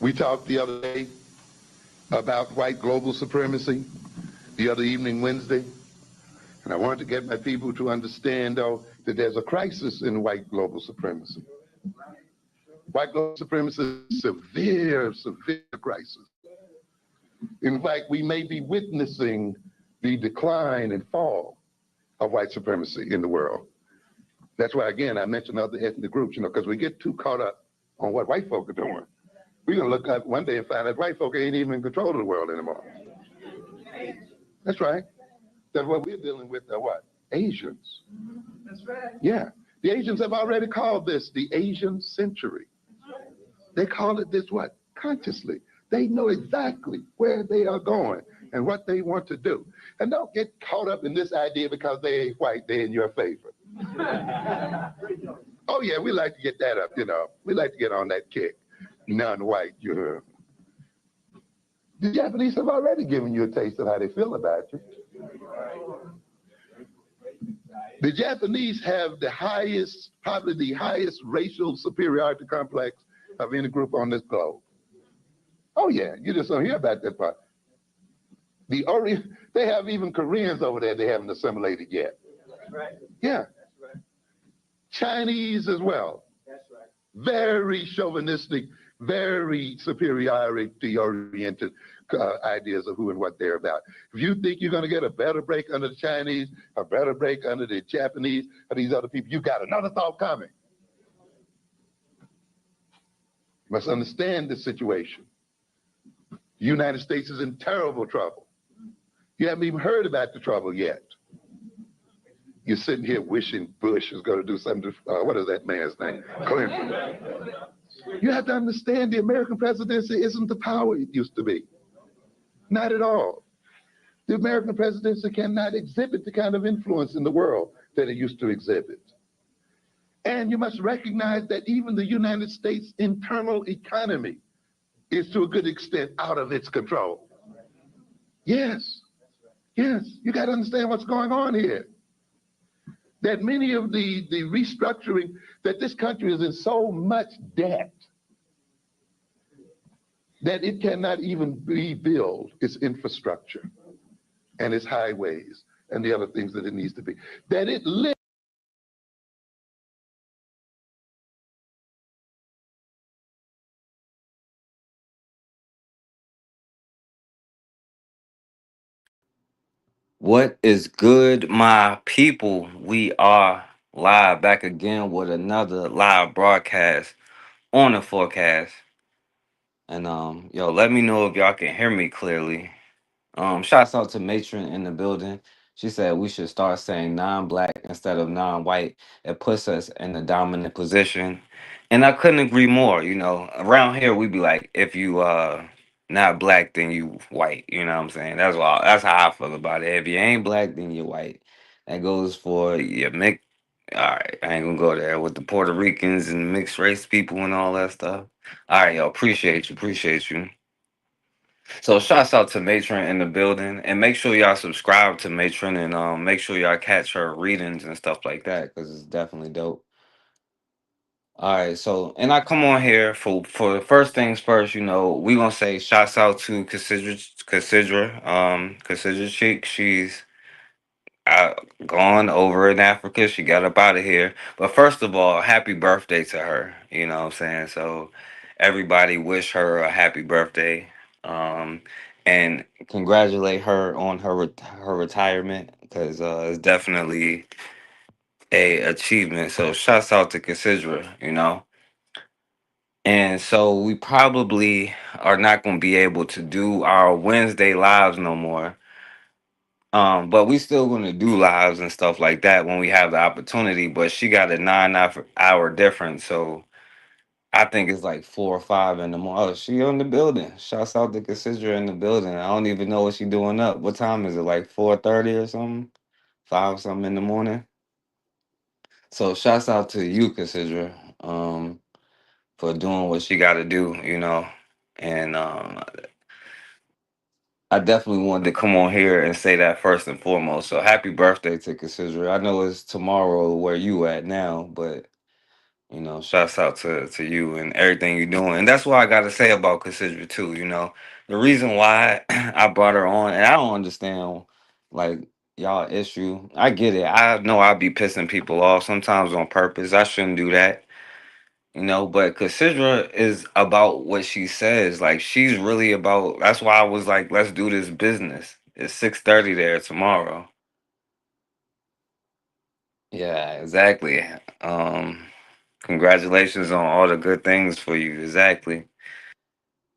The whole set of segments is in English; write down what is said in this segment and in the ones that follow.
We talked the other day about white global supremacy, the other evening Wednesday, and I wanted to get my people to understand, though, that there's a crisis in white global supremacy. White global supremacy is a severe, severe crisis. In fact, we may be witnessing the decline and fall of white supremacy in the world. That's why, again, I mentioned other ethnic groups, because we get too caught up on what white folk are doing. We're going to look up one day and find that white folk ain't even in control of the world anymore. That's right. That's what we're dealing with are what? Asians. That's right. Yeah. The Asians have already called this the Asian century. They call it this what? Consciously. They know exactly where they are going and what they want to do. And don't get caught up in this idea because they ain't white, they're in your favor. Oh, yeah, we like to get that up, We like to get on that kick. Non-white, The Japanese have already given you a taste of how they feel about you. The Japanese have the highest, probably the highest racial superiority complex of any group on this globe. Oh, yeah, you just don't hear about that part. They have even Koreans over there they haven't assimilated yet. That's right. Yeah. That's right. Chinese as well. That's right. Very chauvinistic, very superiority-oriented ideas of who and what they're about. If you think you're going to get a better break under the Chinese, a better break under the Japanese, or these other people, you got another thought coming. You must understand this situation. The United States is in terrible trouble. You haven't even heard about the trouble yet. You're sitting here wishing Bush is going to do something. What is that man's name? Clinton. You have to understand the American presidency isn't the power it used to be. Not at all. The American presidency cannot exhibit the kind of influence in the world that it used to exhibit. And you must recognize that even the United States' internal economy is to a good extent out of its control. Yes, yes, you got to understand what's going on here. That many of the restructuring, that this country is in so much debt that it cannot even rebuild its infrastructure and its highways and the other things that it needs to be. That it lives. What is good, my people? We are live back again with another live broadcast on the forecast. And yo, let me know if y'all can hear me clearly. Shouts out to Matron in the building. She said we should start saying non-black instead of non-white. It puts us in the dominant position. And I couldn't agree more. Around here we be like, if you not black, then you white. You know what I'm saying? That's how I feel about it. If you ain't black, then you're white. That goes for your mix. All right, I ain't gonna go there with the Puerto Ricans and mixed race people and all that stuff. All right, yo, appreciate you. So shouts out to Matron in the building, and make sure y'all subscribe to Matron, and make sure y'all catch her readings and stuff like that because it's definitely dope. All right, so and I come on here for the first things first. We gonna say shouts out to Cassidra Chic. She's gone over in Africa. She got up out of here. But first of all, happy birthday to her. You know what I'm saying? So everybody wish her a happy birthday. Um, and congratulate her on her retirement because it's definitely a achievement. So shouts out to Considera. And so we probably are not going to be able to do our Wednesday lives no more. But we still gonna do lives and stuff like that when we have the opportunity. But she got a 9 hour difference, so I think it's like 4 or 5 in the morning. Oh, she on the building. Shouts out to Consider in the building. I don't even know what she doing up. What time is it? Like 4:30 or something? 5 something in the morning. So shouts out to you, Consider, for doing what she got to do. And I definitely wanted to come on here and say that first and foremost. So happy birthday to Consider. I know it's tomorrow where you at now, but You know, shouts out to you and everything you're doing. And that's what I got to say about Cassandra too. You know, the reason why I brought her on, and I don't understand like y'all issue. I get it. I know I be pissing people off sometimes on purpose. I shouldn't do that. You know, but Cassandra is about what she says. Like she's really about. That's why I was like, let's do this business. It's 6:30 there tomorrow. Yeah, exactly. Um, Congratulations on all the good things for you. Exactly.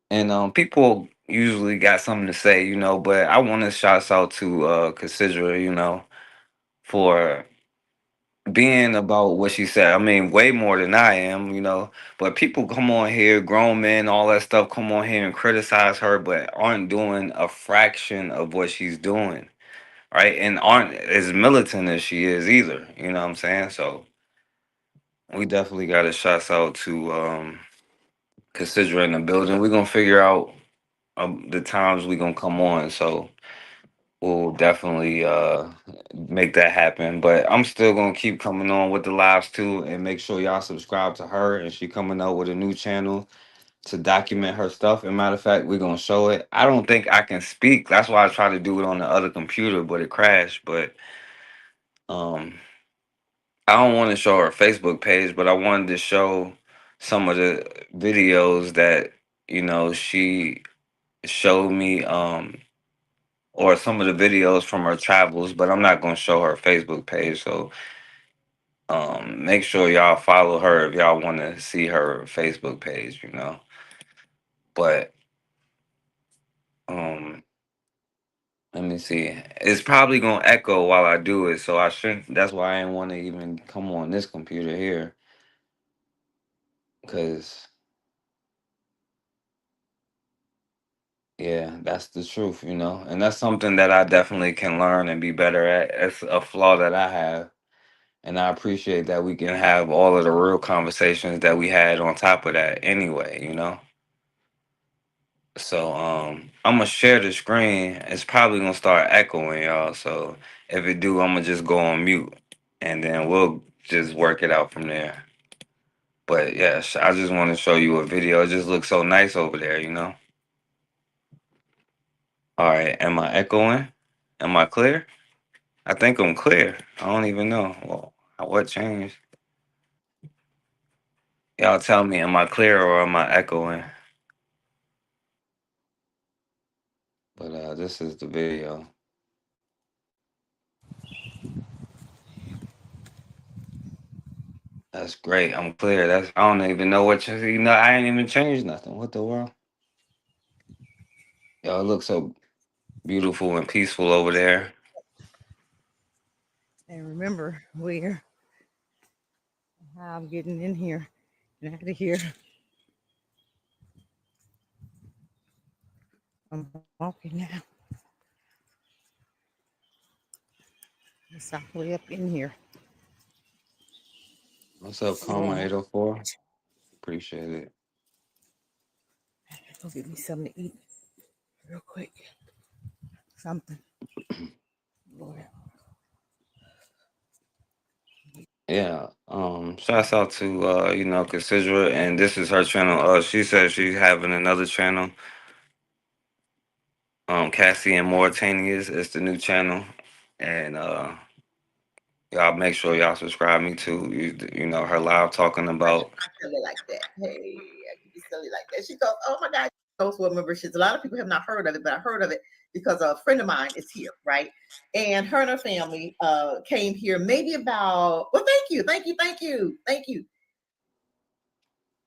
And people usually got something to say, you know, but I want to shout out to Cassandra, you know, for being about what she said. I mean, way more than I am, you know. But people come on here, grown men, all that stuff, come on here and criticize her, but aren't doing a fraction of what she's doing, right? And aren't as militant as she is either. You know what I'm saying? So we definitely got a shout out to Cassandra in the building. We're gonna figure out the times we gonna come on, so we'll definitely make that happen. But I'm still gonna keep coming on with the lives too, and make sure y'all subscribe to her. And she coming out with a new channel to document her stuff. And matter of fact, we're gonna show it. I don't think I can speak. That's why I tried to do it on the other computer, but it crashed. But um, I don't want to show her Facebook page, but I wanted to show some of the videos that she showed me. Or some of the videos from her travels, but I'm not gonna show her Facebook page. So make sure y'all follow her if y'all want to see her Facebook page, you know. But um let me see. It's probably gonna echo while I do it, so I shouldn't. That's why I didn't want to even come on this computer here, because yeah, that's the truth, you know. And that's something that I definitely can learn and be better at. It's a flaw that I have. And I appreciate that we can have all of the real conversations that we had on top of that anyway, you know? So I'm gonna share the screen. It's probably gonna start echoing, y'all. So if it do, I'm gonna just go on mute and then we'll just work it out from there. But yes, I just want to show you a video. It just looks so nice over there, you know? All right, am I echoing? Am I clear? I think I'm clear. I don't even know. Well, what changed? Y'all tell me, am I clear or am I echoing? But this is the video. That's great. I'm clear. I don't even know I ain't even changed nothing. What the world? Y'all look so beautiful and peaceful over there. And remember, I'm getting in here and out of here. I'm walking now. It's all the way up in here. What's up, Karma 804? Appreciate it. Go get me something to eat real quick. Something. Lord. Yeah. Shouts out to Cassandra, and this is her channel. She says she's having another channel. Cassie and Mauritanians is the new channel. And y'all make sure y'all subscribe me to her live talking about I silly like that. Hey, I can be silly like that. She goes, "Oh my God, those what memberships." A lot of people have not heard of it, but I heard of it because a friend of mine is here, right? And her and her family came here maybe about. Well, thank you.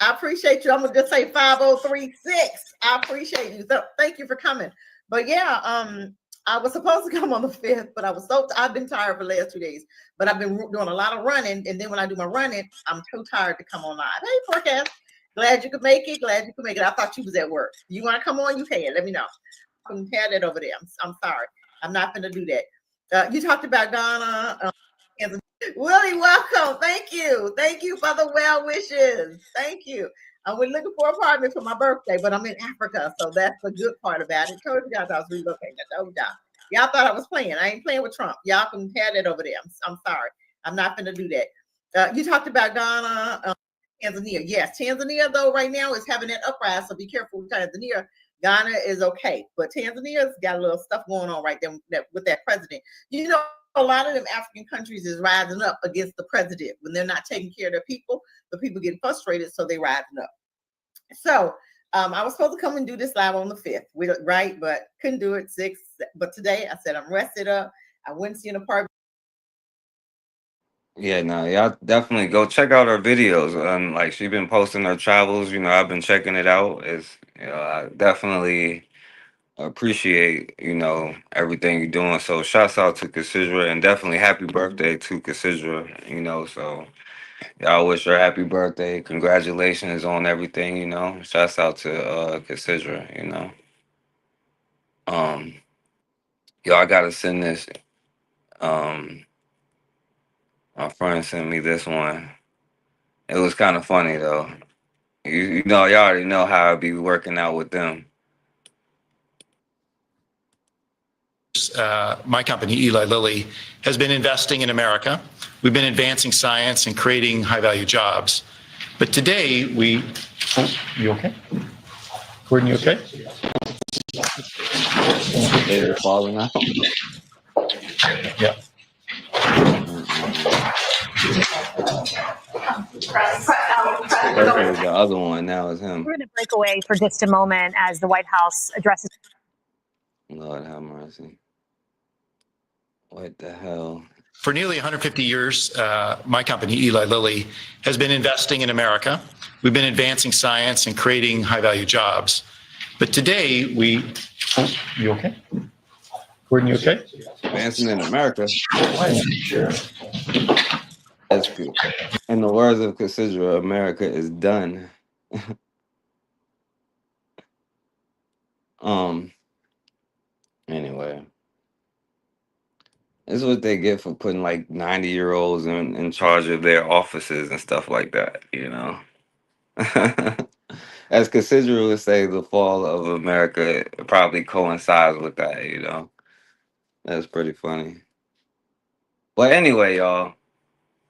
I appreciate you. I'm gonna just say 5036. I appreciate you. So thank you for coming. But yeah, I was supposed to come on the 5th, but I've been tired for the last 2 days. But I've been doing a lot of running, and then when I do my running, I'm too tired to come on live. Hey, forecast. Glad you could make it. I thought you was at work. You want to come on? You can. Let me know. I can have that over there. I'm sorry. I'm not going to do that. You talked about Ghana. Willie, welcome. Thank you. Thank you for the well wishes. Thank you. We're looking for an apartment for my birthday, but I'm in Africa, so that's the good part about it. Told you guys I was relocating. I told y'all thought I was playing. I ain't playing with Trump. Y'all can have that over there. I'm sorry. I'm not going to do that. You talked about Ghana. Tanzania. Yes, Tanzania though right now is having that uprise, so be careful with Tanzania. Ghana is okay, but Tanzania's got a little stuff going on right there with that president. You know, a lot of them African countries is rising up against the president when they're not taking care of their people. The people getting frustrated, so they rising up. So I was supposed to come and do this live on the 5th, right? But couldn't do it 6th. But today I said I'm rested up. I went to see an apartment. Yeah, no, y'all definitely go check out her videos. Like she been posting her travels. I've been checking it out. I definitely appreciate everything you're doing. So shouts out to Cassandra and definitely happy birthday to Cassandra. So y'all wish her happy birthday. Congratulations on everything. Shouts out to Cassandra. Um, I gotta send this. Um, my friend sent me this one. It was kind of funny though. Y'all already know how I be working out with them. My company, Eli Lilly, has been investing in America. We've been advancing science and creating high-value jobs. But today we... Oh, you okay? Gordon, you okay? They're falling out. Yeah. First was the other one, now it's him. We're going to break away for just a moment as the White House addresses. Lord have mercy. What the hell? For nearly 150 years, my company, Eli Lilly, has been investing in America. We've been advancing science and creating high-value jobs. But today we... Oh, you okay? Gordon, you okay? Advancing in America. That's good. In the words of Cassandra, America is done. Anyway. This is what they get for putting like 90-year-olds in charge of their offices and stuff like that, As Cassandra would say, the fall of America probably coincides with that. That's pretty funny. But anyway, y'all,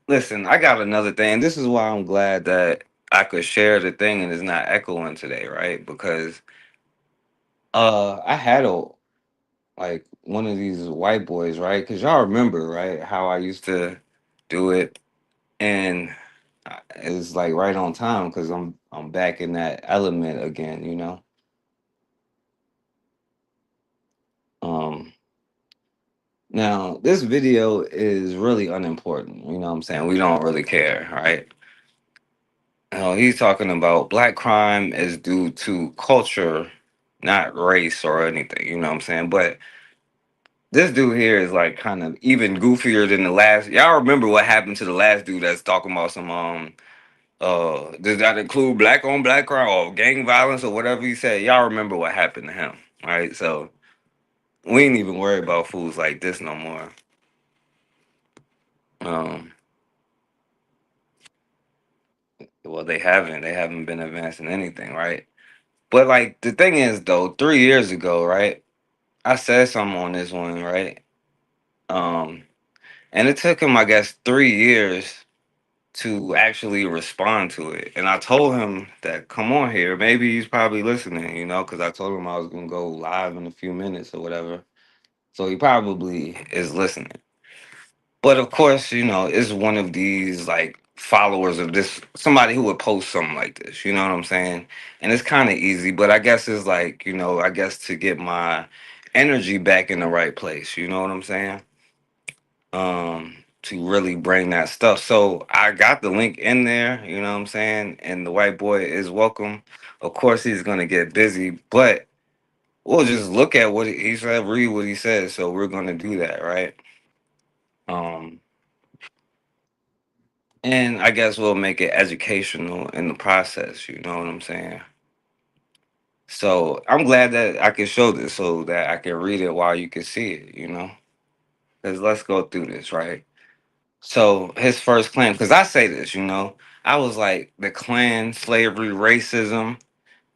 listen, I got another thing. This is why I'm glad that I could share the thing and it's not echoing today, right? Because I had like one of these white boys, right? Because y'all remember, right, how I used to do it, and it's like right on time because I'm back in that element again. Now this video is really unimportant. You know what I'm saying? We don't really care, right? He's talking about black crime is due to culture, not race or anything. You know what I'm saying? But this dude here is like kind of even goofier than the last. Y'all remember what happened to the last dude that's talking about some does that include black on black crime or gang violence or whatever he said? Y'all remember what happened to him, right? So we ain't even worried about fools like this no more. Well, they haven't been advancing anything, right? But like the thing is though, 3 years ago, right? I said something on this one, right? And it took him, I guess, 3 years to actually respond to it. And I told him that, come on here. Maybe he's probably listening, because I told him I was going to go live in a few minutes or whatever. So he probably is listening. But of course, it's one of these like followers of this, somebody who would post something like this, you know what I'm saying? And it's kind of easy, but I guess it's like, I guess to get my energy back in the right place, you know what I'm saying? To really bring that stuff. So I got the link in there, you know what I'm saying? And the white boy is welcome. Of course, he's going to get busy, but we'll just look at what he said, read what he says. So we're going to do that, right? And I guess we'll make it educational in the process, you know what I'm saying? So I'm glad that I can show this so that I can read it while you can see it, Because let's go through this, right? So his first claim, because I say this, I was like, the Klan, slavery, racism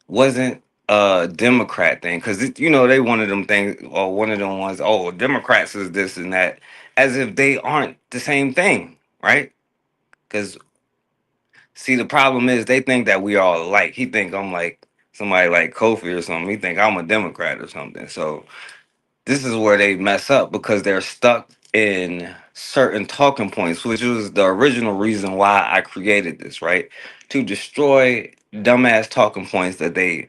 wasn't a Democrat thing. Because, they one of them things, or one of them ones, oh, Democrats is this and that, as if they aren't the same thing, right? Because See, the problem is they think that we all alike. He think I'm like somebody like Kofi or something. He think I'm a Democrat or something. So this is where they mess up because they're stuck in certain talking points, which was the original reason why I created this, right? To destroy dumbass talking points that they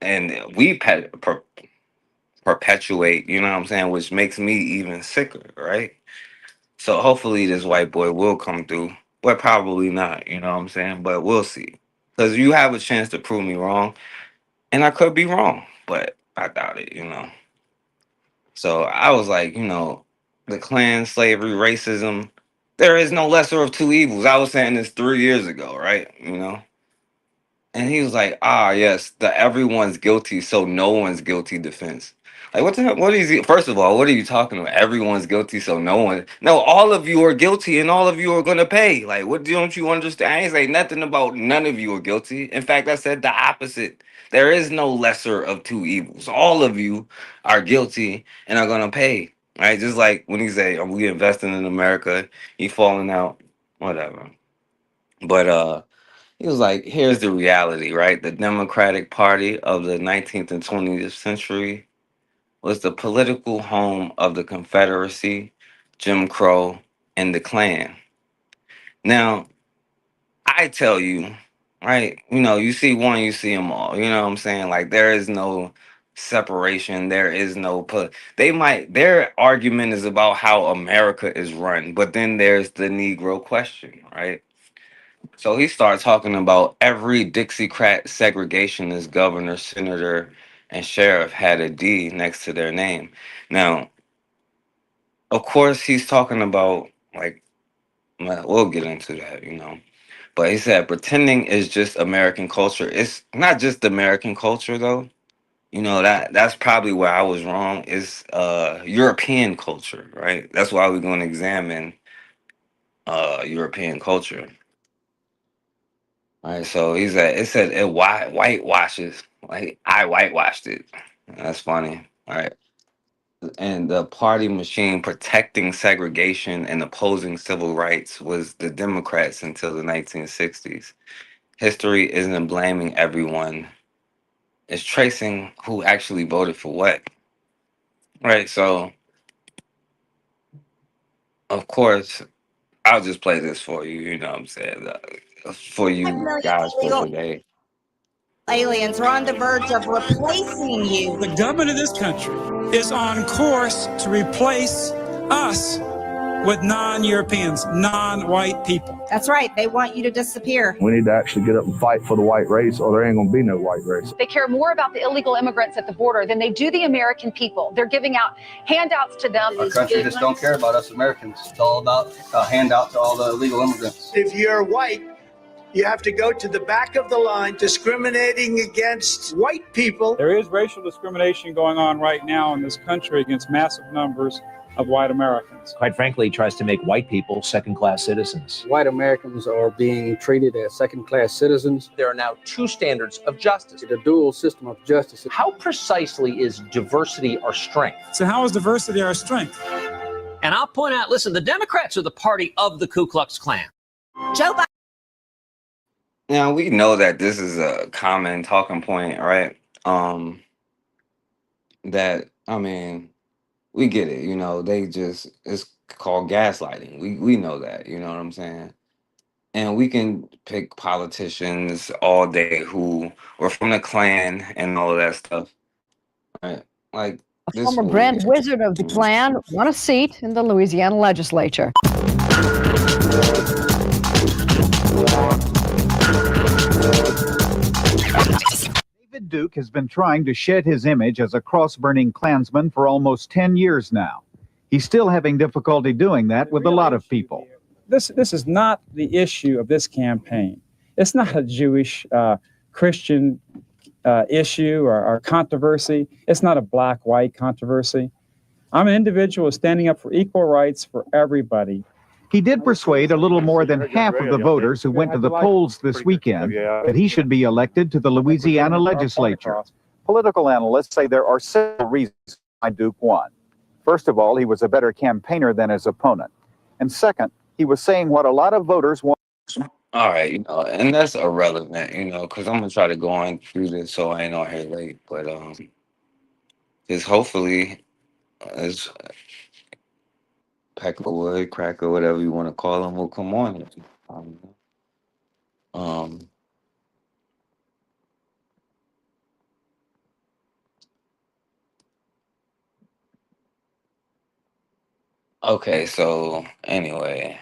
and we perpetuate, you know what I'm saying, which makes me even sicker, right? So hopefully this white boy will come through, but probably not, you know what I'm saying? But we'll see. Because you have a chance to prove me wrong, and I could be wrong, but I doubt it, you know. So I was like, the Klan, slavery, racism, there is no lesser of two evils. I was saying this 3 years ago, right? And he was like, yes, the everyone's guilty, so no one's guilty defense. Like, what the hell? What is he? First of all, what are you talking about? Everyone's guilty, so no one. No, all of you are guilty, and all of you are gonna pay. Like, what don't you understand? I ain't say nothing about none of you are guilty. In fact, I said the opposite. There is no lesser of two evils. All of you are guilty and are gonna pay. Right? Just like when he say, "Are we investing in America?" He falling out, whatever. But he was like, here's the reality, right? The Democratic Party of the 19th and 20th century was the political home of the Confederacy, Jim Crow, and the Klan. Now, I tell you, right? You see one, you see them all. You know what I'm saying? Like, there is no separation. There is no their argument is about how America is run, but then there's the Negro question, right? So he started talking about every Dixiecrat segregationist governor, senator, and sheriff had a D next to their name. Now, of course, he's talking about, like, well, we'll get into that. But he said pretending is just American culture. It's not just American culture, though. That's probably where I was wrong. It's European culture, right? That's why we're going to examine European culture. All right, so it said it whitewashes. Like, I whitewashed it. That's funny. All right. And the party machine protecting segregation and opposing civil rights was the Democrats until the 1960s. History isn't blaming everyone. It's tracing who actually voted for what. Right. So of course, I'll just play this for you, you know what I'm saying? For 5 you million guys for illegal today. aliens are on the verge of replacing you. The government of this country is on course to replace us with non-Europeans, non-white people. That's right. They want you to disappear. We need to actually get up and fight for the white race, or there ain't going to be no white race. They care more about the illegal immigrants at the border than they do the American people. They're giving out handouts to them. Our country just don't care about us Americans. It's all about a handout to all the illegal immigrants. If you're white, you have to go to the back of the line, discriminating against white people. There is racial discrimination going on right now in this country against massive numbers of white Americans. Quite frankly, tries to make white people second-class citizens. White Americans are being treated as second-class citizens. There are now two standards of justice. It's a dual system of justice. How precisely is diversity our strength? So how is diversity our strength? And I'll point out, listen, the Democrats are the party of the Ku Klux Klan. Joe Biden. Now, we know that this is a common talking point, right? We get it, it's called gaslighting. We know that, you know what I'm saying? And we can pick politicians all day who were from the Klan and all of that stuff, right? Like, a former brand wizard of the Klan won a seat in the Louisiana legislature. David Duke has been trying to shed his image as a cross-burning Klansman for almost 10 years now. He's still having difficulty doing that with a lot of people. This is not the issue of this campaign. It's not a Jewish Christian issue or controversy. It's not a black-white controversy. I'm an individual standing up for equal rights for everybody. He did persuade a little more than half of the voters who went to the polls this weekend that he should be elected to the Louisiana legislature. Political analysts say there are several reasons why Duke won. First of all, he was a better campaigner than his opponent. And second, he was saying what a lot of voters want. All right, and that's irrelevant, because I'm gonna try to go on through this so I ain't on here late. But just hopefully, this peck of wood, cracker, whatever you want to call them, will come on here. Um, um, okay, so anyway,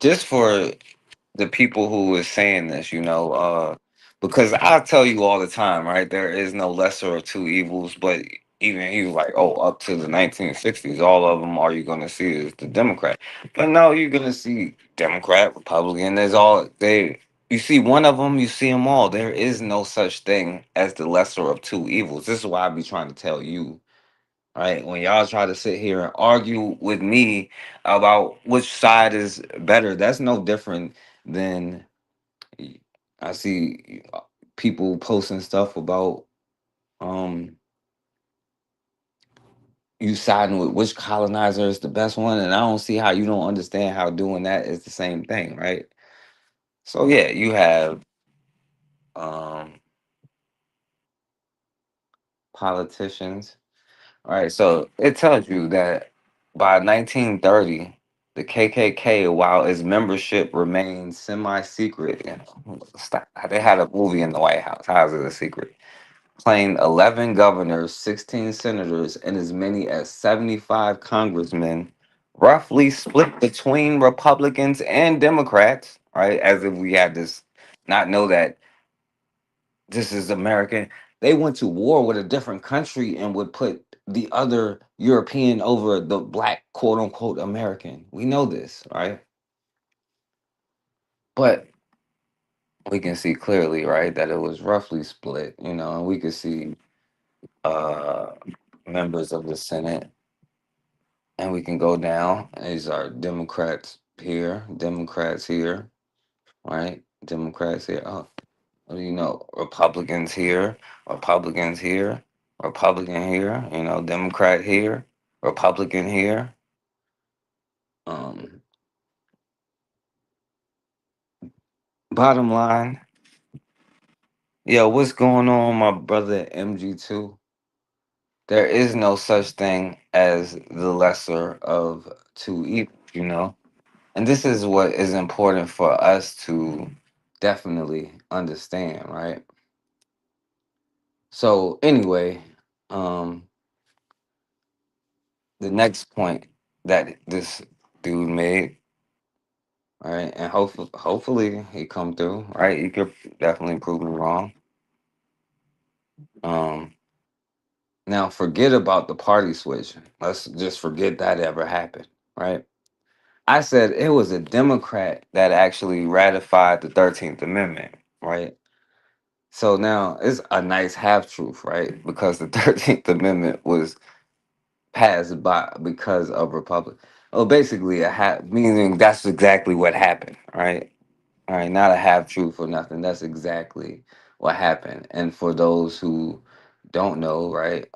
just for the people who is saying this, because I tell you all the time, right? There is no lesser of two evils, but even he was like, oh, up to the 1960s, all of them are you going to see is the Democrat. But no, you're going to see Democrat, Republican. You see one of them, you see them all. There is no such thing as the lesser of two evils. This is why I be trying to tell you, right? When y'all try to sit here and argue with me about which side is better, that's no different than I see people posting stuff about um you siding with which colonizer is the best one, and I don't see how you don't understand how doing that is the same thing, right? So yeah, you have um politicians. All right, so it tells you that by 1930, the KKK, while its membership remained semi-secret, they had a movie in the White House. How is it a secret? Claimed 11 governors, 16 senators, and as many as 75 congressmen, roughly split between Republicans and Democrats, right? As if we had this, not know that this is American. They went to war with a different country and would put the other European over the black quote unquote American. We know this, right? But we can see clearly, right, that it was roughly split, and we could see uh members of the Senate, and we can go down. These are Democrats here, right? Democrats here. Oh, what do you know? Republicans here, Republicans here, Republican here, Democrat here, Republican here. Um, Bottom line, yo, what's going on, my brother MG2? There is no such thing as the lesser of two evils. And this is what is important for us to definitely understand, right? So anyway, um, the next point that this dude made, right, and hopefully he come through, right? You could definitely prove me wrong. Um, Now forget about the party switch. Let's just forget that ever happened, right? I said it was a Democrat that actually ratified the 13th Amendment, right? So now it's a nice half truth, right? Because the 13th Amendment was passed by because of Republic. Oh, basically a half meaning that's exactly what happened, right? All right, not a half truth or nothing. That's exactly what happened. And for those who don't know, right?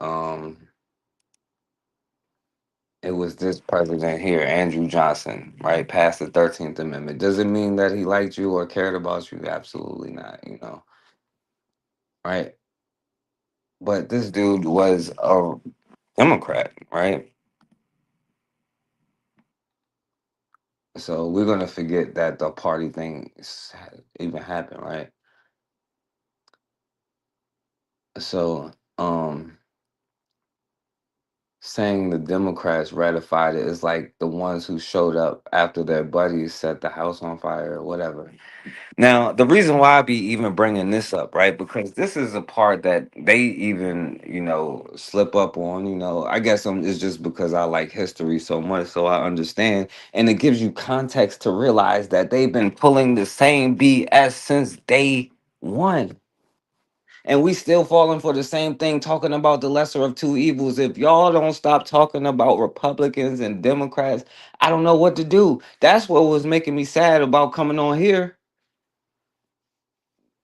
It was this president here, Andrew Johnson, right? Passed the 13th Amendment. Does it mean that he liked you or cared about you? Absolutely not, right? But this dude was a Democrat, right? So we're gonna forget that the party thing even happened, right? So, saying the Democrats ratified it is like the ones who showed up after their buddies set the house on fire or whatever. Now, the reason why I be even bringing this up, right? Because this is a part that they even, slip up on. I guess it's just because I like history so much, so I understand, and it gives you context to realize that they've been pulling the same BS since day one. And we still falling for the same thing, talking about the lesser of two evils. If y'all don't stop talking about Republicans and Democrats, I don't know what to do. That's what was making me sad about coming on here.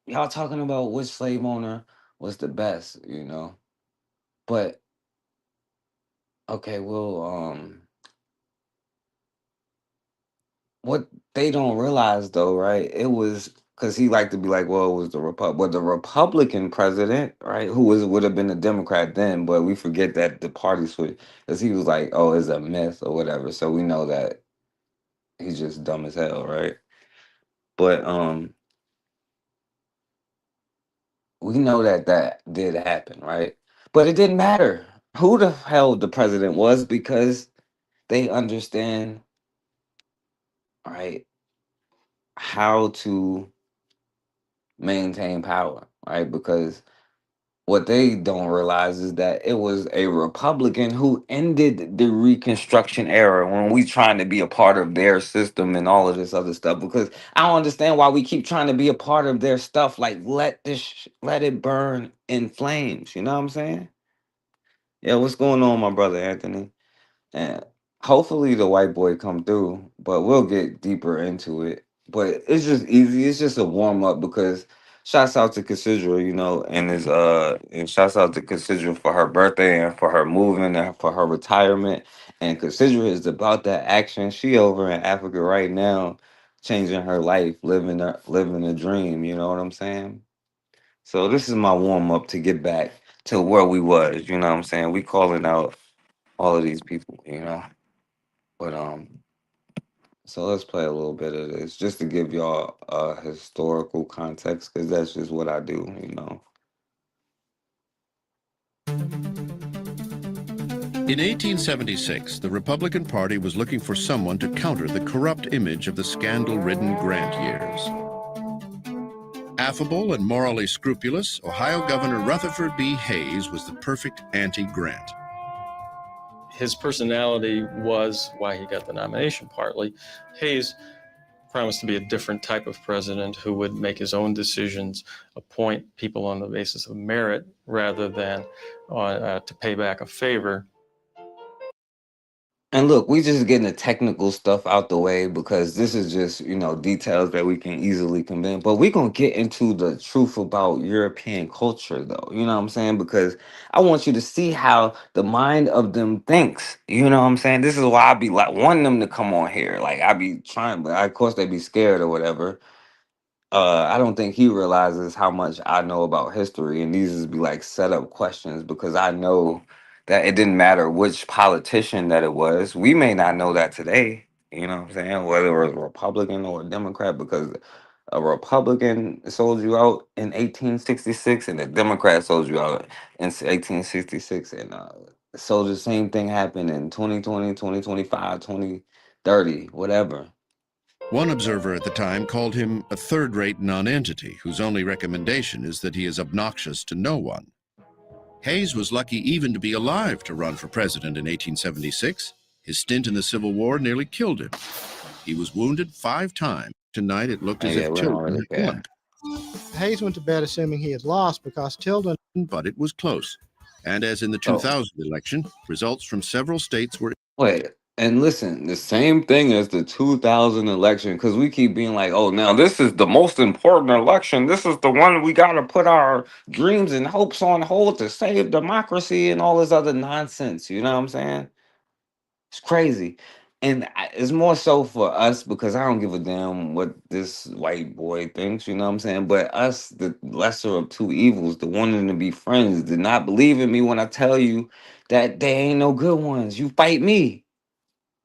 Y'all talking about which slave owner was the best. But okay, well, what they don't realize though, right? It was because he liked to be like, well, it was the Republican president, right? Who would have been a Democrat then, but we forget that the party switched because he was like, oh, it's a myth or whatever. So we know that he's just dumb as hell, right? But we know that that did happen, right? But it didn't matter who the hell the president was because they understand, right, how to maintain power, right? Because what they don't realize is that it was a Republican who ended the Reconstruction era when we trying to be a part of their system and all of this other stuff. Because I don't understand why we keep trying to be a part of their stuff. Like let it burn in flames. You know what I'm saying? Yeah, what's going on, my brother Anthony? And hopefully the white boy come through, but we'll get deeper into it. But it's just easy. It's just a warm up because shouts out to Cassandra, you know, and shouts out to Cassandra for her birthday and for her moving and for her retirement. And Cassandra is about that action. She over in Africa right now, changing her life, living a dream. You know what I'm saying? So this is my warm up to get back to where we was. You know what I'm saying? We calling out all of these people, you know. But so let's play a little bit of this just to give y'all a historical context because that's just what I do, you know. In 1876, the Republican Party was looking for someone to counter the corrupt image of the scandal-ridden Grant years. Affable and morally scrupulous, Ohio Governor Rutherford B. Hayes was the perfect anti-Grant. His personality was why he got the nomination partly. Hayes promised to be a different type of president who would make his own decisions, appoint people on the basis of merit rather than to pay back a favor. And look, we just getting the technical stuff out the way because this is just, you know, details that we can easily convey. But we're going to get into the truth about European culture, though. You know what I'm saying? Because I want you to see how the mind of them thinks. You know what I'm saying? This is why I be like wanting them to come on here. Like, I be trying, but of course they be scared or whatever. I don't think he realizes how much I know about history, and these is be like set up questions because I know that it didn't matter which politician that it was. We may not know that today, you know what I'm saying, whether it was a Republican or a Democrat, because a Republican sold you out in 1866 and a Democrat sold you out in 1866. And so the same thing happened in 2020, 2025, 2030, whatever. One observer at the time called him a third-rate nonentity whose only recommendation is that he is obnoxious to no one. Hayes was lucky even to be alive to run for president in 1876. His stint in the Civil War nearly killed him. He was wounded 5 times. Tonight it looked as if Tilden had won. Hayes went to bed assuming he had lost because Tilden... But it was close. And as in the 2000 election, results from several states were... Wait, and listen, the same thing as the 2000 election, because we keep being like, oh, now this is the most important election. This is the one we got to put our dreams and hopes on hold to save democracy and all this other nonsense. You know what I'm saying? It's crazy. And it's more so for us because I don't give a damn what this white boy thinks, you know what I'm saying? But us, the lesser of two evils, the wanting to be friends, did not believe in me when I tell you that they ain't no good ones. You fight me.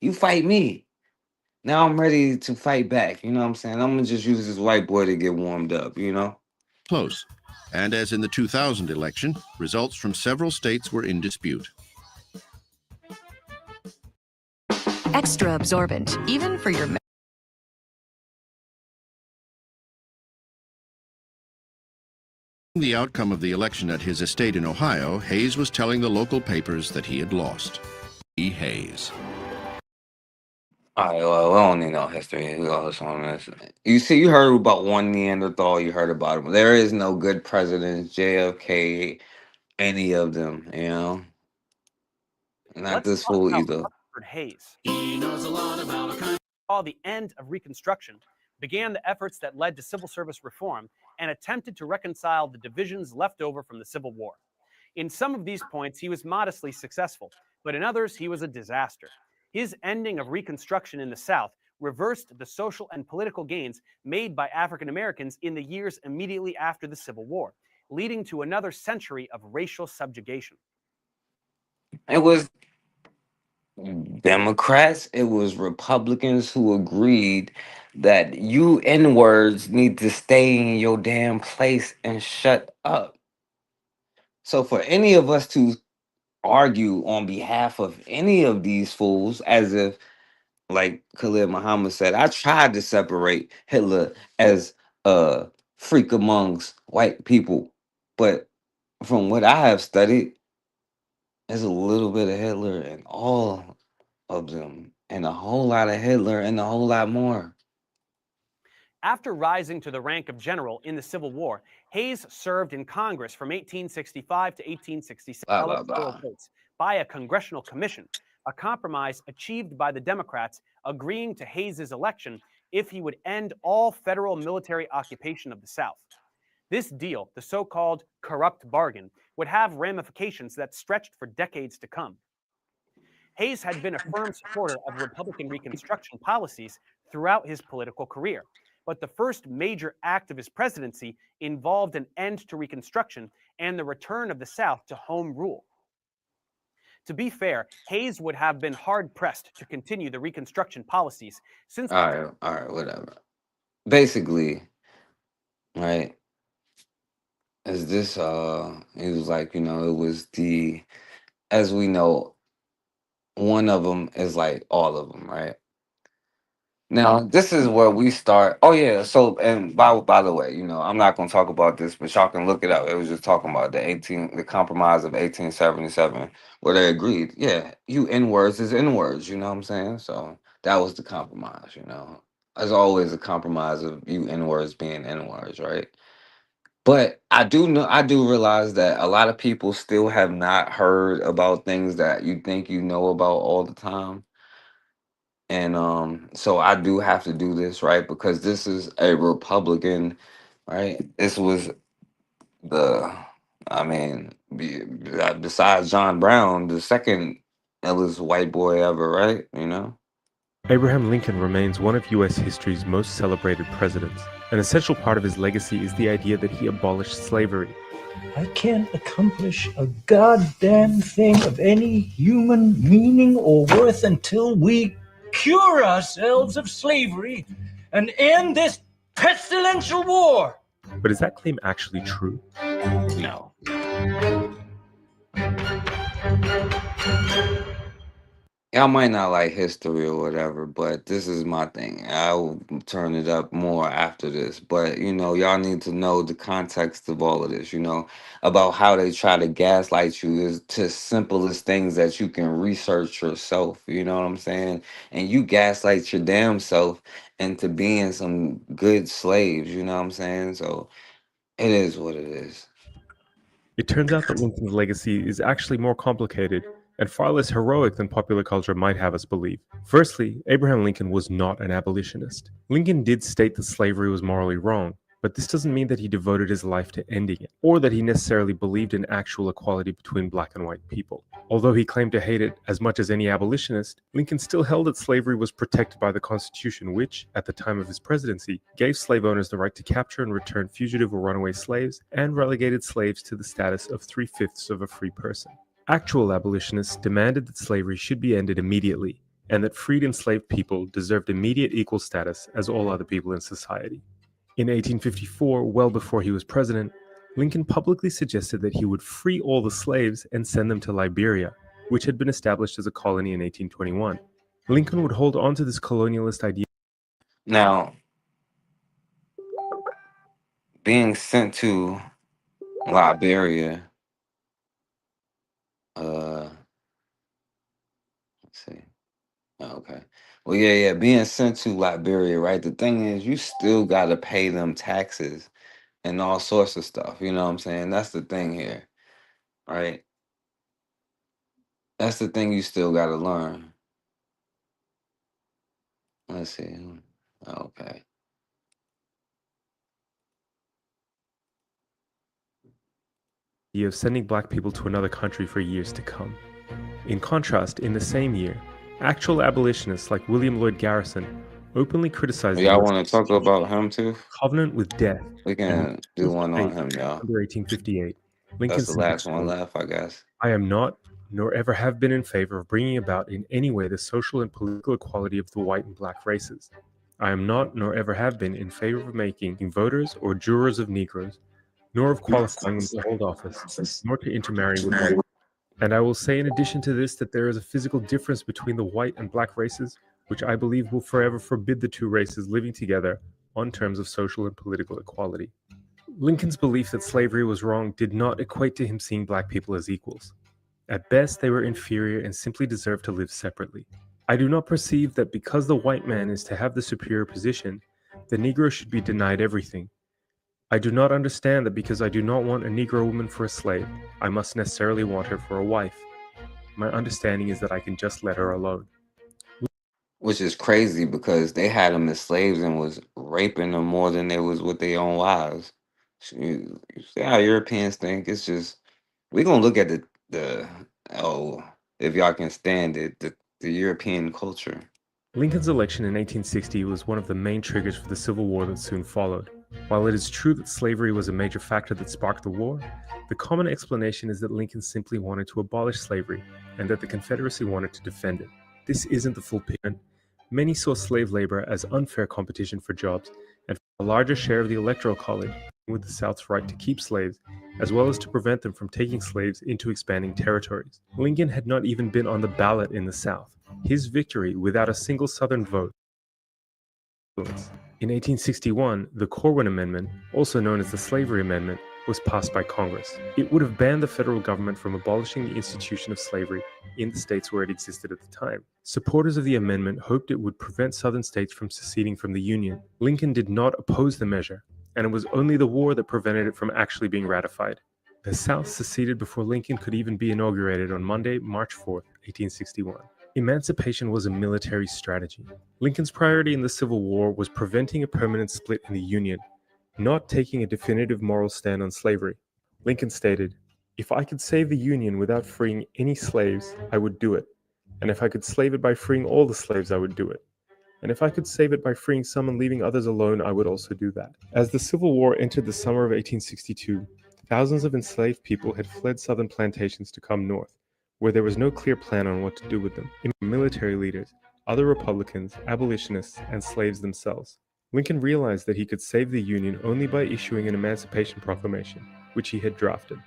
You fight me. Now I'm ready to fight back. You know what I'm saying? I'm going to just use this white boy to get warmed up, you know? Close. And as in the 2000 election, results from several states were in dispute. Extra absorbent, even for your... The outcome of the election at his estate in Ohio, Hayes was telling the local papers that he had lost. E. Hayes. All right, well, we don't need no history. We all on this. You see, you heard about one Neanderthal, you heard about him. There is no good presidents, JFK, any of them, you know? Not this fool either. Hayes. He knows a lot about the end of Reconstruction, began the efforts that led to civil service reform, and attempted to reconcile the divisions left over from the Civil War. In some of these points, he was modestly successful, but in others, he was a disaster. His ending of Reconstruction in the South reversed the social and political gains made by African Americans in the years immediately after the Civil War, leading to another century of racial subjugation. It was Democrats, it was Republicans who agreed that you N-words need to stay in your damn place and shut up. So for any of us to argue on behalf of any of these fools, as if, like Khalid Muhammad said, I tried to separate Hitler as a freak amongst white people, but from what I have studied, there's a little bit of Hitler in all of them, and a whole lot of Hitler and a whole lot more. After rising to the rank of general in the Civil War, Hayes served in Congress from 1865 to 1866 electoral votes by a congressional commission, a compromise achieved by the Democrats agreeing to Hayes's election if he would end all federal military occupation of the South. This deal, the so-called corrupt bargain, would have ramifications that stretched for decades to come. Hayes had been a firm supporter of Republican Reconstruction policies throughout his political career, but the first major act of his presidency involved an end to Reconstruction and the return of the South to home rule. To be fair, Hayes would have been hard-pressed to continue the Reconstruction policies since... All right, whatever. Basically, right, is this, it was like, it was as we know, one of them is like all of them, right? Now, this is where we start. Oh, yeah. So, and by the way, I'm not going to talk about this, but y'all can look it up. It was just talking about the compromise of 1877, where they agreed, yeah, you N-words is N-words, you know what I'm saying? So that was the compromise, There's always a compromise of you N-words being N-words, right? But I do realize that a lot of people still have not heard about things that you think you know about all the time. And so I do have to do this, right? Because this is a Republican, right? This was besides John Brown, the second illest white boy ever, right? Abraham Lincoln remains one of U.S. history's most celebrated presidents. An essential part of his legacy is the idea that he abolished slavery. I can't accomplish a goddamn thing of any human meaning or worth until we cure ourselves of slavery and end this pestilential war. But is that claim actually true? No. Y'all might not like history or whatever, but this is my thing. I will turn it up more after this. But, y'all need to know the context of all of this, about how they try to gaslight you is to simplest things that you can research yourself. You know what I'm saying? And you gaslight your damn self into being some good slaves. You know what I'm saying? So it is what it is. It turns out that Lincoln's legacy is actually more complicated and far less heroic than popular culture might have us believe. Firstly, Abraham Lincoln was not an abolitionist. Lincoln did state that slavery was morally wrong, but this doesn't mean that he devoted his life to ending it, or that he necessarily believed in actual equality between black and white people. Although he claimed to hate it as much as any abolitionist, Lincoln still held that slavery was protected by the Constitution, which, at the time of his presidency, gave slave owners the right to capture and return fugitive or runaway slaves, and relegated slaves to the status of 3/5 of a free person. Actual abolitionists demanded that slavery should be ended immediately, and that freed enslaved people deserved immediate equal status as all other people in society. In 1854, well before he was president, Lincoln publicly suggested that he would free all the slaves and send them to Liberia, which had been established as a colony in 1821. Lincoln would hold on to this colonialist idea. Now, being sent to Liberia, let's see. Oh, okay. Well, yeah, being sent to Liberia, right? The thing is, you still got to pay them taxes and all sorts of stuff. You know what I'm saying? That's the thing here, right? That's the thing you still got to learn. Let's see. Okay. Of sending black people to another country for years to come. In contrast, in the same year, actual abolitionists like William Lloyd Garrison openly criticized the Y'all US want to talk about him too? covenant with death. We can do one on him, y'all. Under 1858, Lincoln That's the said, last one left, I guess. I am not, nor ever have been in favor of bringing about in any way the social and political equality of the white and black races. I am not, nor ever have been, in favor of making voters or jurors of Negroes, nor of qualifying them to hold office, nor to intermarry with white. And I will say in addition to this that there is a physical difference between the white and black races, which I believe will forever forbid the two races living together on terms of social and political equality. Lincoln's belief that slavery was wrong did not equate to him seeing black people as equals. At best, they were inferior and simply deserved to live separately. I do not perceive that because the white man is to have the superior position, the Negro should be denied everything. I do not understand that because I do not want a Negro woman for a slave, I must necessarily want her for a wife. My understanding is that I can just let her alone. Which is crazy because they had them as slaves and was raping them more than they was with their own wives. You see how Europeans think? It's just, we're going to look at if y'all can stand it, the European culture. Lincoln's election in 1860 was one of the main triggers for the Civil War that soon followed. While it is true that slavery was a major factor that sparked the war, the common explanation is that Lincoln simply wanted to abolish slavery and that the Confederacy wanted to defend it. This isn't the full picture. Many saw slave labor as unfair competition for jobs, and for a larger share of the Electoral College with the South's right to keep slaves, as well as to prevent them from taking slaves into expanding territories. Lincoln had not even been on the ballot in the South. His victory, without a single Southern vote. In 1861, the Corwin Amendment, also known as the Slavery Amendment, was passed by Congress. It would have banned the federal government from abolishing the institution of slavery in the states where it existed at the time. Supporters of the amendment hoped it would prevent Southern states from seceding from the Union. Lincoln did not oppose the measure, and it was only the war that prevented it from actually being ratified. The South seceded before Lincoln could even be inaugurated on Monday, March 4, 1861. Emancipation was a military strategy. Lincoln's priority in the Civil War was preventing a permanent split in the Union, not taking a definitive moral stand on slavery. Lincoln stated, "If I could save the Union without freeing any slaves, I would do it. And if I could save it by freeing all the slaves, I would do it. And if I could save it by freeing some and leaving others alone, I would also do that." As the Civil War entered the summer of 1862, thousands of enslaved people had fled southern plantations to come north, where there was no clear plan on what to do with them. Military leaders, other Republicans, abolitionists, and slaves themselves. Lincoln realized that he could save the Union only by issuing an Emancipation Proclamation, which he had drafted.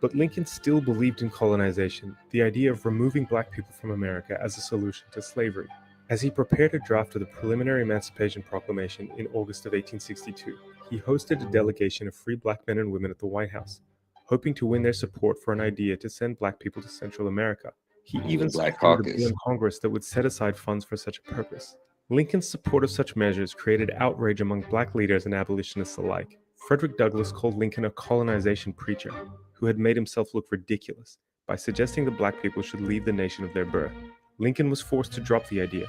But Lincoln still believed in colonization, the idea of removing black people from America as a solution to slavery. As he prepared a draft of the preliminary Emancipation Proclamation in August of 1862, he hosted a delegation of free black men and women at the White House, hoping to win their support for an idea to send black people to Central America. He even secured a bill in Congress that would set aside funds for such a purpose. Lincoln's support of such measures created outrage among black leaders and abolitionists alike. Frederick Douglass called Lincoln a colonization preacher who had made himself look ridiculous by suggesting that black people should leave the nation of their birth. Lincoln was forced to drop the idea,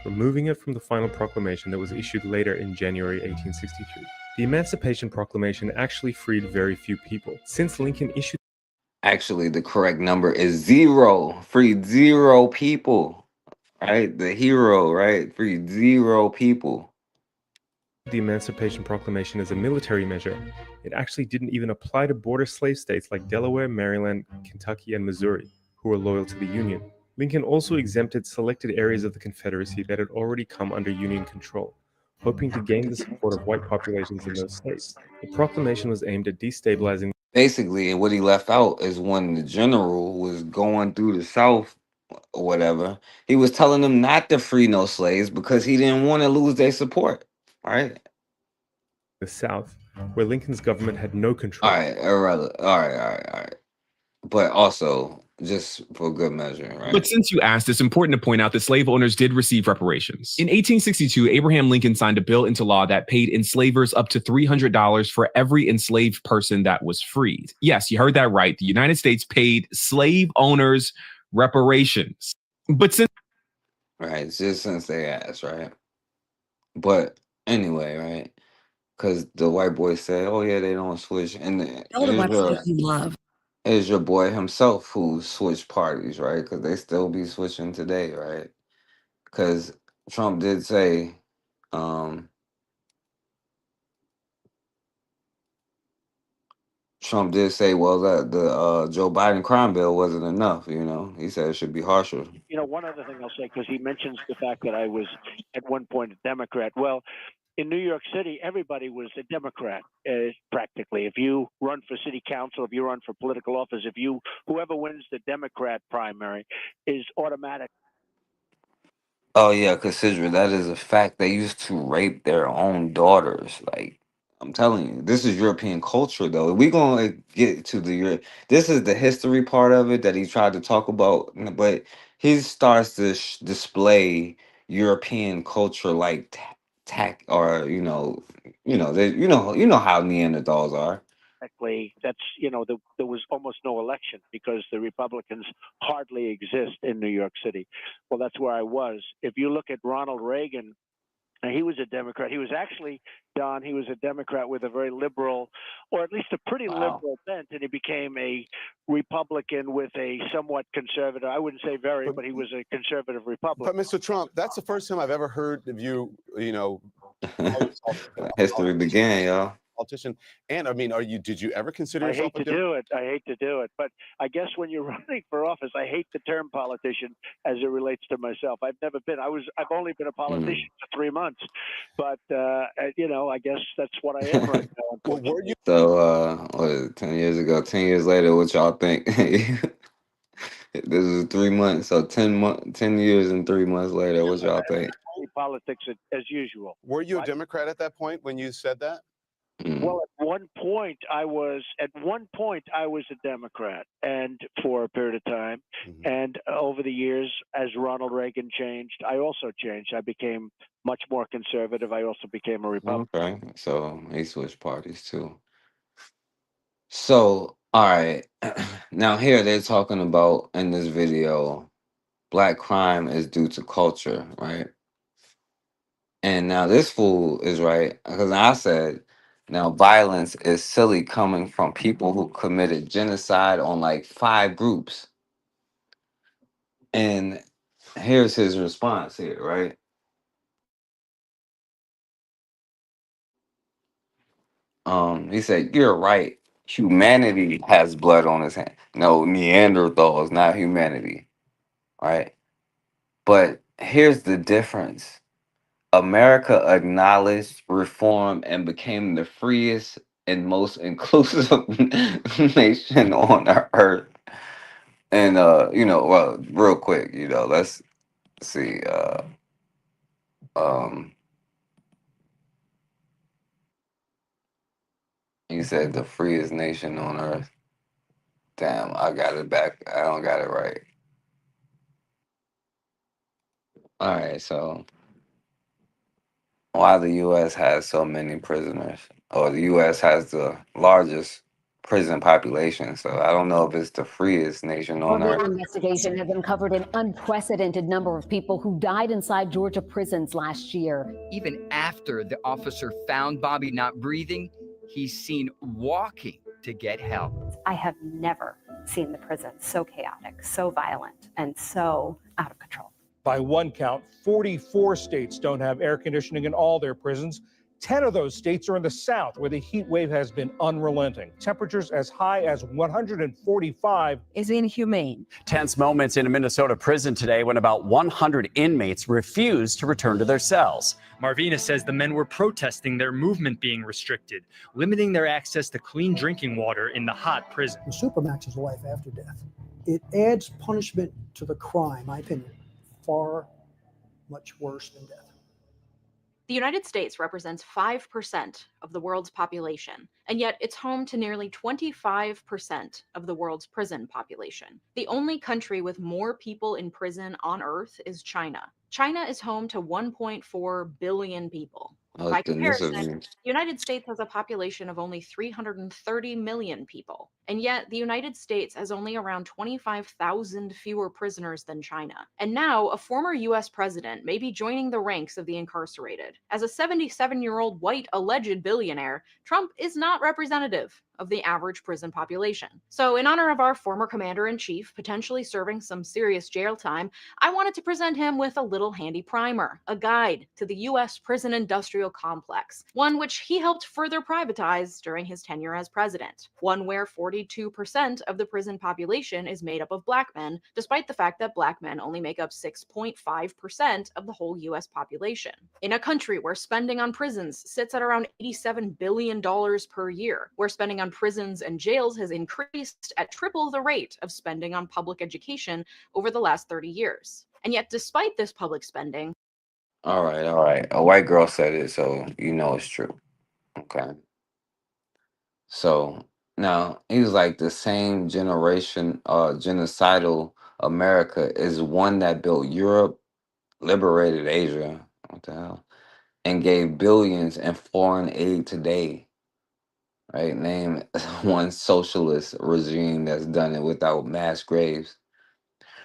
removing it from the final proclamation that was issued later in January 1863. The Emancipation Proclamation actually freed very few people. Since Lincoln issued... Actually, the correct number is 0. Freed 0 people. Right? The hero, right? Freed 0 people. The Emancipation Proclamation as a military measure, it actually didn't even apply to border slave states like Delaware, Maryland, Kentucky, and Missouri, who were loyal to the Union. Lincoln also exempted selected areas of the Confederacy that had already come under Union control, hoping to gain the support of white populations in those states. The proclamation was aimed at destabilizing. Basically, and what he left out is when the general was going through the South or whatever, he was telling them not to free no slaves because he didn't want to lose their support, right? The South, where Lincoln's government had no control. All right. But also, just for good measure, right? But since you asked, it's important to point out that slave owners did receive reparations. In 1862, Abraham Lincoln signed a bill into law that paid enslavers up to $300 for every enslaved person that was freed. Yes, you heard that right. The United States paid slave owners reparations. But since... Right, just since they asked, right? But anyway, right? Because the white boy said, oh yeah, they don't switch. And it's your boy himself who switched parties, right? Because they still be switching today, right? Because Trump did say Trump did say, well, that the Joe Biden crime bill wasn't enough. You know, he said it should be harsher. You know, one other thing I'll say, because he mentions the fact that I was at one point a Democrat. Well, in New York City, everybody was a Democrat, practically. If you run for city council, if you run for political office, whoever wins the Democrat primary is automatic. Oh yeah, consider that is a fact. They used to rape their own daughters. Like, I'm telling you, this is European culture, though. We gonna get to this is the history part of it that he tried to talk about, but he starts to display European culture like or you know how Neanderthals are. That's, there was almost no election because the Republicans hardly exist in New York City. Well, that's where I was. If you look at Ronald Reagan, he was a Democrat. He was actually, Don, he was a Democrat with a very liberal, or at least a pretty liberal bent, and he became a Republican with a somewhat conservative, I wouldn't say very, but he was a conservative Republican. But Mr. Trump, that's the first time I've ever heard of you, History began, y'all. Politician. And I mean, did you ever consider I yourself hate to do it. I hate to do it. But I guess when you're running for office, I hate the term politician as it relates to myself. I've never been. I've only been a politician for 3 months. But I guess that's what I am right now. So 10 years ago, 10 years later, what y'all think? This is 3 months. So 10 years and 3 months later, what y'all think? Politics as usual. Were you a Democrat at that point when you said that? Well, at one point I was a Democrat, and for a period of time, and over the years, as Ronald Reagan changed, I also changed. I became much more conservative. I also became a Republican. Okay, so he switched parties too. So, all right, now here they're talking about in this video, black crime is due to culture, right? And now this fool is right because I said. Now, violence is silly coming from people who committed genocide on like 5 groups. And here's his response here, right? He said, you're right. Humanity has blood on his hand. No, Neanderthals, not humanity. Right? But here's the difference. America acknowledged, reformed, and became the freest and most inclusive nation on earth. And well, real quick, let's see. He said the freest nation on earth. Damn, I got it back. I don't got it right. All right, so why the U.S. has so many prisoners, or the U.S. has the largest prison population, so I don't know if it's the freest nation on Well, earth. the investigation has uncovered an unprecedented number of people who died inside Georgia prisons last year. Even after the officer found Bobby not breathing, he's seen walking to get help. I have never seen the prison so chaotic, so violent, and so out of control. By one count, 44 states don't have air conditioning in all their prisons. 10 of those states are in the South, where the heat wave has been unrelenting. Temperatures as high as 145 is inhumane. Tense moments in a Minnesota prison today when about 100 inmates refused to return to their cells. Marvina says the men were protesting their movement being restricted, limiting their access to clean drinking water in the hot prison. The Supermax is life after death. It adds punishment to the crime, my opinion, far much worse than death. The United States represents 5% of the world's population, and yet it's home to nearly 25% of the world's prison population. The only country with more people in prison on Earth is China. China is home to 1.4 billion people. By comparison, the United States has a population of only 330 million people, and yet the United States has only around 25,000 fewer prisoners than China. And now, a former U.S. president may be joining the ranks of the incarcerated. As a 77-year-old white alleged billionaire, Trump is not representative of the average prison population. So in honor of our former commander-in-chief potentially serving some serious jail time, I wanted to present him with a little handy primer, a guide to the U.S. prison industrial complex, one which he helped further privatize during his tenure as president, one where 42% of the prison population is made up of black men, despite the fact that black men only make up 6.5% of the whole U.S. population. In a country where spending on prisons sits at around $87 billion per year, where spending on prisons and jails has increased at triple the rate of spending on public education over the last 30 years. And yet, despite this public spending, All right. A white girl said it, so you know it's true. Okay. So now he's like the same generation, genocidal America is one that built Europe, liberated Asia, what the hell, and gave billions in foreign aid today. Right? Name one socialist regime that's done it without mass graves.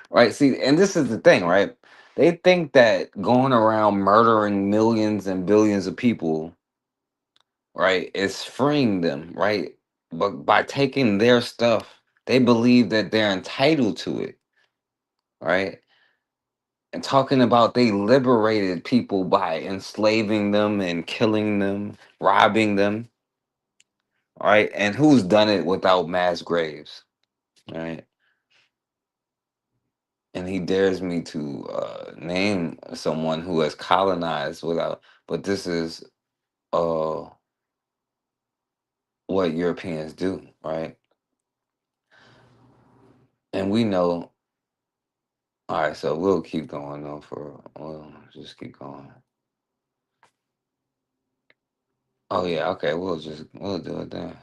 Right? See, and this is the thing, right? They think that going around murdering millions and billions of people, right, is freeing them, right? But by taking their stuff, they believe that they're entitled to it, right? And talking about they liberated people by enslaving them and killing them, robbing them, right? And who's done it without mass graves, right? And he dares me to name someone who has colonized without, but this is what Europeans do, right? And we know. All right, so we'll keep going though. We'll just keep going. Oh yeah, okay. We'll do it then.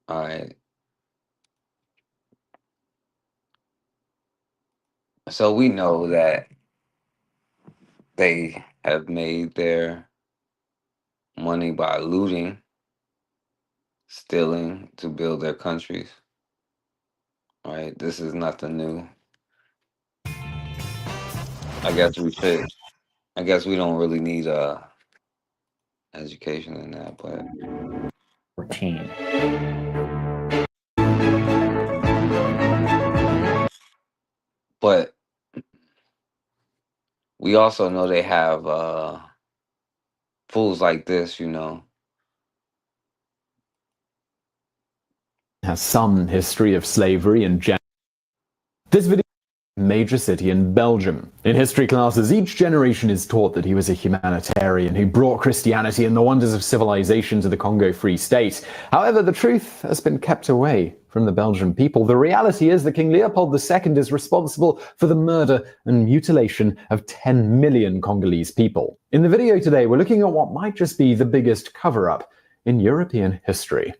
All right. So we know that they have made their money by looting, stealing to build their countries. Right? This is nothing new. I guess we don't really need education in that, but routine. But we also know they have fools like this, you know. Has some history of slavery and this video major city in Belgium. In history classes, each generation is taught that he was a humanitarian who brought Christianity and the wonders of civilization to the Congo Free State. However, the truth has been kept away from the Belgian people. The reality is that King Leopold II is responsible for the murder and mutilation of 10 million Congolese people. In the video today, we're looking at what might just be the biggest cover-up in European history.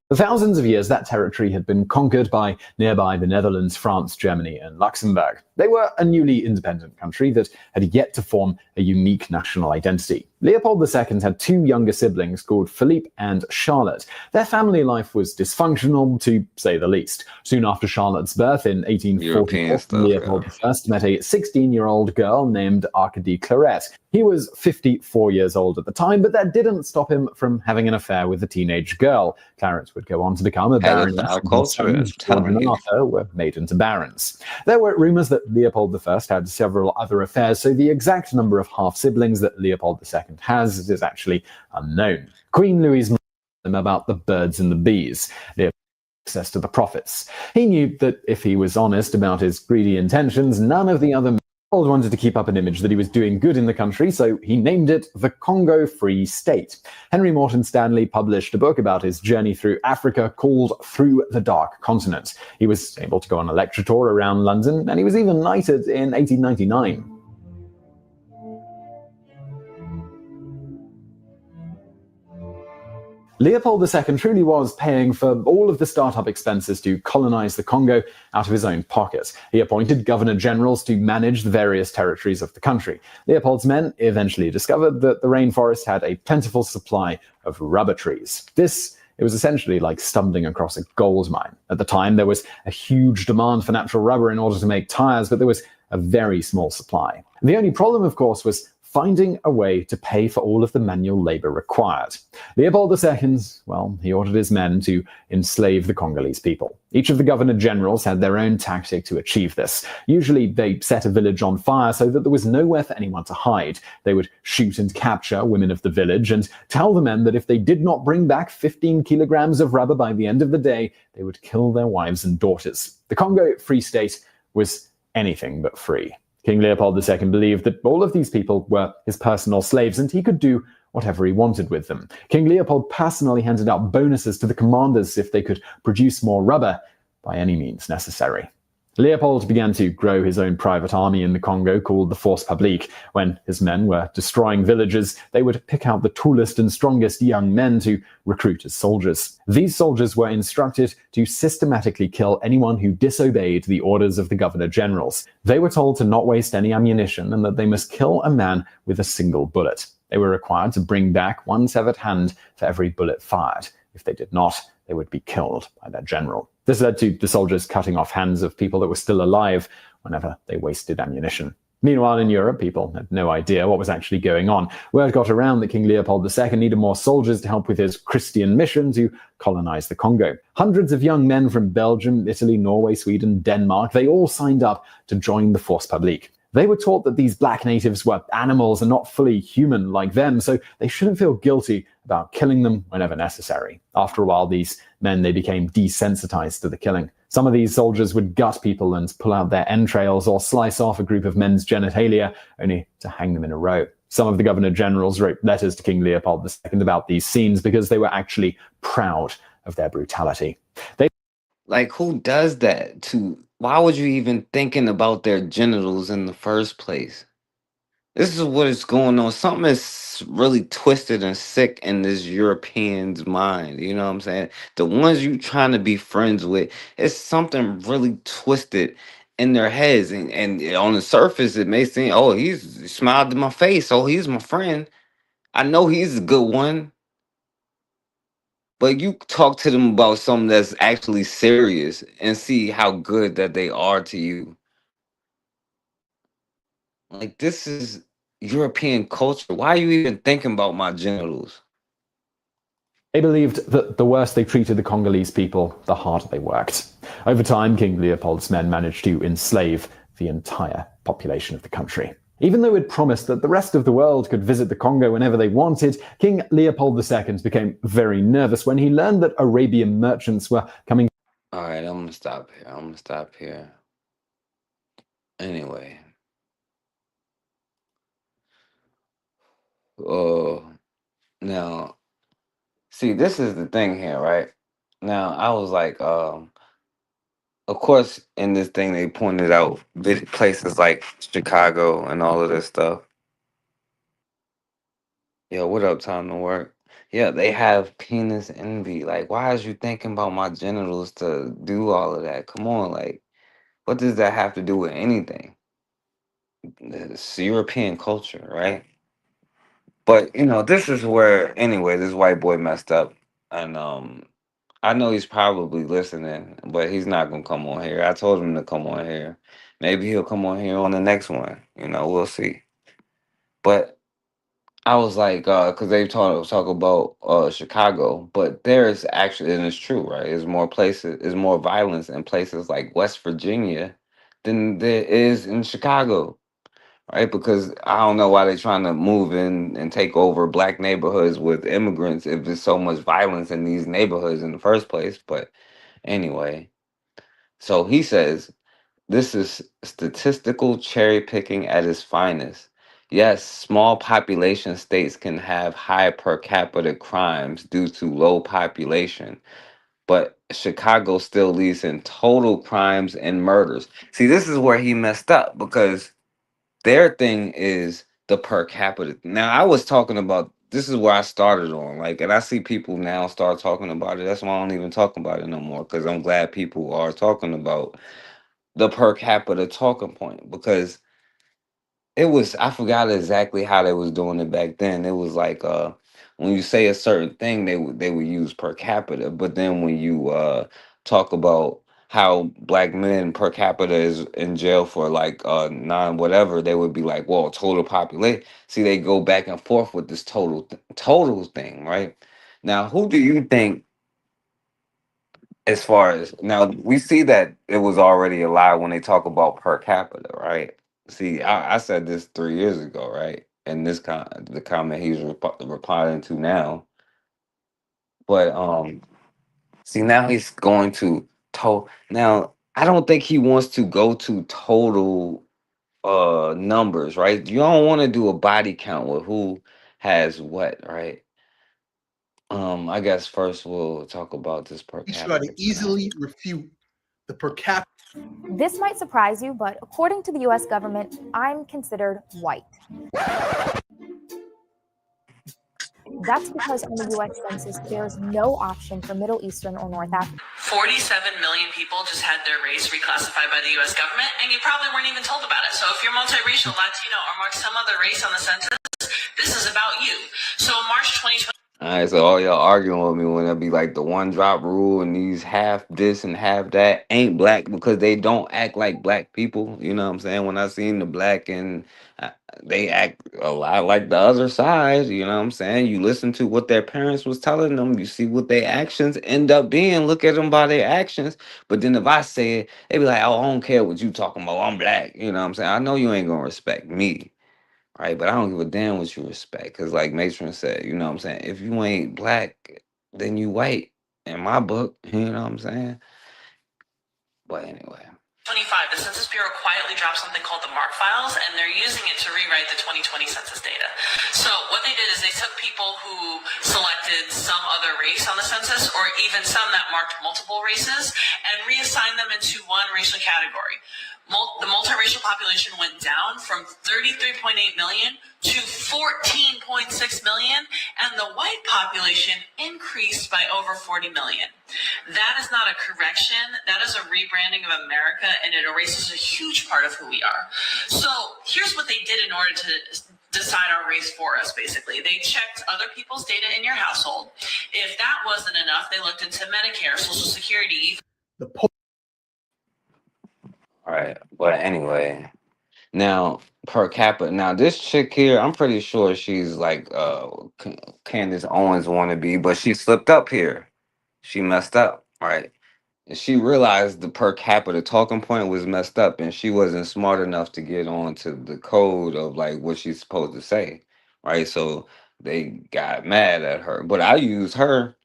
For thousands of years, that territory had been conquered by nearby the Netherlands, France, Germany, and Luxembourg. They were a newly independent country that had yet to form a unique national identity. Leopold II had two younger siblings called Philippe and Charlotte. Their family life was dysfunctional, to say the least. Soon after Charlotte's birth in 1844, Leopold I met a 16-year-old girl named Arcadie Claret. He was 54 years old at the time, but that didn't stop him from having an affair with a teenage girl. Claret would go on to become a baroness. George and Arthur were made into barons. There were rumors that Leopold I had several other affairs, so the exact number of half-siblings that Leopold II has is actually unknown. Queen Louise told him about the birds and the bees. Leopold had access to the profits. He knew that if he was honest about his greedy intentions, none of the other Leopold wanted to keep up an image that he was doing good in the country, so he named it the Congo Free State. Henry Morton Stanley published a book about his journey through Africa called Through the Dark Continent. He was able to go on a lecture tour around London, and he was even knighted in 1899. Leopold II truly was paying for all of the startup expenses to colonize the Congo out of his own pocket. He appointed governor generals to manage the various territories of the country. Leopold's men eventually discovered that the rainforest had a plentiful supply of rubber trees. It was essentially like stumbling across a gold mine. At the time, there was a huge demand for natural rubber in order to make tires, but there was a very small supply. The only problem, of course, was finding a way to pay for all of the manual labor required. Leopold II, well, he ordered his men to enslave the Congolese people. Each of the governor generals had their own tactic to achieve this. Usually they set a village on fire so that there was nowhere for anyone to hide. They would shoot and capture women of the village and tell the men that if they did not bring back 15 kilograms of rubber by the end of the day, they would kill their wives and daughters. The Congo Free State was anything but free. King Leopold II believed that all of these people were his personal slaves and he could do whatever he wanted with them. King Leopold personally handed out bonuses to the commanders if they could produce more rubber by any means necessary. Leopold began to grow his own private army in the Congo called the Force Publique. When his men were destroying villages, they would pick out the tallest and strongest young men to recruit as soldiers. These soldiers were instructed to systematically kill anyone who disobeyed the orders of the governor generals. They were told to not waste any ammunition and that they must kill a man with a single bullet. They were required to bring back one severed hand for every bullet fired. If they did not, they would be killed by their general. This led to the soldiers cutting off hands of people that were still alive whenever they wasted ammunition. Meanwhile, in Europe, people had no idea what was actually going on. Word got around that King Leopold II needed more soldiers to help with his Christian mission to colonize the Congo. Hundreds of young men from Belgium, Italy, Norway, Sweden, Denmark, they all signed up to join the Force Publique. They were taught that these black natives were animals and not fully human like them, so they shouldn't feel guilty about killing them whenever necessary. After a while, these men, they became desensitized to the killing. Some of these soldiers would gut people and pull out their entrails or slice off a group of men's genitalia, only to hang them in a row. Some of the governor generals wrote letters to King Leopold II about these scenes because they were actually proud of their brutality. Like, who does that to? Why would you even thinking about their genitals in the first place? This is what is going on. Something is really twisted and sick in this European's mind. You know what I'm saying? The ones you trying to be friends with, it's something really twisted in their heads. And on the surface, it may seem, oh, he smiled in my face. Oh, he's my friend. I know he's a good one. But you talk to them about something that's actually serious and see how good that they are to you. Like, this is European culture. Why are you even thinking about my genitals? They believed that the worse they treated the Congolese people, the harder they worked. Over time, King Leopold's men managed to enslave the entire population of the country. Even though he'd promised that the rest of the world could visit the Congo whenever they wanted, King Leopold II became very nervous when he learned that Arabian merchants were coming. All right, I'm gonna stop here. Anyway. Now, see, this is the thing here, right? Now, I was like, of course, in this thing, they pointed out places like Chicago and all of this stuff. Yo, what up, Time to Work? Yeah, they have penis envy. Like, why is you thinking about my genitals to do all of that? Come on, like, what does that have to do with anything? It's European culture, right? But, this is where, anyway, this white boy messed up. And I know he's probably listening, but he's not going to come on here. I told him to come on here. Maybe he'll come on here on the next one. We'll see. But I was like, because they talk about Chicago, but there's actually, and it's true, right? There's more violence in places like West Virginia than there is in Chicago, right? Because I don't know why they're trying to move in and take over black neighborhoods with immigrants if there's so much violence in these neighborhoods in the first place. But anyway, so he says, this is statistical cherry picking at its finest. Yes, small population states can have high per capita crimes due to low population, but Chicago still leads in total crimes and murders. See, this is where he messed up because their thing is the per capita. Now, I was talking about, this is where I started on, and I see people now start talking about it. That's why I don't even talk about it no more, because I'm glad people are talking about the per capita talking point, because I forgot exactly how they was doing it back then. It was like when you say a certain thing, they would use per capita, but then when you talk about how black men per capita is in jail for like non whatever, they would be like, well, total population. See, they go back and forth with this total thing, right? Now, who do you think, as far as now, we see that it was already a lie when they talk about per capita, right? See, I said this 3 years ago, right? And this the comment he's replying to now, but see, now he's going to now I don't think he wants to go to total numbers, right? You don't want to do a body count with who has what, right? I guess first we'll talk about this per Try capita. to easily refute the per capita. This might surprise you, but according to the US government, I'm considered white. That's because on the US Census, there's no option for Middle Eastern or North African. 47 million people just had their race reclassified by the US government, and you probably weren't even told about it. So if you're multiracial, Latino, or mark some other race on the census, this is about you. So in March 2020, All right, so all y'all arguing with me when it be like the one drop rule and these half this and half that ain't black because they don't act like black people. You know what I'm saying? When I seen the black and they act a lot like the other side. You know what I'm saying? You listen to what their parents was telling them. You see what their actions end up being. Look at them by their actions. But then if I say it, they be like, oh, I don't care what you talking about. I'm black. You know what I'm saying? I know you ain't gonna respect me. Right, but I don't give a damn what you respect, because like Matron said, you know what I'm saying? If you ain't black, then you white in my book, you know what I'm saying? But anyway. 25, the Census Bureau quietly dropped something called the MARC files, and they're using it to rewrite the 2020 census data. So what they did is they took people who selected some other race on the census, or even some that marked multiple races, and reassigned them into one racial category. The multiracial population went down from 33.8 million to 14.6 million, and the white population increased by over 40 million. That is not a correction. That is a rebranding of America, and it erases a huge part of who we are. So here's what they did in order to decide our race for us, basically. They checked other people's data in your household. If that wasn't enough, they looked into Medicare, Social Security. All right, but anyway, now per capita. Now this chick here, I'm pretty sure she's like Candace Owens wannabe, but she slipped up here. She messed up, right? And she realized the per capita talking point was messed up, and she wasn't smart enough to get on to the code of like what she's supposed to say, right? So they got mad at her. But I use her,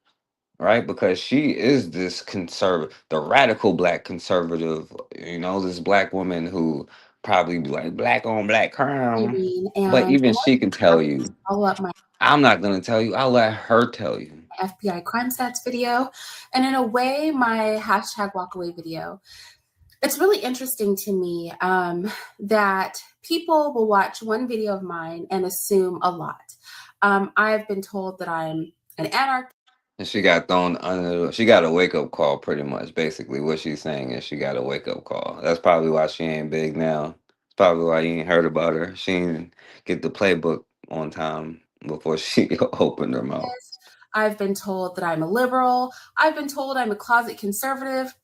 right? Because she is this conservative, the radical black conservative, you know, this black woman who probably be like black on black crime. But even she can tell you. Follow up my I'm not gonna tell you, I'll let her tell you. FBI crime stats video, and in a way, my hashtag walkaway video. It's really interesting to me that people will watch one video of mine and assume a lot. I've been told that I'm an anarchist. And she got thrown under. She got a wake up call, pretty much. Basically, what she's saying is she got a wake up call. That's probably why she ain't big now. It's probably why you ain't heard about her. She didn't get the playbook on time before she opened her mouth. I've been told that I'm a liberal. I've been told I'm a closet conservative.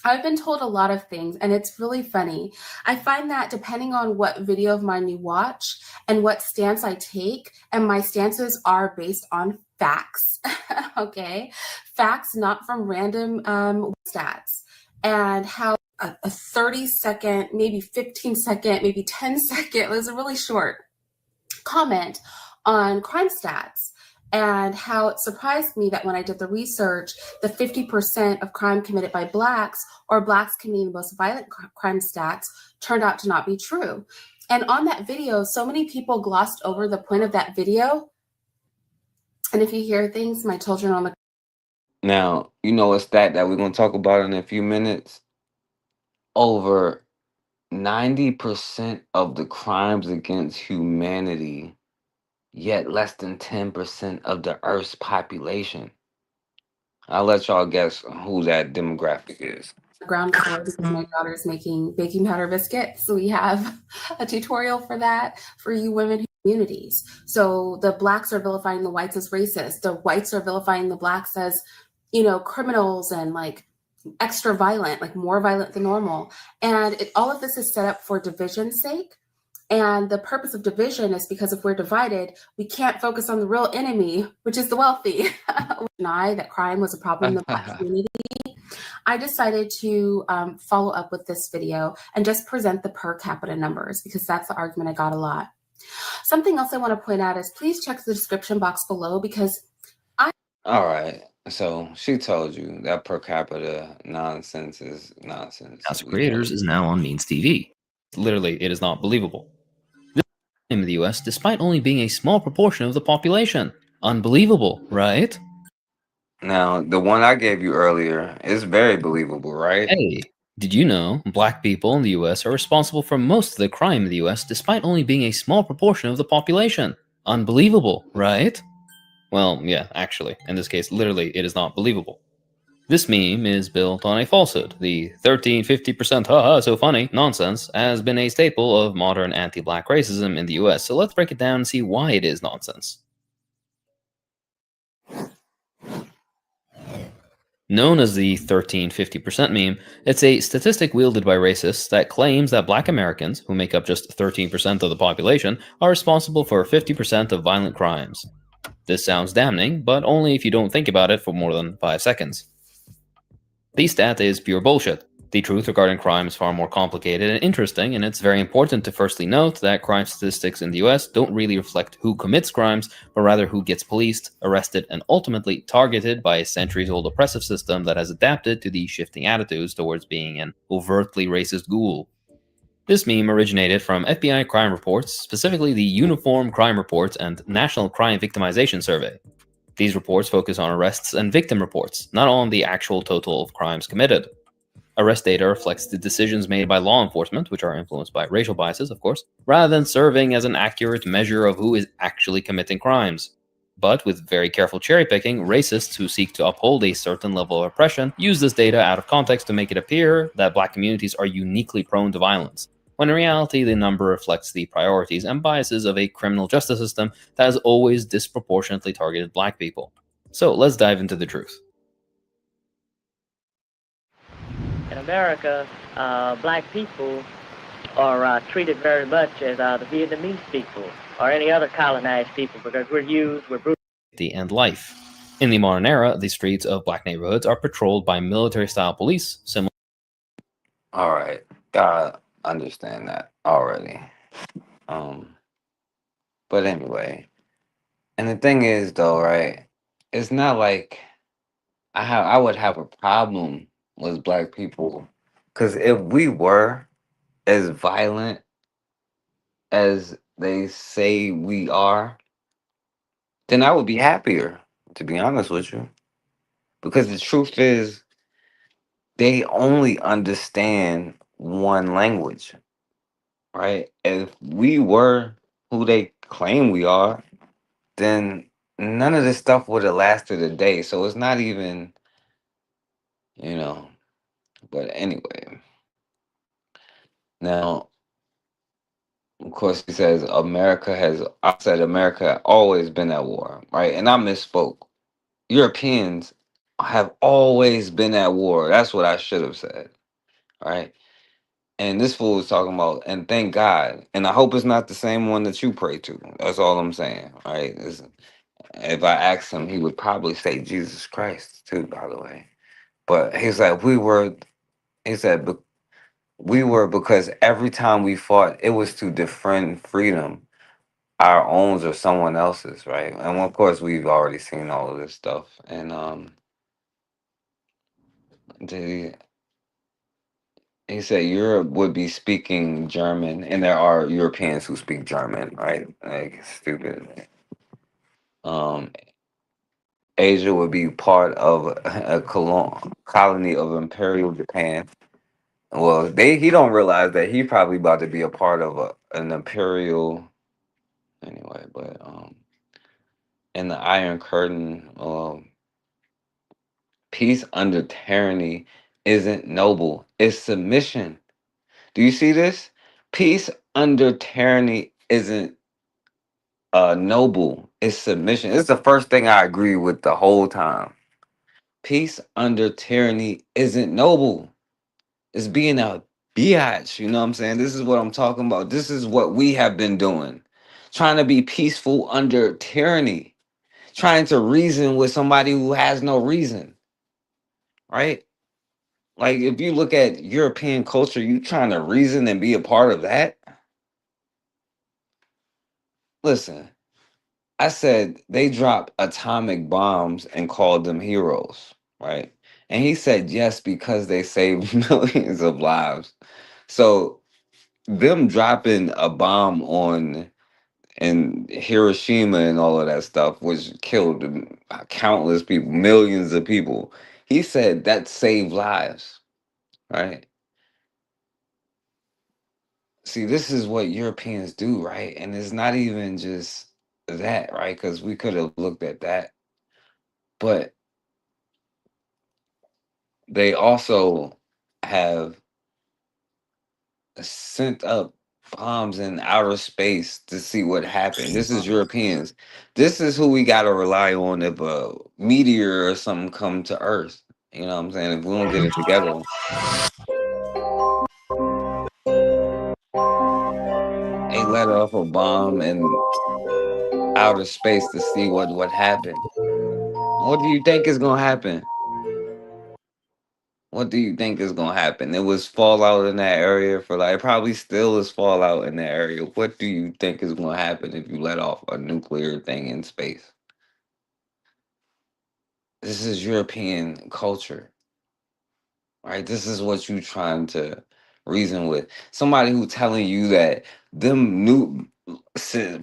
I've been told a lot of things, and it's really funny. I find that depending on what video of mine you watch and what stance I take, and my stances are based on facts, okay? Facts, not from random stats, and how a 30-second, maybe 15-second, maybe 10-second, it was a really short comment on crime stats, and how it surprised me that when I did the research, the 50% of crime committed by Blacks, or Blacks committing the most violent crime stats, turned out to not be true. And on that video, so many people glossed over the point of that video. And if you hear things, my children on the... Now, you know a stat that we're going to talk about in a few minutes? Over 90% of the crimes against humanity, yet less than 10% of the Earth's population. I'll let y'all guess who that demographic is. Ground floor because my daughter's making baking powder biscuits. So we have a tutorial for that for you women communities. So the Blacks are vilifying the whites as racist. The whites are vilifying the Blacks as, you know, criminals and like, extra violent, like more violent than normal. And all of this is set up for division's sake. And the purpose of division is because if we're divided, we can't focus on the real enemy, which is the wealthy. Deny that crime was a problem in the Black community. I decided to follow up with this video and just present the per capita numbers because that's the argument I got a lot. Something else I want to point out is please check the description box below because All right. So she told you that per capita nonsense is nonsense. House of Creators is now on Means TV. Literally, it is not believable. This in the US, despite only being a small proportion of the population. Unbelievable, right? Now, the one I gave you earlier is very believable, right? Hey, did you know black people in the US are responsible for most of the crime in the US despite only being a small proportion of the population? Unbelievable, right? Well, yeah, actually, in this case, literally, it is not believable. This meme is built on a falsehood. The 13-50% haha so funny nonsense has been a staple of modern anti-black racism in the US, so let's break it down and see why it is nonsense. Known as the 13-50% meme, it's a statistic wielded by racists that claims that black Americans, who make up just 13% of the population, are responsible for 50% of violent crimes. This sounds damning, but only if you don't think about it for more than 5 seconds. The stat is pure bullshit. The truth regarding crime is far more complicated and interesting, and it's very important to firstly note that crime statistics in the US don't really reflect who commits crimes, but rather who gets policed, arrested, and ultimately targeted by a centuries-old oppressive system that has adapted to the shifting attitudes towards being an overtly racist ghoul. This meme originated from FBI crime reports, specifically the Uniform Crime Report and National Crime Victimization Survey. These reports focus on arrests and victim reports, not on the actual total of crimes committed. Arrest data reflects the decisions made by law enforcement, which are influenced by racial biases, of course, rather than serving as an accurate measure of who is actually committing crimes. But with very careful cherry-picking, racists who seek to uphold a certain level of oppression use this data out of context to make it appear that black communities are uniquely prone to violence, when in reality the number reflects the priorities and biases of a criminal justice system that has always disproportionately targeted black people. So let's dive into the truth. In America, black people are treated very much as the Vietnamese people or any other colonized people because we're brutal. And life. In the modern era, the streets of black neighborhoods are patrolled by military-style police, similar. All right. Gotta understand that already. But anyway, and the thing is though, right? It's not like I would have a problem with black people, because if we were as violent as they say we are, then I would be happier, to be honest with you. Because the truth is, they only understand one language, right? If we were who they claim we are, then none of this stuff would have lasted a day. So it's not even, but anyway. Now, of course, he says I said America had always been at war, right? And I misspoke. Europeans have always been at war. That's what I should have said, right? And this fool was talking about, and thank God. And I hope it's not the same one that you pray to. That's all I'm saying, right? If I asked him, he would probably say Jesus Christ too, by the way. But he's like, we were because every time we fought, it was to defend freedom, our own or someone else's, right? And of course, we've already seen all of this stuff. And he said Europe would be speaking German, and there are Europeans who speak German, right? Like, stupid. Asia would be part of a colony of Imperial Japan. Well, he don't realize that he probably about to be a part of an imperial. Anyway, but in the Iron Curtain, peace under tyranny isn't noble, it's submission. Do you see this? Peace under tyranny isn't noble, it's submission. It's the first thing I agree with the whole time. Peace under tyranny isn't noble. It's being a biatch. You know what I'm saying? This is what I'm talking about. This is what we have been doing. Trying to be peaceful under tyranny. Trying to reason with somebody who has no reason. Right? Like, if you look at European culture, you trying to reason and be a part of that? Listen, I said they dropped atomic bombs and called them heroes, right? And he said yes because they saved millions of lives. So them dropping a bomb on in Hiroshima and all of that stuff, which killed countless people, millions of people. He said that saved lives, right? See, this is what Europeans do, right? And it's not even just that, right? Because we could have looked at that. But they also have sent up bombs in outer space to see what happened. This is Europeans. This is who we got to rely on if a meteor or something come to Earth. You know what I'm saying? If we don't get it together. They let off a bomb in outer space to see what happened. What do you think is going to happen? What do you think is going to happen? It was fallout in that area for like, probably still is fallout in that area. What do you think is going to happen if you let off a nuclear thing in space? This is European culture, right? This is what you trying to reason with. Somebody who telling you that them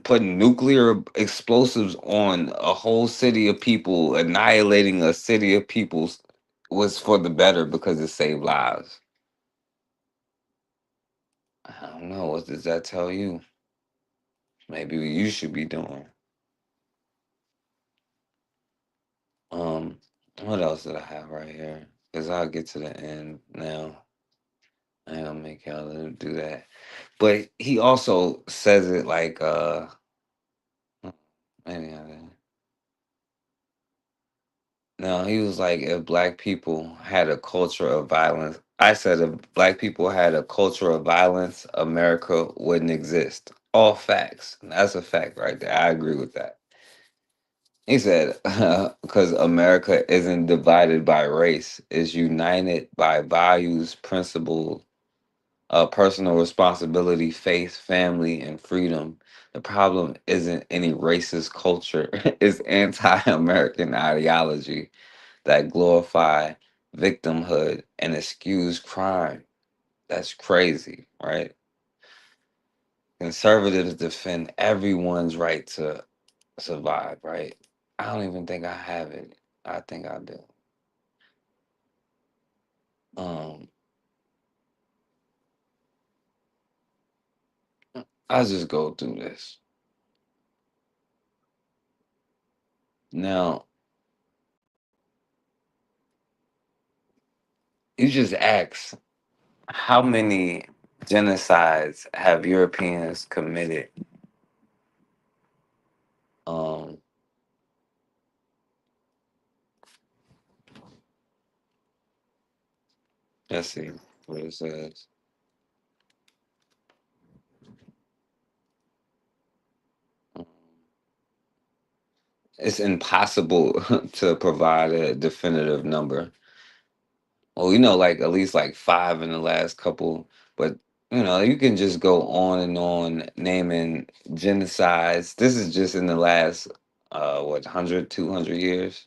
putting nuclear explosives on a whole city of people, annihilating a city of people was for the better because it saved lives. I don't know. What does that tell you? Maybe what you should be doing. What else did I have right here? Because I'll get to the end now. I ain't gonna make y'all do that. But he also says it like maybe I didn't. No, he was like, if black people had a culture of violence, I said if black people had a culture of violence, America wouldn't exist. All facts. That's a fact right there. I agree with that. He said, because America isn't divided by race, is united by values, principles, personal responsibility, faith, family, and freedom. The problem isn't any racist culture, it's anti-American ideology that glorify victimhood and excuse crime. That's crazy, right? Conservatives defend everyone's right to survive, right? I don't even think I have it. I think I do. I'll just go through this. Now, you just ask, how many genocides have Europeans committed? Let's see what it says. It's impossible to provide a definitive number. Well, we know like at least like 5 in the last couple, but you can just go on and on naming genocides. This is just in the last 100, 200 years.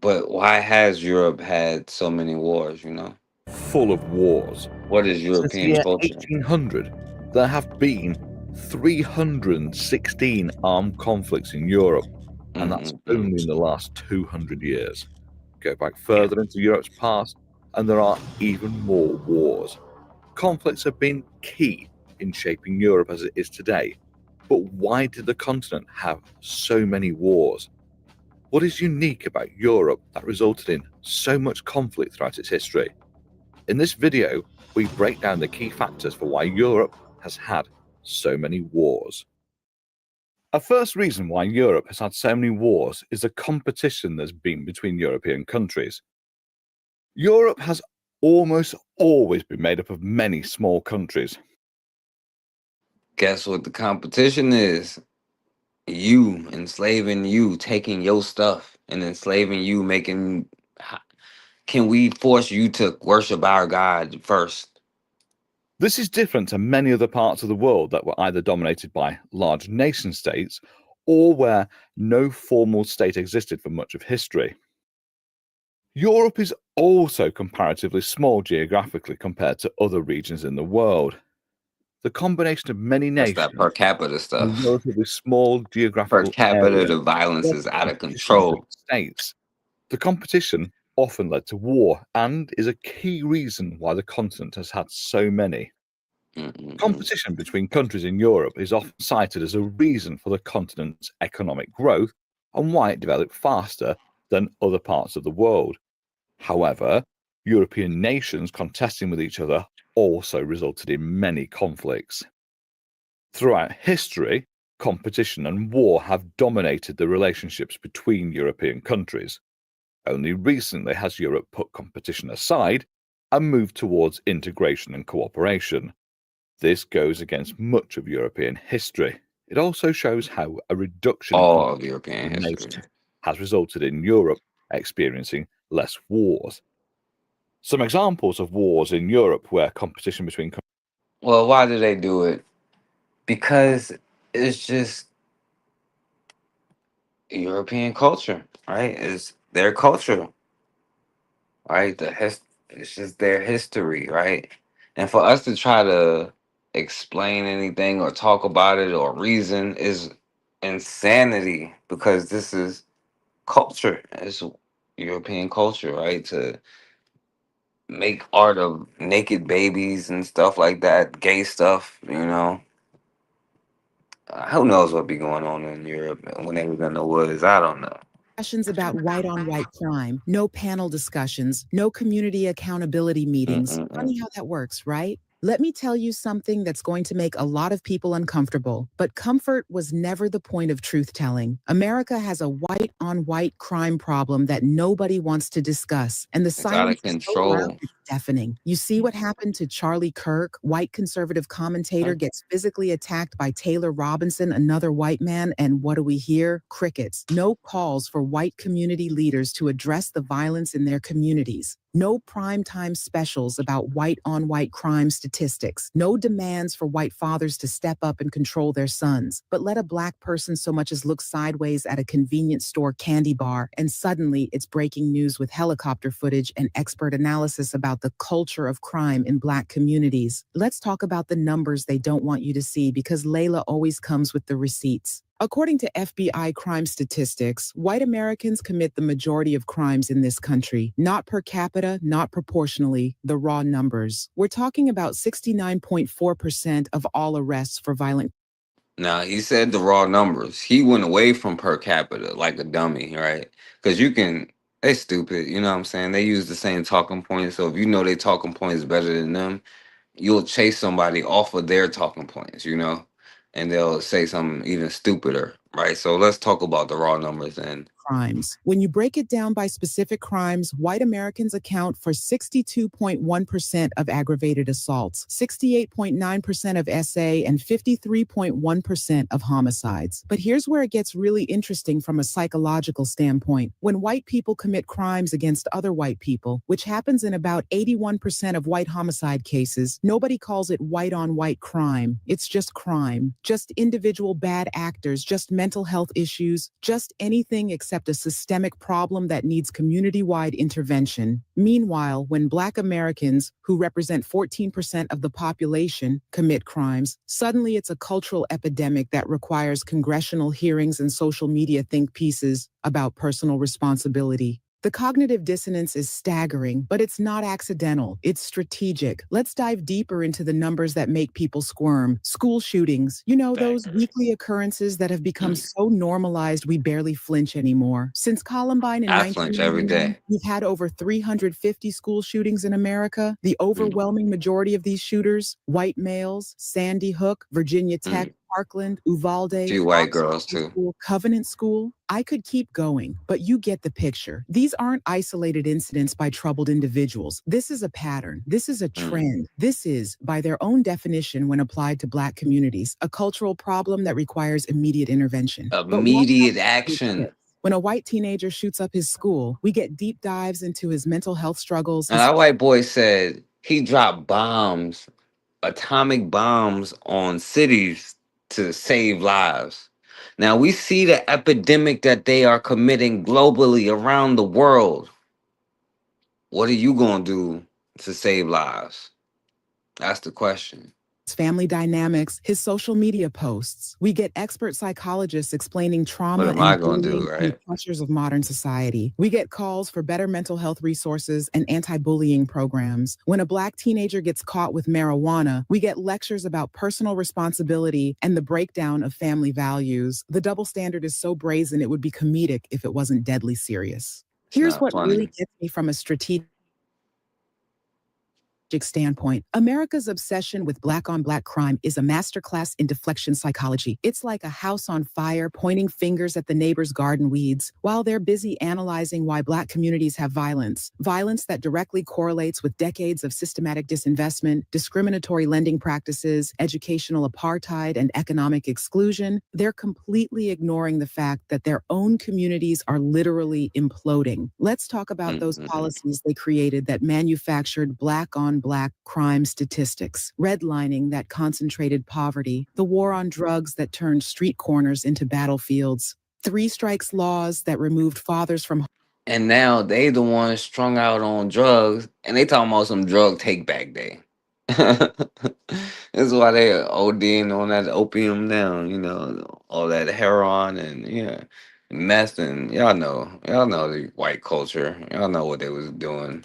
But why has Europe had so many wars, Full of wars. What is Since the European year culture? 1800, there have been 316 armed conflicts in Europe, and that's only in the last 200 years. Go back further into Europe's past, and there are even more wars. Conflicts have been key in shaping Europe as it is today. But why did the continent have so many wars? What is unique about Europe that resulted in so much conflict throughout its history? In this video, we break down the key factors for why Europe has had so many wars. A first reason why Europe has had so many wars is the competition there's been between European countries. Europe has almost always been made up of many small countries. Guess what the competition is? You enslaving you, taking your stuff and enslaving you, making. Can we force you to worship our God first? This is different to many other parts of the world that were either dominated by large nation states or where no formal state existed for much of history. Europe is also comparatively small geographically compared to other regions in the world. The combination of many That's nations that per capita and stuff. relatively small Per geographical capita, area the violence led is to out of competition between control. states. The competition often led to war and is a key reason why the continent has had so many. Competition between countries in Europe is often cited as a reason for the continent's economic growth and why it developed faster than other parts of the world. However, European nations contesting with each other also resulted in many conflicts. Throughout history, competition and war have dominated the relationships between European countries. Only recently has Europe put competition aside and moved towards integration and cooperation. This goes against much of European history. It also shows how a reduction in All of European competition history. nations has resulted in Europe experiencing less wars. Some examples of wars in Europe where competition between Well, why do they do it? Because it's just European culture, right? It's their culture, right? It's just their history, right? And for us to try to explain anything or talk about it or reason is insanity because this is culture. It's European culture, right? To make art of naked babies and stuff like that, gay stuff, you know. Who knows what be going on in Europe when they was in the woods? I don't know. Discussions about white on white crime, no panel discussions, no community accountability meetings. Funny how that works, right? Let me tell you something that's going to make a lot of people uncomfortable, but comfort was never the point of truth telling. America has a white on white crime problem that nobody wants to discuss, and the It's out silence of is so loud control. it's deafening. You see what happened to Charlie Kirk, white conservative commentator, gets physically attacked by Taylor Robinson, another white man, and what do we hear? Crickets. No calls for white community leaders to address the violence in their communities. No primetime specials about white on white crime statistics. No demands for white fathers to step up and control their sons. But let a black person so much as look sideways at a convenience store candy bar, and suddenly it's breaking news with helicopter footage and expert analysis about the culture of crime in black communities. Let's talk about the numbers they don't want you to see because Layla always comes with the receipts. According to FBI crime statistics, white Americans commit the majority of crimes in this country, not per capita, not proportionally, the raw numbers. We're talking about 69.4% of all arrests for violent. Now, he said the raw numbers. He went away from per capita like a dummy, right? Because they stupid, you know what I'm saying? They use the same talking points. So if you know their talking points better than them, you'll chase somebody off of their talking points, you know? And they'll say something even stupider, right? So let's talk about the raw numbers and Crimes. When you break it down by specific crimes, white Americans account for 62.1% of aggravated assaults, 68.9% of SA, and 53.1% of homicides. But here's where it gets really interesting from a psychological standpoint. When white people commit crimes against other white people, which happens in about 81% of white homicide cases, nobody calls it white on white crime. It's just crime, just individual bad actors, just mental health issues, just anything except a systemic problem that needs community-wide intervention. Meanwhile, when Black Americans, who represent 14% of the population, commit crimes, suddenly it's a cultural epidemic that requires congressional hearings and social media think pieces about personal responsibility. The cognitive dissonance is staggering, but it's not accidental. It's strategic. Let's dive deeper into the numbers that make people squirm. School shootings, those weekly occurrences that have become so normalized we barely flinch anymore. Since Columbine in I flinch every 1999, day. we've had over 350 school shootings in America. The overwhelming majority of these shooters, white males, Sandy Hook, Virginia Tech, Parkland, Uvalde, Few white Oxford girls High too. School, Covenant School. I could keep going, but you get the picture. These aren't isolated incidents by troubled individuals. This is a pattern. This is a trend. This is, by their own definition, when applied to Black communities, a cultural problem that requires immediate intervention. But watch Immediate how it action. gets. When a white teenager shoots up his school, we get deep dives into his mental health struggles. And that white boy said he dropped bombs, atomic bombs on cities to save lives. Now we see the epidemic that they are committing globally around the world. What are you going to do to save lives? That's the question. Family dynamics, his social media posts. We get expert psychologists explaining trauma What am I and going to bullying do, and the right? pressures of modern society. We get calls for better mental health resources and anti-bullying programs. When a Black teenager gets caught with marijuana, we get lectures about personal responsibility and the breakdown of family values. The double standard is so brazen it would be comedic if it wasn't deadly serious. Here's not what really funny. gets me from a strategic standpoint. America's obsession with Black on Black crime is a masterclass in deflection psychology. It's like a house on fire pointing fingers at the neighbor's garden weeds while they're busy analyzing why Black communities have violence that directly correlates with decades of systematic disinvestment, discriminatory lending practices, educational apartheid, and economic exclusion. They're completely ignoring the fact that their own communities are literally imploding. Let's talk about those policies they created that manufactured Black on Black crime statistics, redlining that concentrated poverty, the war on drugs that turned street corners into battlefields, 3 strikes laws that removed fathers from. And now they the ones strung out on drugs, and they talking about some drug take back day. That's why they ODing on that opium now, all that heroin and meth, and y'all know the white culture. Y'all know what they was doing.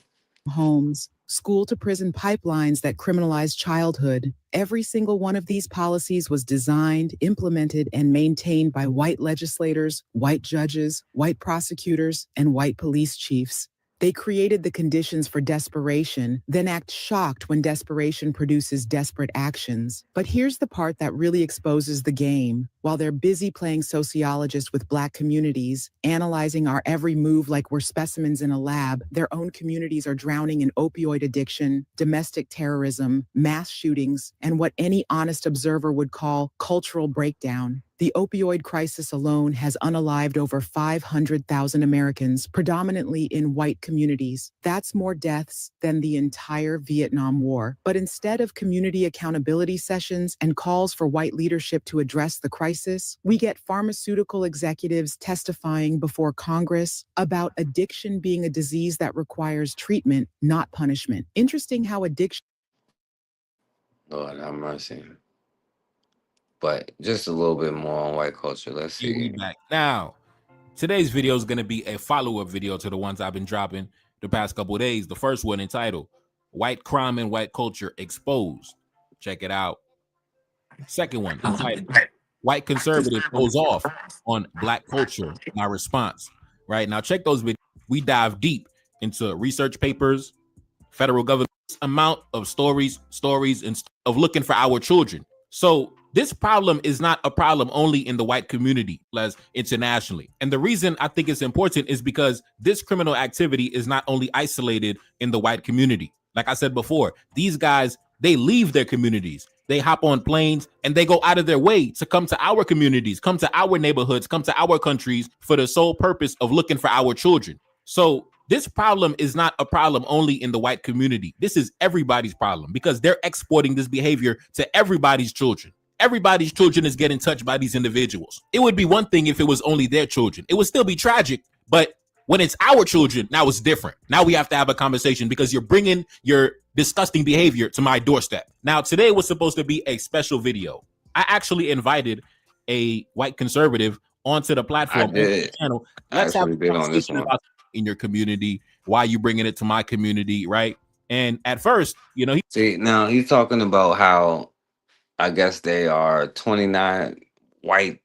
Homes, school to prison pipelines that criminalize childhood. Every single one of these policies was designed, implemented, and maintained by white legislators, white judges, white prosecutors, and white police chiefs. They created the conditions for desperation, then act shocked when desperation produces desperate actions. But here's the part that really exposes the game. While they're busy playing sociologist with Black communities, analyzing our every move like we're specimens in a lab, their own communities are drowning in opioid addiction, domestic terrorism, mass shootings, and what any honest observer would call cultural breakdown. The opioid crisis alone has unalived over 500,000 Americans, predominantly in white communities. That's more deaths than the entire Vietnam War. But instead of community accountability sessions and calls for white leadership to address the crisis, we get pharmaceutical executives testifying before Congress about addiction being a disease that requires treatment, not punishment. Interesting how addiction. Lord have mercy. But just a little bit more on white culture. Let's see. We back now. Today's video is going to be a follow-up video to the ones I've been dropping the past couple of days. The first one entitled "White Crime and White Culture Exposed." Check it out. Second one entitled "White Conservative Goes Off on Black Culture, My Response." Right now, check those videos. We dive deep into research papers, federal government amount of stories and of looking for our children. So this problem is not a problem only in the white community, as internationally. And the reason I think it's important is because this criminal activity is not only isolated in the white community. Like I said before, these guys, they leave their communities. They hop on planes and they go out of their way to come to our communities, come to our neighborhoods, come to our countries for the sole purpose of looking for our children. So this problem is not a problem only in the white community. This is everybody's problem because they're exporting this behavior to everybody's children. Everybody's children is getting touched by these individuals. It would be one thing if it was only their children. It would still be tragic, but when it's our children, now it's different. Now we have to have a conversation because you're bringing your disgusting behavior to my doorstep. Now, today was supposed to be a special video. I actually invited a white conservative onto the platform, on the channel. Let's have a conversation about in your community, why you bringing it to my community, right? And at first, now he's talking about how I guess they are 29 white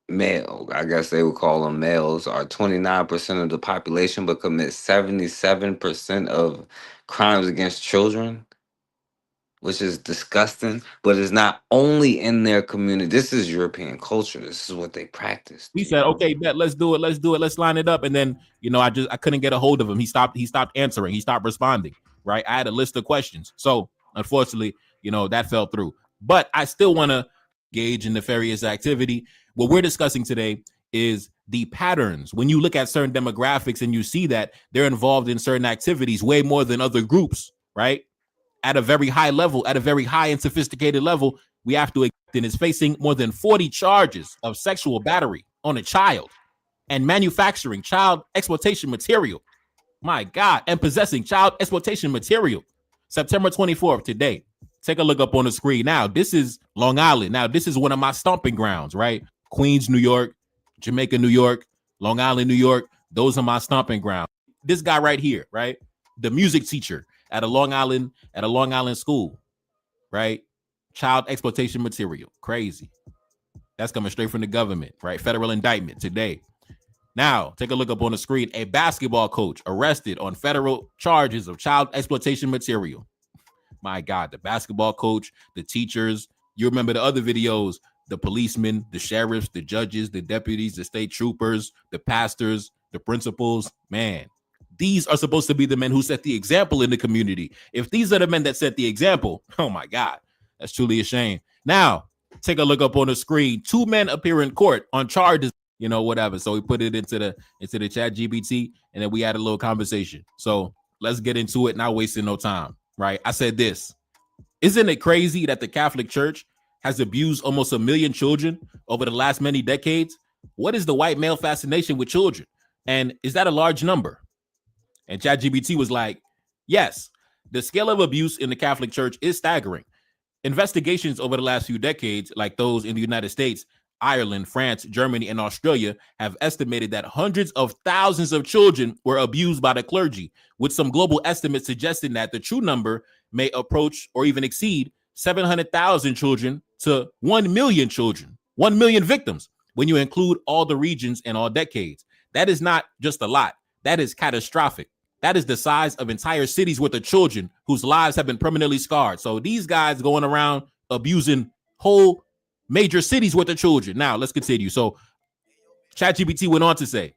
male. I guess they would call them males, are 29% of the population, but commit 77% of crimes against children. which is disgusting, but it's not only in their community. This is European culture. This is what they practice. He said, "Okay, bet, let's do it. Let's do it. Let's line it up." And then, I couldn't get a hold of him. He stopped answering. He stopped responding. Right. I had a list of questions. So unfortunately, that fell through. But I still want to engage in nefarious activity. What we're discussing today is the patterns. When you look at certain demographics and you see that they're involved in certain activities way more than other groups, right? At a very high level, at a very high and sophisticated level, we have to and is facing more than 40 charges of sexual battery on a child and manufacturing child exploitation material. My God, and possessing child exploitation material. September 24th, today. Take a look up on the screen. Now, this is Long Island. Now, this is one of my stomping grounds, right? Queens, New York, Jamaica, New York, Long Island, New York. Those are my stomping grounds. This guy right here, right? The music teacher at a Long Island school, right? Child exploitation material. Crazy. That's coming straight from the government, right? Federal indictment today. Now, take a look up on the screen. A basketball coach arrested on federal charges of child exploitation material. My God, the basketball coach, the teachers. You remember the other videos, the policemen, the sheriffs, the judges, the deputies, the state troopers, the pastors, the principals. Man, these are supposed to be the men who set the example in the community. If these are the men that set the example, oh my God, that's truly a shame. Now, take a look up on the screen. 2 men appear in court on charges, whatever. So we put it into the chat GPT, and then we had a little conversation. So let's get into it, not wasting no time. Right. I said this. Isn't it crazy that the Catholic Church has abused almost 1 million children over the last many decades? What is the white male fascination with children? And is that a large number? And ChatGPT was like, yes, the scale of abuse in the Catholic Church is staggering. Investigations over the last few decades, like those in the United States, Ireland, France, Germany, and Australia, have estimated that hundreds of thousands of children were abused by the clergy, with some global estimates suggesting that the true number may approach or even exceed 700,000 children to 1 million children, 1 million victims, when you include all the regions and all decades. That is not just a lot. That is catastrophic. That is the size of entire cities worth of children whose lives have been permanently scarred. So these guys going around abusing whole major cities worth of children. Now, let's continue. So ChatGPT went on to say,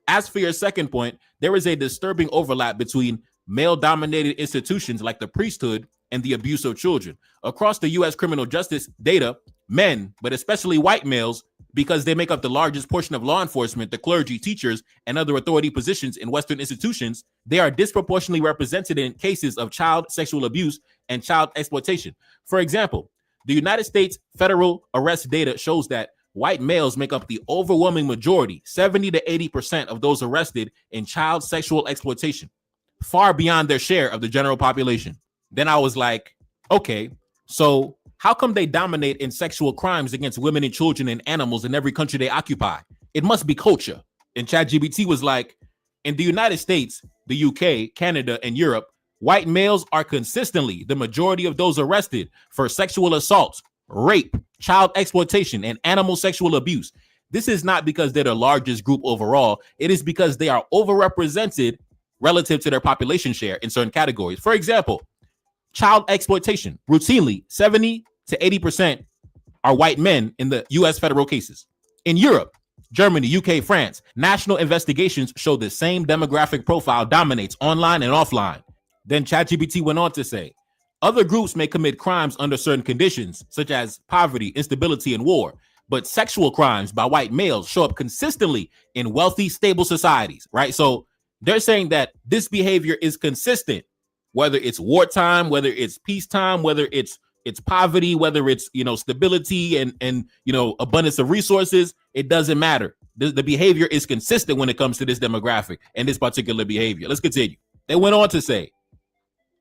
as for your second point, there is a disturbing overlap between male-dominated institutions like the priesthood and the abuse of children. Across the U.S. criminal justice data, men, but especially white males, because they make up the largest portion of law enforcement, the clergy, teachers, and other authority positions in Western institutions, they are disproportionately represented in cases of child sexual abuse and child exploitation. For example, the United States federal arrest data shows that white males make up the overwhelming majority, 70 to 80% of those arrested in child sexual exploitation, far beyond their share of the general population. Then I was like, okay, so how come they dominate in sexual crimes against women and children and animals in every country they occupy? It must be culture. And ChatGPT was like, in the United States, the UK, Canada, and Europe, white males are consistently the majority of those arrested for sexual assault, rape, child exploitation, and animal sexual abuse. This is not because they're the largest group overall. It is because they are overrepresented relative to their population share in certain categories. For example, child exploitation, routinely 70 to 80% are white men in the US federal cases. In Europe, Germany, UK, France, national investigations show the same demographic profile dominates online and offline. Then ChatGPT went on to say, other groups may commit crimes under certain conditions, such as poverty, instability, and war, but sexual crimes by white males show up consistently in wealthy, stable societies, right? So they're saying that this behavior is consistent, whether it's wartime, whether it's peacetime, whether it's poverty, whether it's, stability and abundance of resources. It doesn't matter. The behavior is consistent when it comes to this demographic and this particular behavior. Let's continue. They went on to say,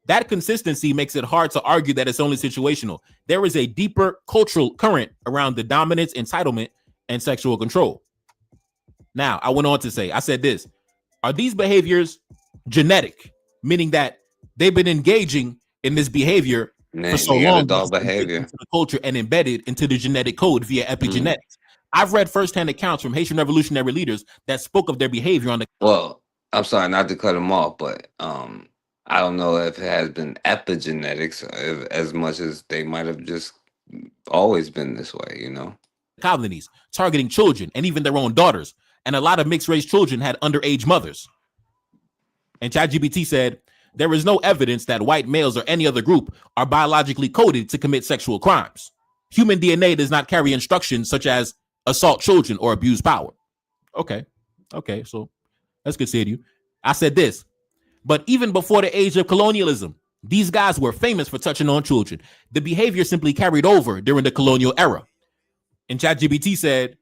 that consistency makes it hard to argue that it's only situational. There is a deeper cultural current around the dominance, entitlement, and sexual control. Now, I went on to say, I said this, are these behaviors genetic, meaning that they've been engaging in this behavior for so long, behavior into the culture and embedded into the genetic code via epigenetics? I've read firsthand accounts from Haitian revolutionary leaders that spoke of their behavior on the. Well, I'm sorry not to cut him off, but I don't know if it has been epigenetics as much as they might have just always been this way, you know? Colonies targeting children and even their own daughters. And a lot of mixed race children had underage mothers. And ChatGPT said, there is no evidence that white males or any other group are biologically coded to commit sexual crimes. Human DNA does not carry instructions such as assault children or abuse power. Okay, so let's continue. I said this, but even before the age of colonialism, these guys were famous for touching on children. The behavior simply carried over during the colonial era. And ChatGPT said,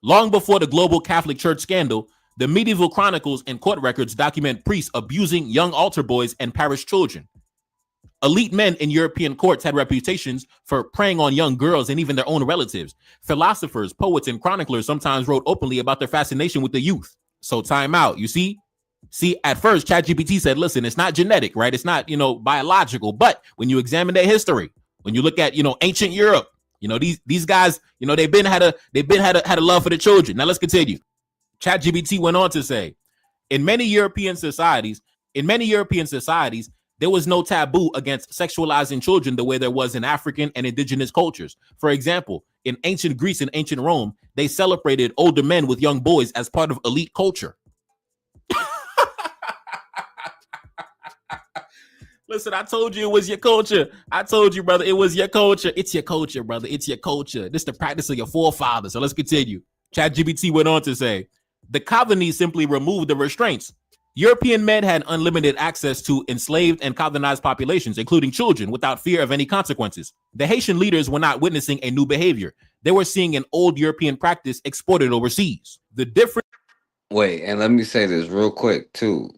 long before the global Catholic Church scandal, the medieval chronicles and court records document priests abusing young altar boys and parish children. Elite men in European courts had reputations for preying on young girls and even their own relatives. Philosophers, poets, and chroniclers sometimes wrote openly about their fascination with the youth. So time out, you see? See, at first, ChatGPT said, listen, it's not genetic, right? It's not, biological. But when you examine their history, when you look at, ancient Europe, these guys, they've been had a love for the children. Now let's continue. ChatGPT went on to say, in many European societies, there was no taboo against sexualizing children the way there was in African and indigenous cultures. For example, in ancient Greece and ancient Rome, they celebrated older men with young boys as part of elite culture. Listen, I told you it was your culture. I told you, brother, it was your culture. It's your culture, brother. It's your culture. This is the practice of your forefathers. So let's continue. ChatGPT went on to say, the colonies simply removed the restraints. European men had unlimited access to enslaved and colonized populations, including children, without fear of any consequences. The Haitian leaders were not witnessing a new behavior. They were seeing an old European practice exported overseas. The difference. Wait, and let me say this real quick, too.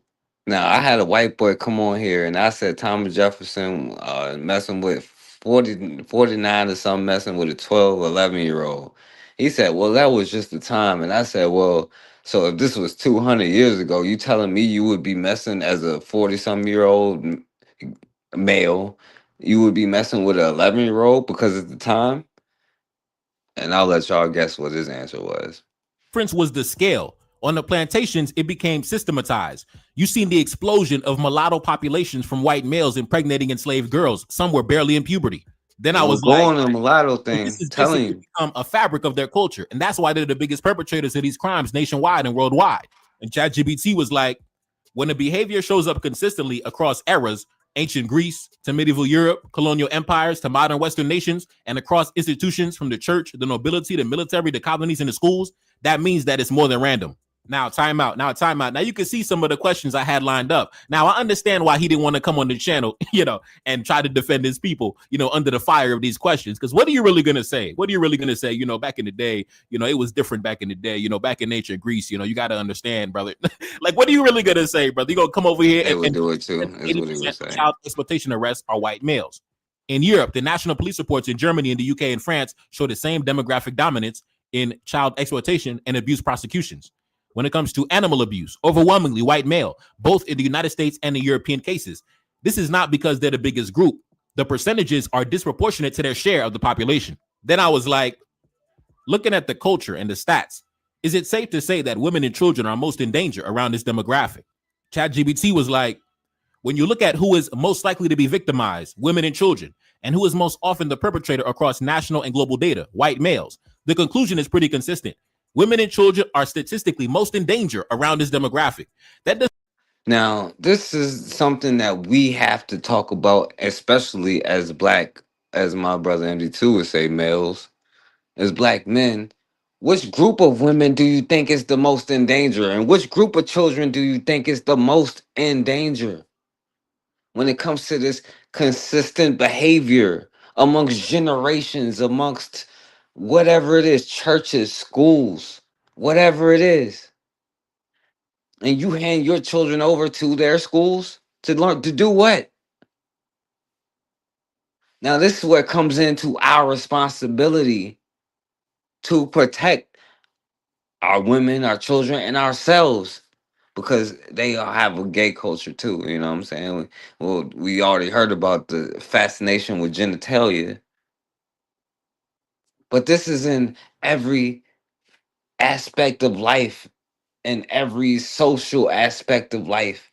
Now, I had a white boy come on here, and I said Thomas Jefferson messing with 49 or something, messing with a 12, 11-year-old. He said, well, that was just the time. And I said, well, so if this was 200 years ago, you telling me you would be messing as a 40-some-year-old male, you would be messing with an 11-year-old because of the time? And I'll let y'all guess what his answer was. Difference was the scale. On the plantations, it became systematized. You seen the explosion of mulatto populations from white males impregnating enslaved girls. Some were barely in puberty. Then I was going like, on the mulatto thing, this is telling basically become a fabric of their culture. And that's why they're the biggest perpetrators of these crimes nationwide and worldwide. And ChatGPT was like, when the behavior shows up consistently across eras, ancient Greece to medieval Europe, colonial empires to modern Western nations, and across institutions from the church, the nobility, the military, the colonies, and the schools, that means that it's more than random. Now, time out. Now, you can see some of the questions I had lined up. Now, I understand why he didn't want to come on the channel, and try to defend his people, under the fire of these questions. Because what are you really going to say? What are you really going to say? Back in the day, it was different back in the day, back in ancient Greece, you got to understand, brother. Like, what are you really going to say, brother? You're going to come over here and do it too. 80% of child exploitation arrests are white males. In Europe, the national police reports in Germany, and the UK, and France show the same demographic dominance in child exploitation and abuse prosecutions. When it comes to animal abuse, overwhelmingly white male, both in the United States and in European cases. This is not because they're the biggest group. The percentages are disproportionate to their share of the population. Then I was like, looking at the culture and the stats, is it safe to say that women and children are most in danger around this demographic? ChatGPT was like, when you look at who is most likely to be victimized, women and children, and who is most often the perpetrator across national and global data, white males, the conclusion is pretty consistent. Women and children are statistically most in danger around this demographic. Now, this is something that we have to talk about, especially as black, as my brother MD2 would say, males, as black men. Which group of women do you think is the most in danger? And which group of children do you think is the most in danger when it comes to this consistent behavior amongst generations, amongst whatever it is, churches, schools, whatever it is, and you hand your children over to their schools to learn to do what? Now, this is where it comes into our responsibility to protect our women, our children, and ourselves, because they all have a gay culture too. You know what I'm saying? Well, we already heard about the fascination with genitalia. But this is in every aspect of life, in every social aspect of life.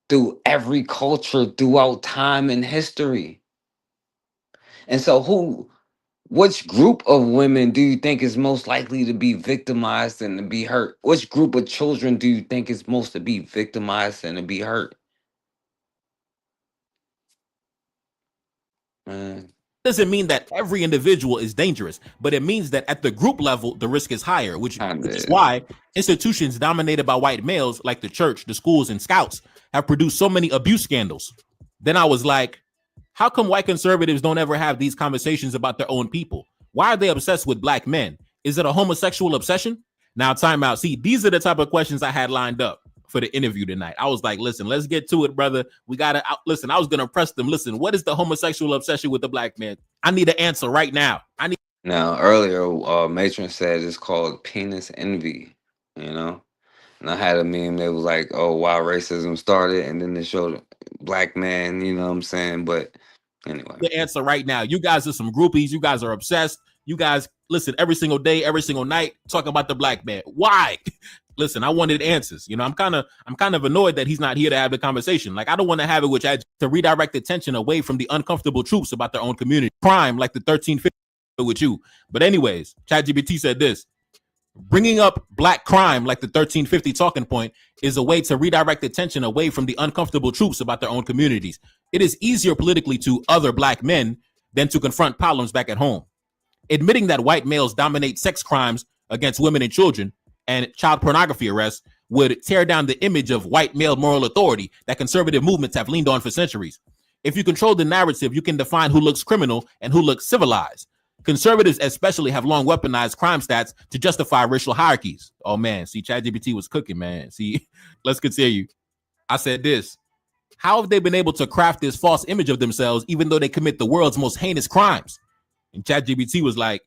through every culture throughout time and history. And so which group of women do you think is most likely to be victimized and to be hurt? Which group of children do you think is most to be victimized and to be hurt? Man. Doesn't mean that every individual is dangerous, but it means that at the group level, the risk is higher, which is why institutions dominated by white males like the church, the schools, and scouts have produced so many abuse scandals. Then I was like, how come white conservatives don't ever have these conversations about their own people? Why are they obsessed with black men? Is it a homosexual obsession? Now, time out. See, these are the type of questions I had lined up for the interview tonight. I was like, listen, let's get to it, brother. We got to listen. I was going to press them. Listen, what is the homosexual obsession with the black man? I need an answer right now. Now, earlier, Matron said it's called penis envy, you know? And I had a meme that was like, oh, why racism started, and then they showed black man, you know what I'm saying? But anyway. The answer right now. You guys are some groupies. You guys are obsessed. You guys listen every single day, every single night, talking about the black man. Why? Listen, I wanted answers. You know, I'm kind of annoyed that he's not here to have the conversation. Like, I don't want to have it with Chad to redirect attention away from the uncomfortable truths about their own community. Crime like the 1350 with you. But anyways, ChatGPT said this. Bringing up black crime like the 1350 talking point is a way to redirect attention away from the uncomfortable truths about their own communities. It is easier politically to other black men than to confront problems back at home. Admitting that white males dominate sex crimes against women and children and child pornography arrests would tear down the image of white male moral authority that conservative movements have leaned on for centuries. If you control the narrative, you can define who looks criminal and who looks civilized. Conservatives especially have long weaponized crime stats to justify racial hierarchies. Oh man, see, ChatGPT was cooking, man. See, let's continue. I said this. How have they been able to craft this false image of themselves even though they commit the world's most heinous crimes? And ChatGPT was like,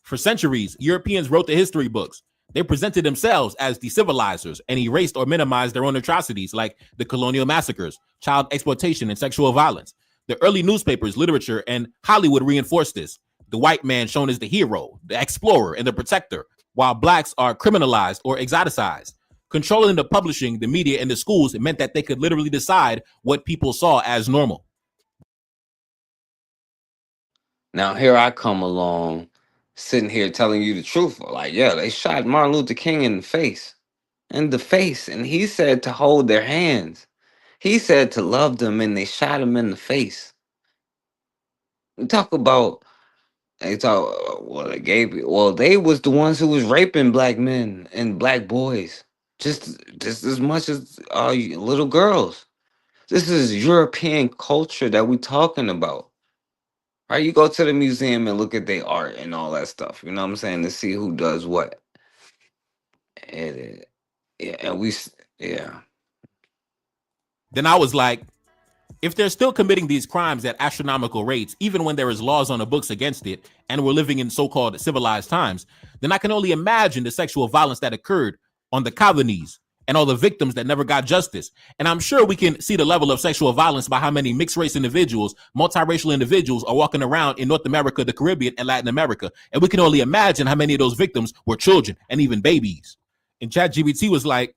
for centuries, Europeans wrote the history books. They presented themselves as the civilizers and erased or minimized their own atrocities like the colonial massacres, child exploitation, and sexual violence. The early newspapers, literature, and Hollywood reinforced this. The white man shown as the hero, the explorer, and the protector, while blacks are criminalized or exoticized. Controlling the publishing, the media, and the schools, it meant that they could literally decide what people saw as normal. Now, here I come along, sitting here telling you the truth. Like, yeah, they shot Martin Luther King in the face. And he said to hold their hands. He said to love them, and they shot him in the face. We talk about, they was the ones who was raping black men and black boys, just as much as little girls. This is European culture that we're talking about. Right? You go to the museum and look at their art and all that stuff. You know what I'm saying? To see who does what. Then I was like, if they're still committing these crimes at astronomical rates, even when there is laws on the books against it, and we're living in so-called civilized times, then I can only imagine the sexual violence that occurred on the colonies and all the victims that never got justice. And I'm sure we can see the level of sexual violence by how many mixed race individuals, multiracial individuals are walking around in North America, the Caribbean, and Latin America. And we can only imagine how many of those victims were children and even babies. And ChatGPT was like,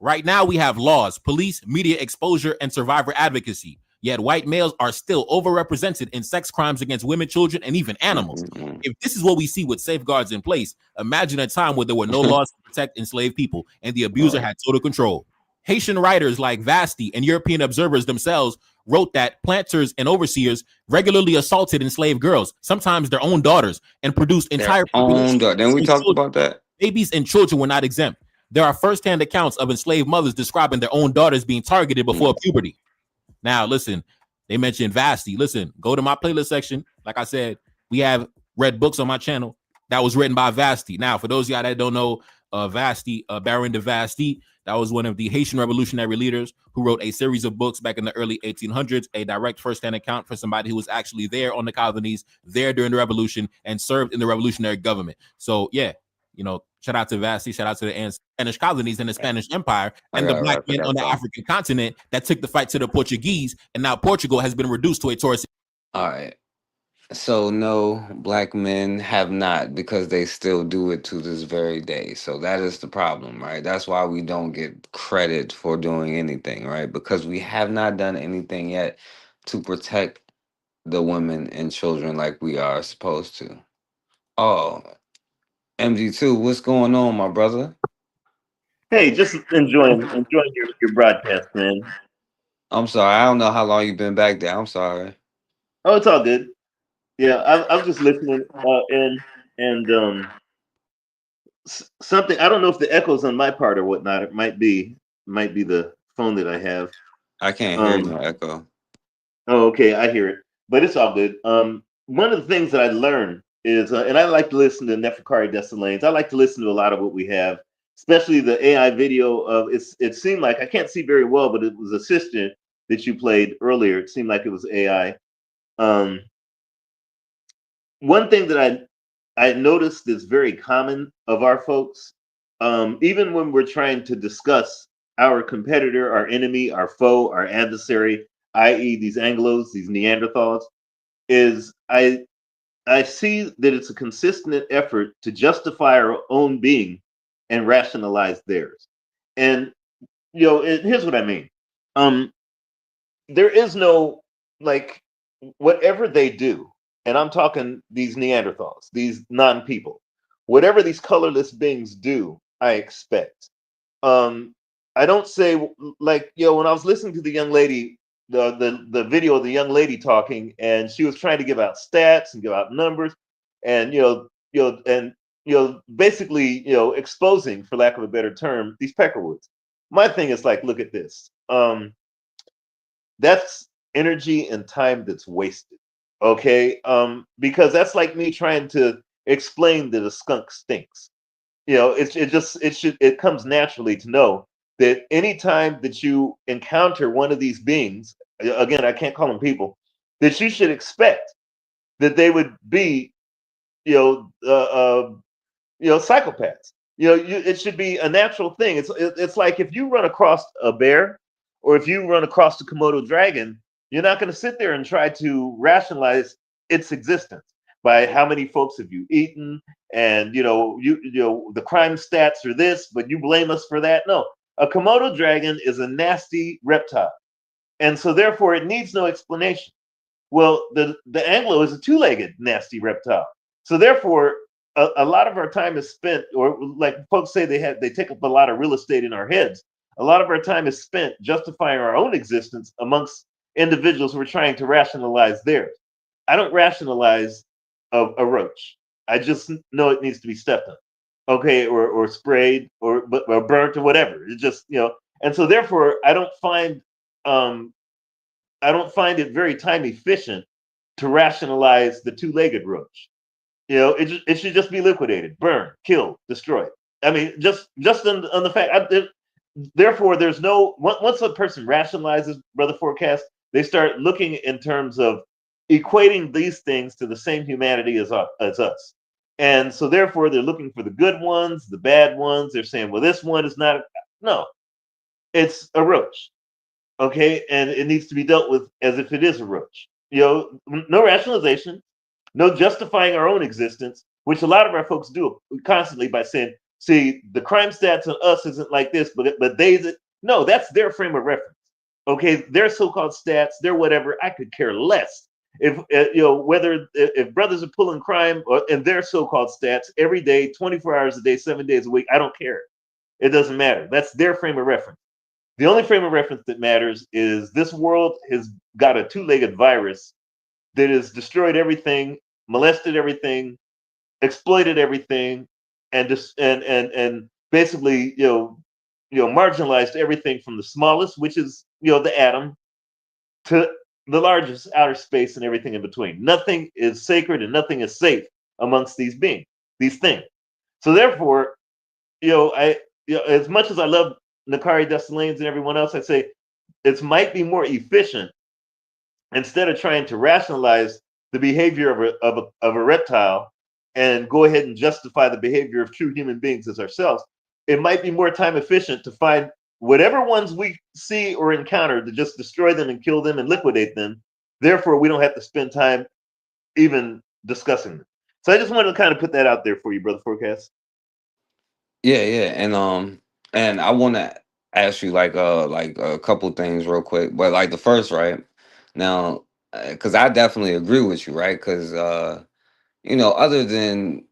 right now we have laws, police, media exposure, and survivor advocacy. Yet white males are still overrepresented in sex crimes against women, children, and even animals. If this is what we see with safeguards in place, imagine a time where there were no laws to protect enslaved people and the abuser had total control. Haitian writers like Vasti and European observers themselves wrote that planters and overseers regularly assaulted enslaved girls, sometimes their own daughters, and produced entire Then we talked about that. Babies and children were not exempt. There are firsthand accounts of enslaved mothers describing their own daughters being targeted before puberty. Now, listen, they mentioned Vasti. Listen, go to my playlist section. Like I said, we have read books on my channel that was written by Vasti. Now, for those of y'all that don't know, Vasti, Baron de Vasti, that was one of the Haitian revolutionary leaders who wrote a series of books back in the early 1800s, a direct firsthand account for somebody who was actually there on the colonies, there during the revolution, and served in the revolutionary government. So, yeah, you know, shout out to Vasti, shout out to the Spanish colonies and the Spanish Empire and the black men on the African continent that took the fight to the Portuguese, and now Portugal has been reduced to a tourist. All right. So no, black men have not, because they still do it to this very day. So that is the problem, right? That's why we don't get credit for doing anything, right? Because we have not done anything yet to protect the women and children like we are supposed to. Oh, MG2, what's going on, my brother? Hey, just enjoying your broadcast, man. I'm sorry, I don't know how long you've been back there. I'm sorry. Oh, it's all good. Yeah, I was just listening in, and something, I don't know if the echo's on my part or whatnot. It might be the phone that I have. I can't hear no echo. Oh, okay, I hear it, but it's all good. One of the things that I learned is, and I like to listen to Neferkari Destalanes. I like to listen to a lot of what we have, especially the AI video of it's. It seemed like, I can't see very well, but it was a sister that you played earlier. It seemed like it was AI. One thing that I noticed is very common of our folks, even when we're trying to discuss our competitor, our enemy, our foe, our adversary, i.e., these Anglos, these Neanderthals, is I see that it's a consistent effort to justify our own being and rationalize theirs. And here's what I mean. There is no, like, whatever they do, and I'm talking these Neanderthals, these non-people, whatever these colorless beings do, I expect. I don't say, like, when I was listening to the young lady, the video of the young lady talking, and she was trying to give out stats and give out numbers, and basically exposing, for lack of a better term, these Peckerwoods. My thing is, like, look at this. That's energy and time that's wasted. Okay. Because that's like me trying to explain that a skunk stinks. It comes naturally to know that anytime that you encounter one of these beings, again, I can't call them people, that you should expect that they would be, psychopaths. It should be a natural thing. It's like if you run across a bear, or if you run across the Komodo dragon, you're not going to sit there and try to rationalize its existence by how many folks have you eaten, and the crime stats are this, but you blame us for that. No, a Komodo dragon is a nasty reptile, and so therefore it needs no explanation. Well, the Anglo is a two-legged nasty reptile, so therefore a lot of our time is spent, or like folks say, they take up a lot of real estate in our heads. A lot of our time is spent justifying our own existence amongst individuals who are trying to rationalize theirs. I don't rationalize a roach. I just know it needs to be stepped on, okay, or sprayed, or burnt, or whatever. It just, and so therefore I don't find it very time efficient to rationalize the two-legged roach. It should just be liquidated, burned, killed, destroyed. I mean, just on the fact. Therefore, there's no, once a person rationalizes, Brother Forecast, they start looking in terms of equating these things to the same humanity as us. And so therefore, they're looking for the good ones, the bad ones. They're saying, well, this one is not. No, it's a roach. Okay. And it needs to be dealt with as if it is a roach. No rationalization, no justifying our own existence, which a lot of our folks do constantly by saying, see, the crime stats on us isn't like this, but no, that's their frame of reference. Okay, their so-called stats, their whatever, I could care less. If if brothers are pulling crime and their so-called stats every day, 24 hours a day, 7 days a week, I don't care. It doesn't matter. That's their frame of reference. The only frame of reference that matters is this world has got a two-legged virus that has destroyed everything, molested everything, exploited everything, and basically marginalized everything from the smallest, which is the atom, to the largest, outer space, and everything in between. Nothing is sacred and nothing is safe amongst these things. So therefore, as much as I love Neferkari Destalanes and everyone else, I say it might be more efficient, instead of trying to rationalize the behavior of a reptile and go ahead and justify the behavior of true human beings as ourselves, it might be more time efficient to find whatever ones we see or encounter, to just destroy them and kill them and liquidate them. Therefore, we don't have to spend time even discussing them. So I just wanted to kind of put that out there for you, Brother Forecast. Yeah, and I want to ask you like a couple things real quick, but like the first, right? Now, because I definitely agree with you, right? Because other than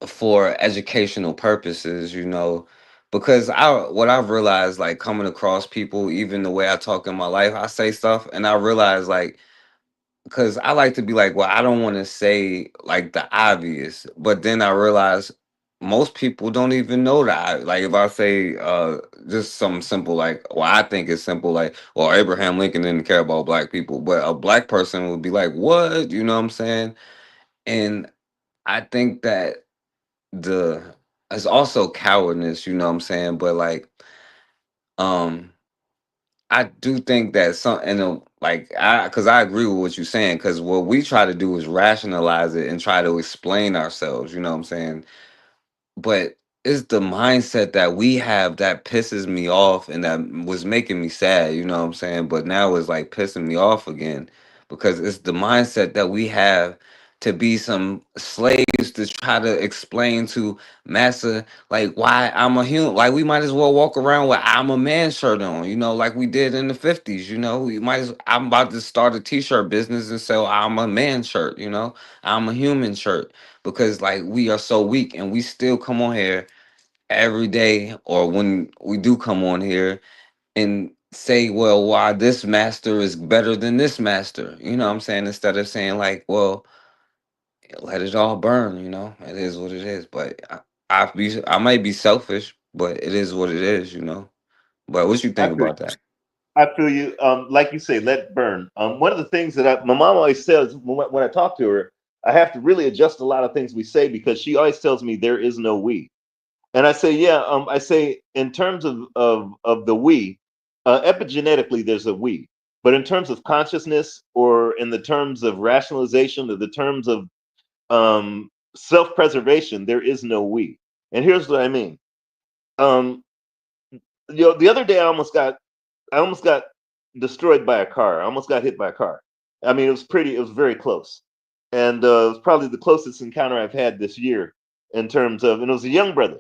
for educational purposes, because what I've realized, like coming across people, even the way I talk in my life, I say stuff, and I realize like because I like to be like, well, I don't want to say like the obvious, but then I realize most people don't even know that. Like if I say just something simple, like, well, I think it's simple, like, well, Abraham Lincoln didn't care about black people, but a black person would be like, what? You know what I'm saying? And I think that the it's also cowardness, you know what I'm saying? But like, um, I do think that some, like, because I agree with what you're saying, because what we try to do is rationalize it and try to explain ourselves, you know what I'm saying? But it's the mindset that we have that pisses me off and that was making me sad, you know what I'm saying? But now it's like pissing me off again because it's the mindset that we have to be some slaves to try to explain to massa like why I'm a human. Like we might as well walk around with I'm a man shirt on, like we did in the 50s, we might I'm about to start a t-shirt business and sell I'm a man shirt, I'm a human shirt because like we are so weak and we still come on here every day or when we do come on here and say, well, why this master is better than this master, you know what I'm saying, instead of saying like, well, let it all burn, it is what it is. But I might be selfish, but it is what it is, but what you think about that? I feel you. Like you say, let it burn. One of the things that my mom always says when I talk to her, I have to really adjust a lot of things we say because she always tells me there is no we. And I say, yeah. I say in terms of the we, epigenetically there's a we, but in terms of consciousness or in the terms of rationalization or the terms of self-preservation, there is no we. And here's what I mean. Um, the other day I almost got destroyed by a car. I almost got hit by a car. I mean, it was very close. And it was probably the closest encounter I've had this year in terms of, and it was a young brother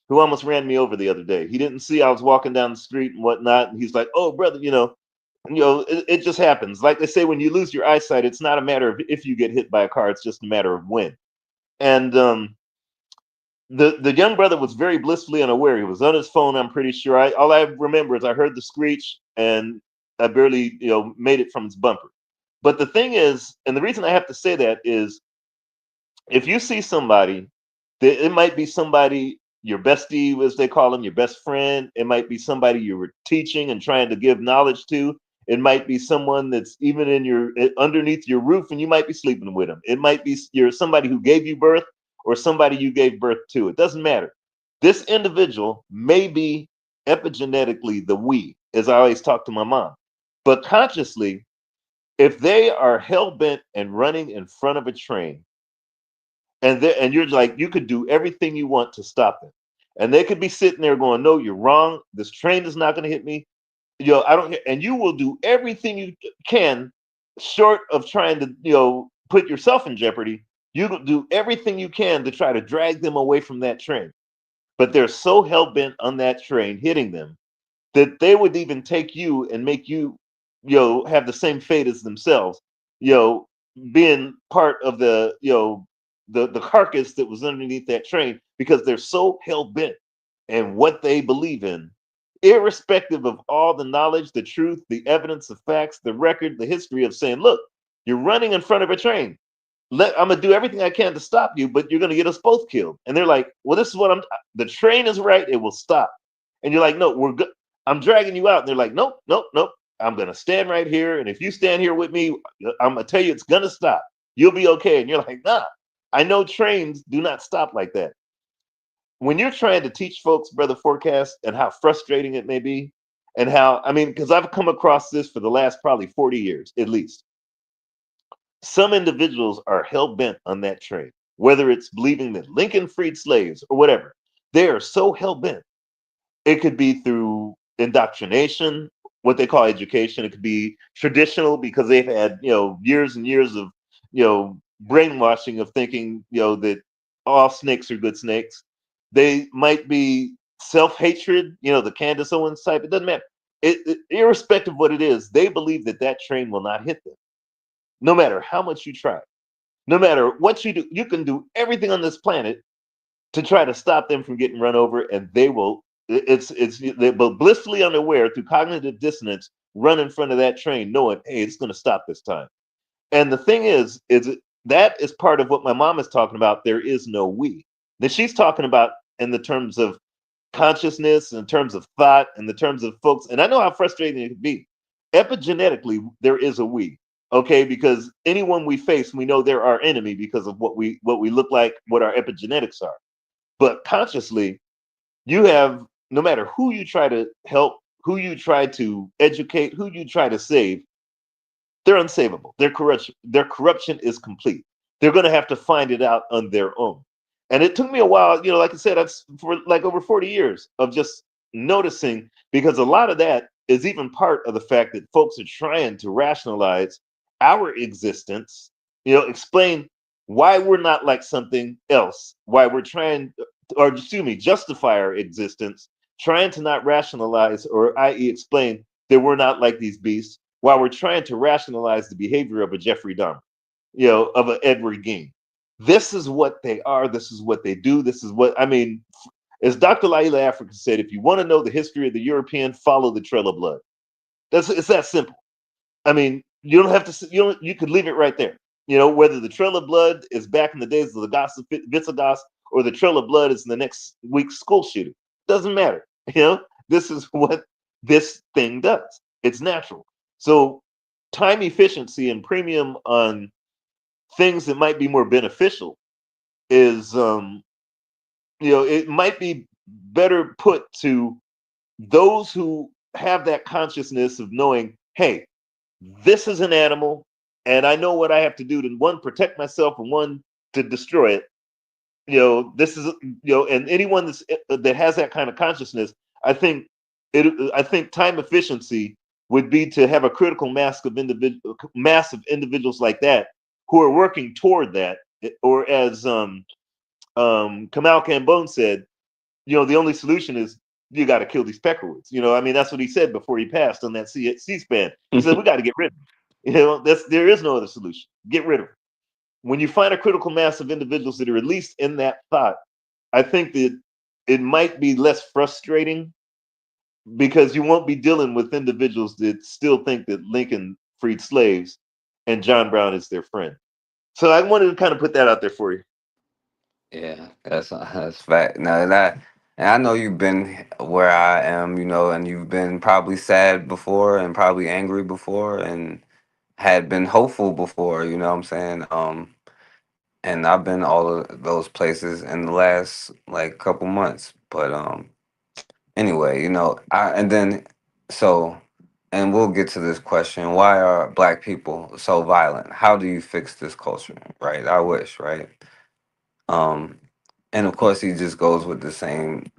who almost ran me over the other day. He didn't see I was walking down the street and whatnot. And he's like, oh, brother, it just happens. Like they say, when you lose your eyesight, it's not a matter of if you get hit by a car, it's just a matter of when. And the young brother was very blissfully unaware. He was on his phone, I'm pretty sure. All I remember is I heard the screech and I barely, made it from his bumper. But the thing is, and the reason I have to say that is if you see somebody, it might be somebody, your bestie, as they call them, your best friend. It might be somebody you were teaching and trying to give knowledge to. It might be someone that's even underneath your roof and you might be sleeping with them. It might be somebody who gave you birth or somebody you gave birth to. It doesn't matter. This individual may be epigenetically the we, as I always talk to my mom. But consciously, if they are hell-bent and running in front of a train, and you're like, you could do everything you want to stop them. And they could be sitting there going, no, you're wrong. This train is not going to hit me. I don't, and you will do everything you can short of trying to, put yourself in jeopardy. You do everything you can to try to drag them away from that train. But they're so hell-bent on that train hitting them that they would even take you and make you, have the same fate as themselves, being part of the, the carcass that was underneath that train because they're so hell-bent and what they believe in, irrespective of all the knowledge, the truth, the evidence, the facts, the record, the history of saying, look, you're running in front of a train. I'm gonna do everything I can to stop you, but you're gonna get us both killed. And they're like, well, this is what the train is right, it will stop. And you're like, no, we're good. I'm dragging you out. And they're like, nope, nope, nope. I'm gonna stand right here. And if you stand here with me, I'm gonna tell you it's gonna stop. You'll be okay. And you're like, nah, I know trains do not stop like that. When you're trying to teach folks, Brother Forecast, and how frustrating it may be, and how, I mean, because I've come across this for the last probably 40 years, at least. Some individuals are hell-bent on that train, whether it's believing that Lincoln freed slaves or whatever. They are so hell-bent. It could be through indoctrination, what they call education. It could be traditional because they've had, years and years of, brainwashing of thinking, that all snakes are good snakes. They might be self-hatred, the Candace Owens type. It doesn't matter. Irrespective of what it is, they believe that that train will not hit them, no matter how much you try, no matter what you do. You can do everything on this planet to try to stop them from getting run over, and they will. They're blissfully unaware through cognitive dissonance, run in front of that train, knowing, hey, it's going to stop this time. And the thing is that is part of what my mom is talking about. There is no we. That she's talking about in the terms of consciousness, in terms of thought, in the terms of folks. And I know how frustrating it can be. Epigenetically, there is a we. Okay, because anyone we face, we know they're our enemy because of what we look like, what our epigenetics are. But consciously, you have, no matter who you try to help, who you try to educate, who you try to save, they're unsavable. Their corruption is complete. They're going to have to find it out on their own. And it took me a while, like I said, that's for like over 40 years of just noticing, because a lot of that is even part of the fact that folks are trying to rationalize our existence, explain why we're not like something else, why we're trying, or excuse me, justify our existence, trying to not rationalize, or i.e. explain that we're not like these beasts, while we're trying to rationalize the behavior of a Jeffrey Dahmer, of an Edward Gein. This is what they are. This is what they do. This is what, as Dr. Laila Afrika said, if you want to know the history of the European, follow the trail of blood. It's that simple. You don't have to, you could leave it right there. Whether the trail of blood is back in the days of the Goths of Visigoths, or the trail of blood is in the next week's school shooting. Doesn't matter. This is what this thing does. It's natural. So time efficiency and premium on things that might be more beneficial is, it might be better put to those who have that consciousness of knowing, hey, this is an animal, and I know what I have to do to, one, protect myself, and one, to destroy it. This is, and anyone that has that kind of consciousness, I think time efficiency would be to have a critical mass of individuals like that who are working toward that, or as Kamal Cambone said, the only solution is you got to kill these peckerwoods. That's what he said before he passed on that C-SPAN. He said we got to get rid of them. There is no other solution. Get rid of them. When you find a critical mass of individuals that are at least in that thought, I think that it might be less frustrating, because you won't be dealing with individuals that still think that Lincoln freed slaves and John Brown is their friend. So I wanted to kind of put that out there for you. Yeah, that's fact. Now that, and I know you've been where I am, and you've been probably sad before, and probably angry before, and had been hopeful before. You know what I'm saying? And I've been all of those places in the last like couple months. But anyway, and we'll get to this question: why are Black people so violent? How do you fix this culture? Right? I wish, right? And of course he just goes with the same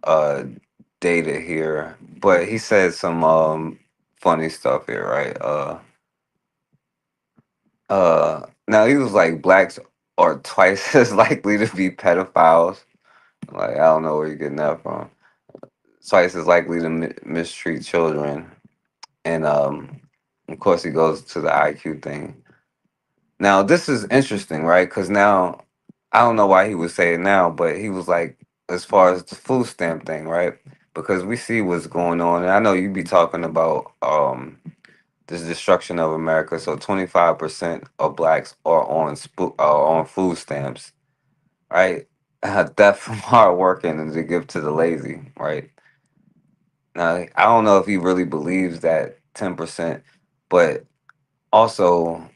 data here, but he said some funny stuff here, right? Now he was like, blacks are twice as likely to be pedophiles. Like, I don't know where you're getting that from. Twice as likely to mistreat children, and of course he goes to the IQ thing. Now this is interesting, right? Because now I don't know why he would say it now, but he was like, as far as the food stamp thing, right? Because we see what's going on, and I know you be talking about this destruction of America. So 25% of blacks are on food stamps, right? Death from hard working and to give to the lazy, right? Now I don't know if he really believes that 10%, but also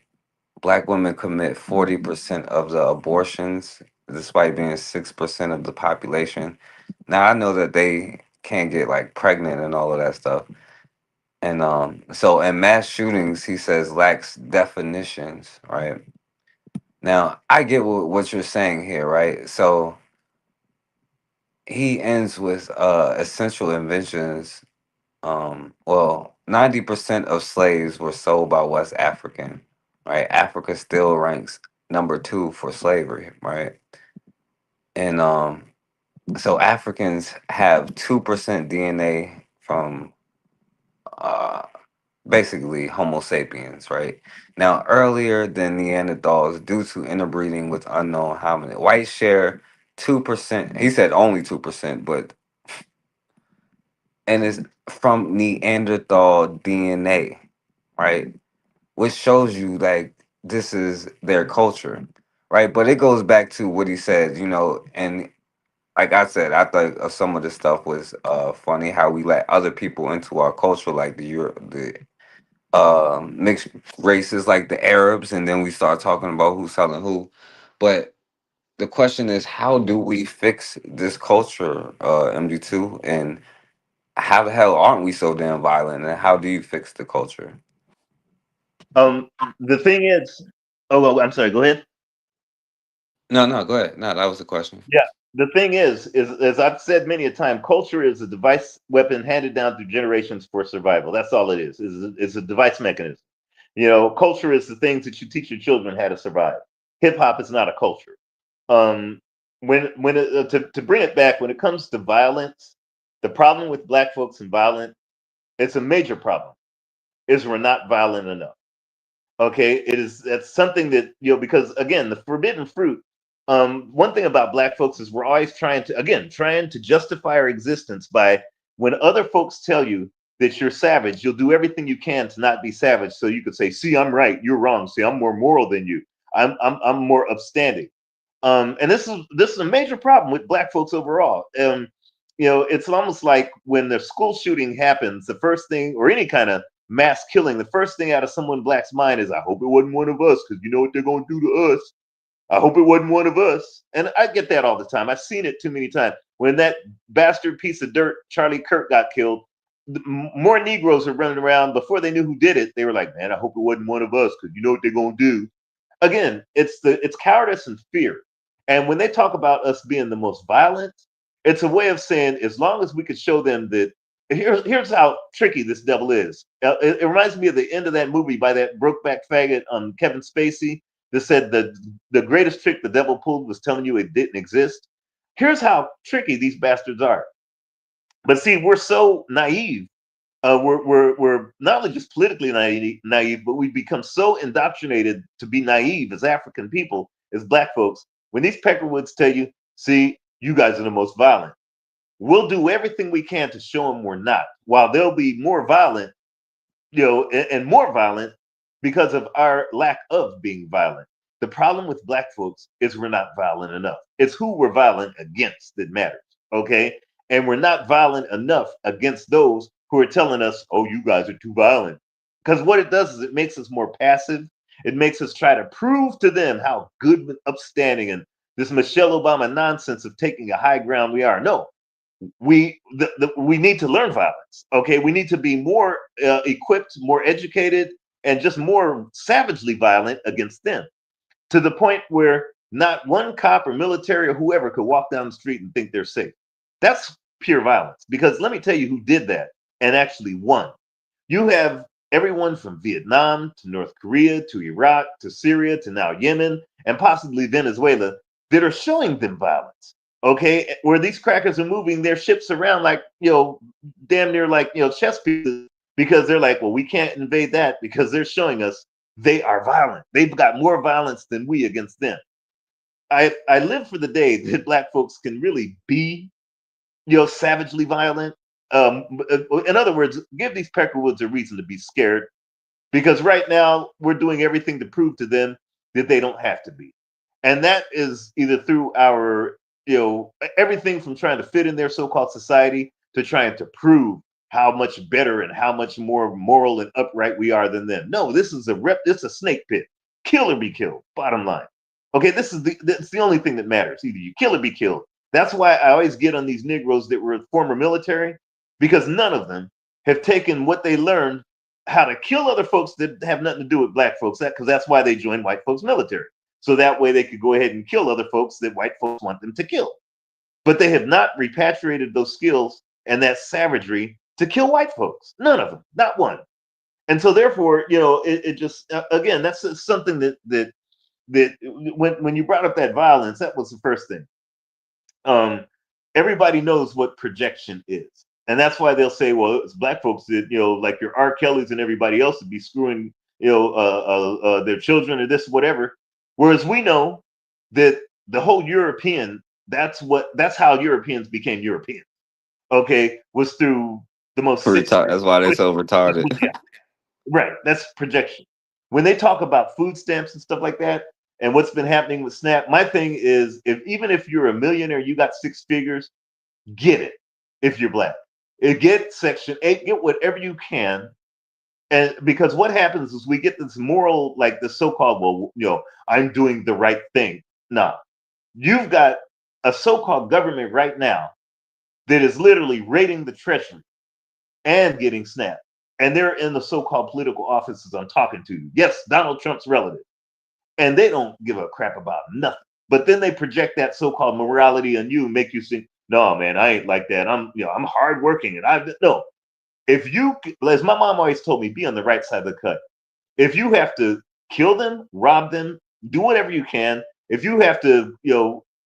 Black women commit 40% of the abortions, despite being 6% of the population. Now I know that they can't get like pregnant and all of that stuff. And so in mass shootings, he says lacks definitions, right? Now I get what you're saying here, right? So he ends with essential inventions. 90% of slaves were sold by West African, right? Africa still ranks number 2 for slavery, right? And so Africans have 2% DNA from uh, basically Homo sapiens, right? Now, earlier than Neanderthals, due to interbreeding with unknown hominid, whites share 2%. He said only 2%, but and it's from Neanderthal DNA, right? Which shows you like this is their culture, right? But it goes back to what he said, and like I said, I thought some of the stuff was funny how we let other people into our culture, like the mixed races, like the Arabs, and then we start talking about who's telling who. But the question is, how do we fix this culture, MG2, and how the hell aren't we so damn violent? And how do you fix the culture? The thing is, oh, well, I'm sorry. Go ahead. No, go ahead. No, that was the question. Yeah. The thing is, as I've said many a time, culture is a device weapon handed down through generations for survival. That's all it is. It's a device mechanism. Culture is the things that you teach your children how to survive. Hip hop is not a culture. To bring it back, when it comes to violence, the problem with Black folks and violence, it's a major problem, is we're not violent enough. Okay, that's something that because again, the forbidden fruit. One thing about Black folks is we're always trying to justify our existence by when other folks tell you that you're savage, you'll do everything you can to not be savage, so you could say, "See, I'm right, you're wrong. See, I'm more moral than you. I'm more upstanding." And this is a major problem with Black folks overall. It's almost like when the school shooting happens, the first thing, or any kind of mass killing, the first thing out of someone Black's mind is, "I hope it wasn't one of us, because you know what they're going to do to us. I hope it wasn't one of us." And I get that all the time. I've seen it too many times. When that bastard piece of dirt, Charlie Kirk, got killed, more Negroes are running around. Before they knew who did it, they were like, "Man, I hope it wasn't one of us, because you know what they're going to do." Again, it's cowardice and fear. And when they talk about us being the most violent, it's a way of saying, as long as we could show them that here's how tricky this devil is. It reminds me of the end of that movie by that brokeback faggot, Kevin Spacey, that said the greatest trick the devil pulled was telling you it didn't exist. Here's how tricky these bastards are. But see, we're so naive. We're not only just politically naive, but we've become so indoctrinated to be naive as African people, as Black folks. When these Peckerwoods tell you, "See, you guys are the most violent," we'll do everything we can to show them we're not, while they'll be more violent, and more violent because of our lack of being violent. The problem with Black folks is we're not violent enough. It's who we're violent against that matters, okay? And we're not violent enough against those who are telling us, "Oh, you guys are too violent." Because what it does is it makes us more passive. It makes us try to prove to them how good and upstanding and this Michelle Obama nonsense of taking a high ground we are. No, we need to learn violence. Okay, we need to be more equipped, more educated, and just more savagely violent against them, to the point where not one cop or military or whoever could walk down the street and think they're safe. That's pure violence. Because let me tell you who did that and actually won. You have everyone from Vietnam to North Korea to Iraq to Syria to now Yemen and possibly Venezuela that are showing them violence. Okay, where these crackers are moving their ships around like, damn near like, chess pieces, because they're like, well, we can't invade that because they're showing us they are violent. They've got more violence than we against them. I live for the day that Black folks can really be, savagely violent. In other words, give these Peckerwoods a reason to be scared, because right now we're doing everything to prove to them that they don't have to be. And that is either through our, everything from trying to fit in their so-called society to trying to prove how much better and how much more moral and upright we are than them. No, this is a snake pit. Kill or be killed, bottom line. Okay, that's the only thing that matters. Either you kill or be killed. That's why I always get on these Negroes that were former military, because none of them have taken what they learned, how to kill other folks that have nothing to do with Black folks, because that's why they joined white folks military. So that way they could go ahead and kill other folks that white folks want them to kill. But they have not repatriated those skills and that savagery to kill white folks. None of them, not one. And so therefore, it just, again, that's something that that when you brought up that violence, that was the first thing. Everybody knows what projection is. And that's why they'll say, well, it's black folks that, like your R. Kellys and everybody else would be screwing, their children or this, whatever. Whereas we know that the whole European, that's how Europeans became European. Okay, was through the most. That's why they're so retarded. Right, that's projection. When they talk about food stamps and stuff like that, and what's been happening with SNAP, my thing is, even if you're a millionaire, you got 6 figures, get it. If you're black, get Section 8, get whatever you can. And because what happens is we get this moral, like the so-called, well, I'm doing the right thing. No, you've got a so-called government right now that is literally raiding the treasury and getting SNAP. And they're in the so-called political offices I'm talking to. Yes, Donald Trump's relative. And they don't give a crap about nothing. But then they project that so-called morality on you and make you think, no, man, I ain't like that. I'm hardworking. And no. If you, as my mom always told me, be on the right side of the cut. If you have to kill them, rob them, do whatever you can. If you have to,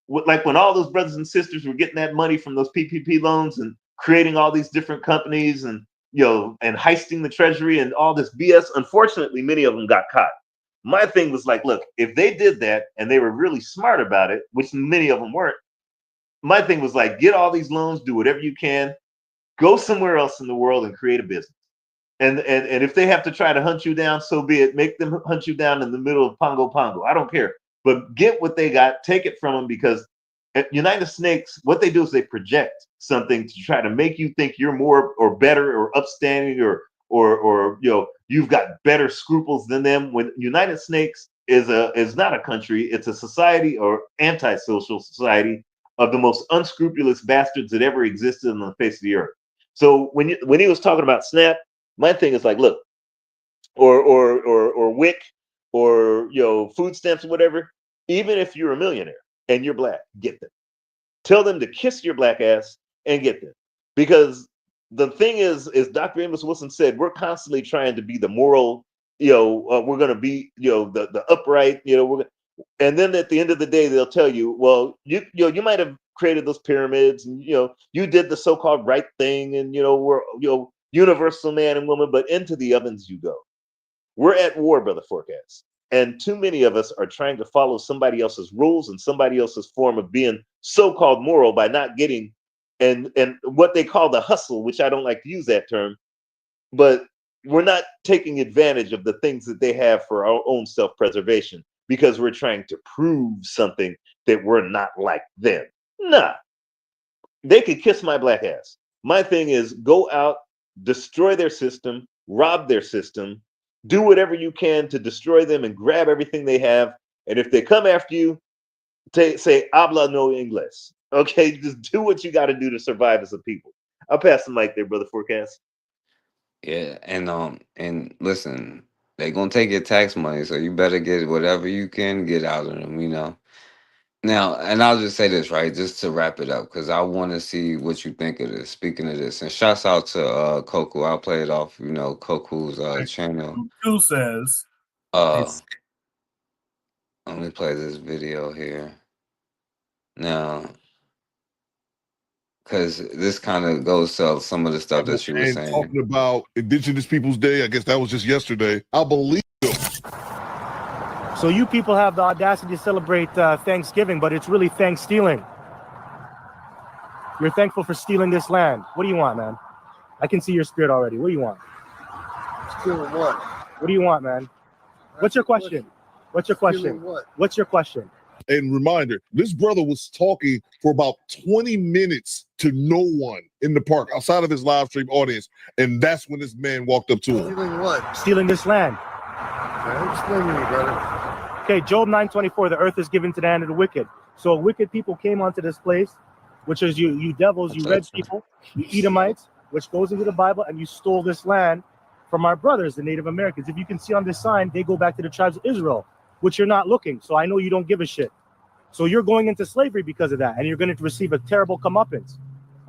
like when all those brothers and sisters were getting that money from those PPP loans and creating all these different companies and, and heisting the treasury and all this BS, unfortunately, many of them got caught. My thing was like, look, if they did that and they were really smart about it, which many of them weren't, my thing was like, get all these loans, do whatever you can, go somewhere else in the world and create a business. And if they have to try to hunt you down, so be it. Make them hunt you down in the middle of Pongo. I don't care. But get what they got, take it from them, because at United Snakes, what they do is they project something to try to make you think you're more or better or upstanding or you've got better scruples than them. When United Snakes is not a country, it's a society or antisocial society of the most unscrupulous bastards that ever existed on the face of the earth. So when he was talking about SNAP, my thing is like, look, or WIC, or food stamps or whatever. Even if you're a millionaire and you're black, get them. Tell them to kiss your black ass and get them. Because the thing is, as Dr. Amos Wilson said, we're constantly trying to be the moral. We're going to be the upright. And then at the end of the day, they'll tell you, well, you might have created those pyramids, and you did the so-called right thing, and we're universal man and woman, but into the ovens you go. We're at war, Brother Forecast, and too many of us are trying to follow somebody else's rules and somebody else's form of being so-called moral by not getting and what they call the hustle, which I don't like to use that term, but we're not taking advantage of the things that they have for our own self-preservation, because we're trying to prove something that we're not like them. Nah, they could kiss my black ass. My thing is, go out, destroy their system, rob their system, do whatever you can to destroy them and grab everything they have. And if they come after you, say habla no inglés. Okay, just do what you got to do to survive as a people. I'll pass the mic there, Brother Forecast. Yeah, and listen, they gonna take your tax money, so you better get whatever you can get out of them, Now, and I'll just say this, right, just to wrap it up, because I want to see what you think of this. Speaking of this, and shouts out to Koku. I'll play it off, Koku's channel. Who says? Let me play this video here now, because this kind of goes to some of the stuff that you were And saying. talking about Indigenous Peoples Day, I guess that was just yesterday. I believe them. So you people have the audacity to celebrate Thanksgiving, but it's really thanks stealing. You're thankful for stealing this land. What do you want, man? I can see your spirit already. What do you want? Stealing what? What do you want, man? What's your question? What's your question? Stealing what? What's your question? And reminder, this brother was talking for about 20 minutes to no one in the park outside of his live stream audience. And that's when this man walked up to him. Stealing what? Stealing this land. Explain to me, brother. Okay, Job 9:24, the earth is given to the hand of the wicked. So wicked people came onto this place, which is you devils, you red people, you Edomites, which goes into the Bible, and you stole this land from our brothers, the Native Americans. If you can see on this sign, they go back to the tribes of Israel, which you're not looking. So I know you don't give a shit. So you're going into slavery because of that, and you're going to receive a terrible comeuppance.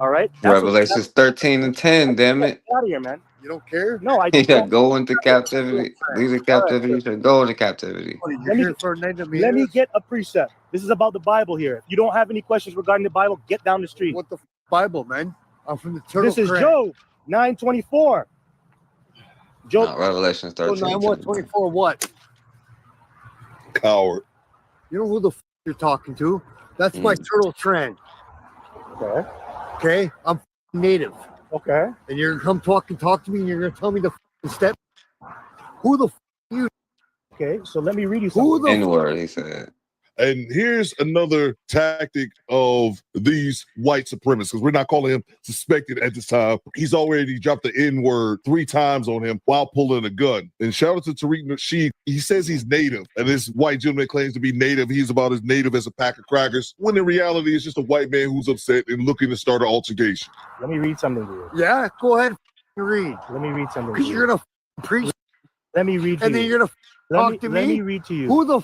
All right. That's what- Revelations 13 and 10. Damn it. Get out of here, man. You don't care? No, I He don't. said, "Go into captivity. Leave the captivity. You should go into captivity." You're here for an enemy. Let me get a precept. This is about the Bible here. If you don't have any questions regarding the Bible, get down the street. What the Bible, man? I'm from the Turtle This is Clan. Job 9:24. Job. No, Revelations 13. 9:24 what? Coward. You know who the you're talking to? That's my Turtle Clan. Okay. Okay? I'm native. Okay. And you're gonna come talk to me and you're gonna tell me the step. Who the you? Okay, so let me read you something. Who the N-word, he said. And here's another tactic of these white supremacists, because we're not calling him suspected at this time. He's already dropped the N-word 3 times on him while pulling a gun. And shout out to Tariq Nasheed. He says he's native, and this white gentleman claims to be native. He's about as native as a pack of crackers, when in reality, it's just a white man who's upset and looking to start an altercation. Let me read something to you. Yeah, go ahead and read. Let me read something to Because you. you're gonna preach. Let me read to And you. then you're gonna talk to me. Let me read to you. Who the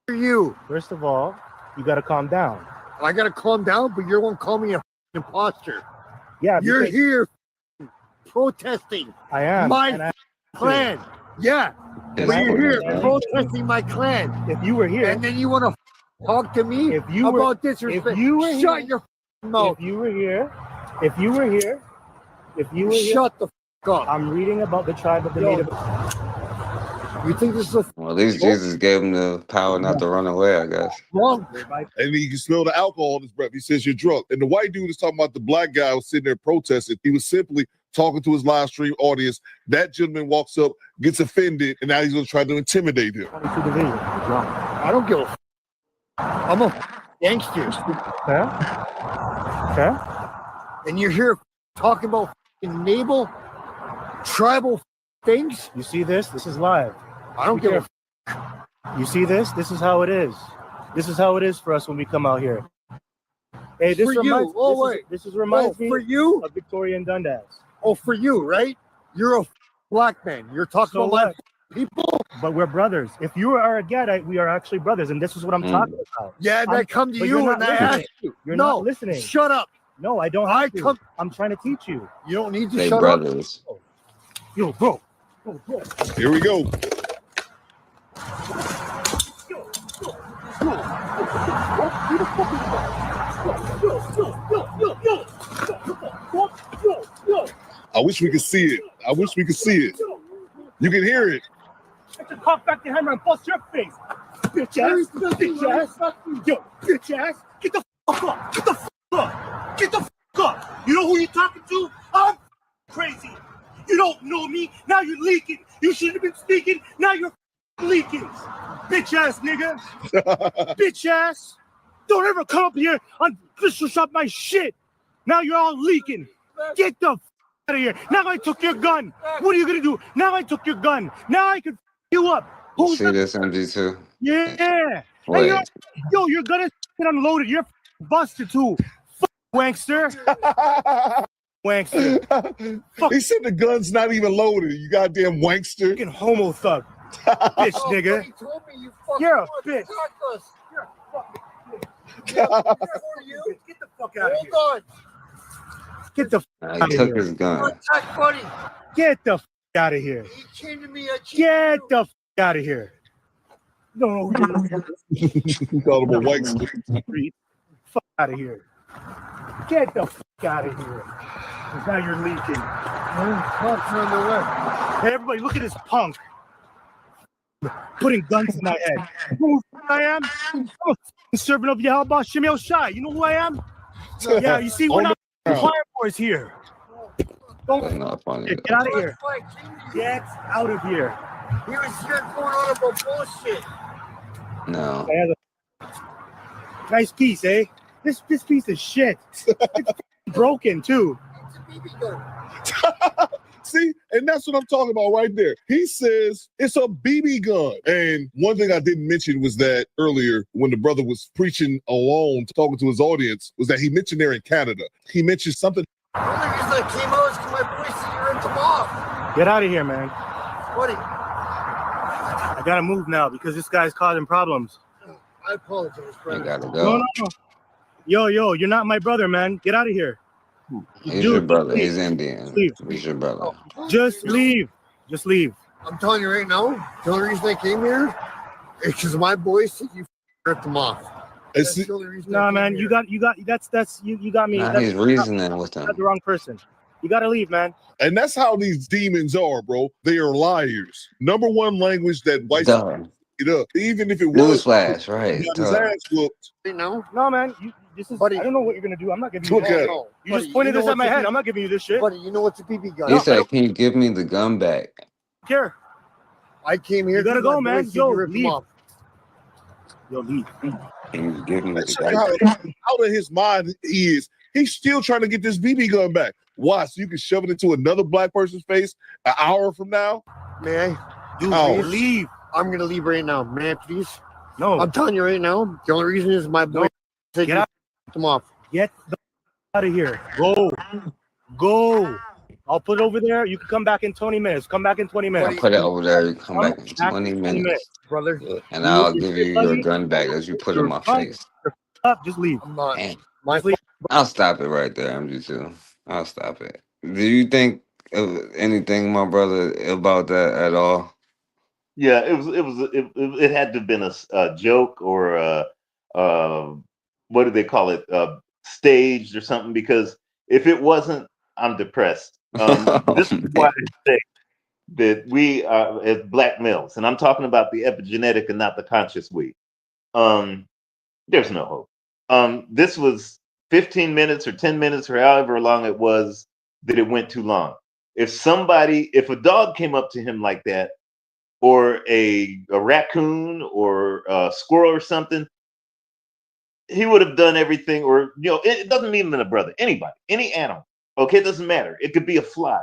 are you? First of all, you got to calm down. I gotta calm down, but you're gonna call me a imposter. Yeah, you're because- here protesting. I am. My and I- clan. Yeah, Yes, but you're here man. protesting my clan. If you were here, and then you want to talk to me if you were, about disrespect. if you were Shut here, your mouth. If you were here, if you were here, if you were here, Shut the up. I'm reading about the tribe of the Yo. native. You think this is a Well, at least Jesus gave him the power not to run away, I guess. wrong? And he can smell the alcohol in his breath. He says you're drunk. And the white dude is talking about the black guy who was sitting there protesting. He was simply talking to his live stream audience. That gentleman walks up, gets offended, and now he's going to try to intimidate him. I don't give a I'm a gangster. Okay. And you're here talking about naval, tribal things? You see this? This is live. I don't give You see this? This is how it is. This is how it is for us when we come out here. Hey, this For reminds you. Oh, wait. this is reminds me for you? of Victoria and Dundas. Oh, for you, right? You're a black man. You're talking So about my what? people. But we're brothers. If you are a Gadite, we are actually brothers, and this is what I'm talking about. Yeah, and I come to but you you're and not I listening. ask you. You're No, not listening. Shut up. No, I don't. Have to. I'm trying to teach you. You don't need to They shut brothers. up. Yo, bro. Yo, bro. Here we go. I wish we could see it. I wish we could see it. You can hear it. Get your cock back behind and bust your face. Bitch ass. Bitch ass. Yo, bitch ass. Get the fuck up. Get the fuck up. Get the fuck up. You know who you talking to? I'm crazy. You don't know me. Now you're leaking. You should have been speaking. Now you're leaking. Bitch ass nigga. Bitch ass. Don't ever come up here and disrespect my shit. Now you're all leaking. Get the out of here. Now I took your gun. What are you gonna do? Now I took your gun. Now I can you up. Who's See this MG2? yeah. Wait. Hey, yo, your gun is unloaded. You're busted too. Wankster. Wankster. He said the gun's not even loaded. You goddamn wankster. Fucking homo thug. Bitch, nigga. You're a bitch. Get the fuck out of here. Hold on. Get the fuck He out of took here. his gun. Attack buddy. Get the fuck out of here. He came to me. I Get the fuck out of here. No, He called him a wankster. fuck out of here. Get the fuck out of here. 'Cause now you're leaking. Hey, everybody, look at this punk. Putting guns in my head. You know who I am? I'm a f***ing servant of Yahweh Shemel Shai. You know who I am? Yeah, you see, we're not fire boys here. That's not funny. Get out of here. Get out of here. He was here going on about bullshit. No. Nice piece, eh? This piece of shit. It's broken too. See, and that's what I'm talking about right there. He says it's a BB gun. And one thing I didn't mention was that earlier when the brother was preaching alone, talking to his audience, was that he mentioned they're in Canada. He mentioned something. The only reason I came out is because my boy said you ripped him off. Get out of here, man. Buddy, I gotta move now because this guy's causing problems. I apologize, You brother. gotta No, go. no. Yo, you're not my brother, man. Get out of here. He's Dude, your just brother. leave. He's Just Indian. leave. He's your brother. Just leave. Just leave. I'm telling you right now, the only reason I came here is because my boys said you ripped them off. That's the only reason I Nah, came man, here. you got that's you got me. Now That's, he's reasoning with you got them. the wrong person. You gotta leave, man. And that's how these demons are, bro. They are liars. Number one language that white Duh. it up. Even if it was Newsflash, right? got his Duh. ass whooped. No, No, man, this is. Buddy. I don't know what you're gonna do. I'm not giving you. Look this at shit. it. no. You Buddy, just pointed know this at what's my a head. BB I'm not giving you this shit. Buddy, you know what's a BB gun? He said, "Can you give me the gun back?" Care. I came here. You gotta because go, my man. boys said Yo, you ripped them leave. off. Yo, leave. Can you give me the That's gun how back? out of his mind he is. He's still trying to get this BB gun back. Why? So you can shove it into another black person's face an hour from now? May I? Dude, Oh. leave. I'm gonna leave right now. May I please? No. I'm telling you right now. The only reason is my boy No. said Get you out. ripped them off. Get the out of here. Go. Go. I'll put it over there. You can come back in 20 minutes. Come back in 20 I'll minutes. put it over there. You come Come back in back 20 in 20 minutes, minutes. Brother. and You I'll with your give shit, you your buddy? gun back as you put it in You're my fine. face. You're up. Just leave. I'm not. Damn. My Just leave. I'll stop it right there, MG2. I'll stop it. Do you think of anything, my brother, about that at all? Yeah, it had to have been a joke or what do they call it, staged or something. Because if it wasn't, I'm depressed. This is why I say that we are as black males, and I'm talking about the epigenetic and not the conscious we. There's no hope. This was 15 minutes or 10 minutes or however long it was that it went too long. If a dog came up to him like that, or a raccoon or a squirrel or something, he would have done everything. Or, it doesn't mean a brother, anybody, any animal. Okay, it doesn't matter. It could be a fly.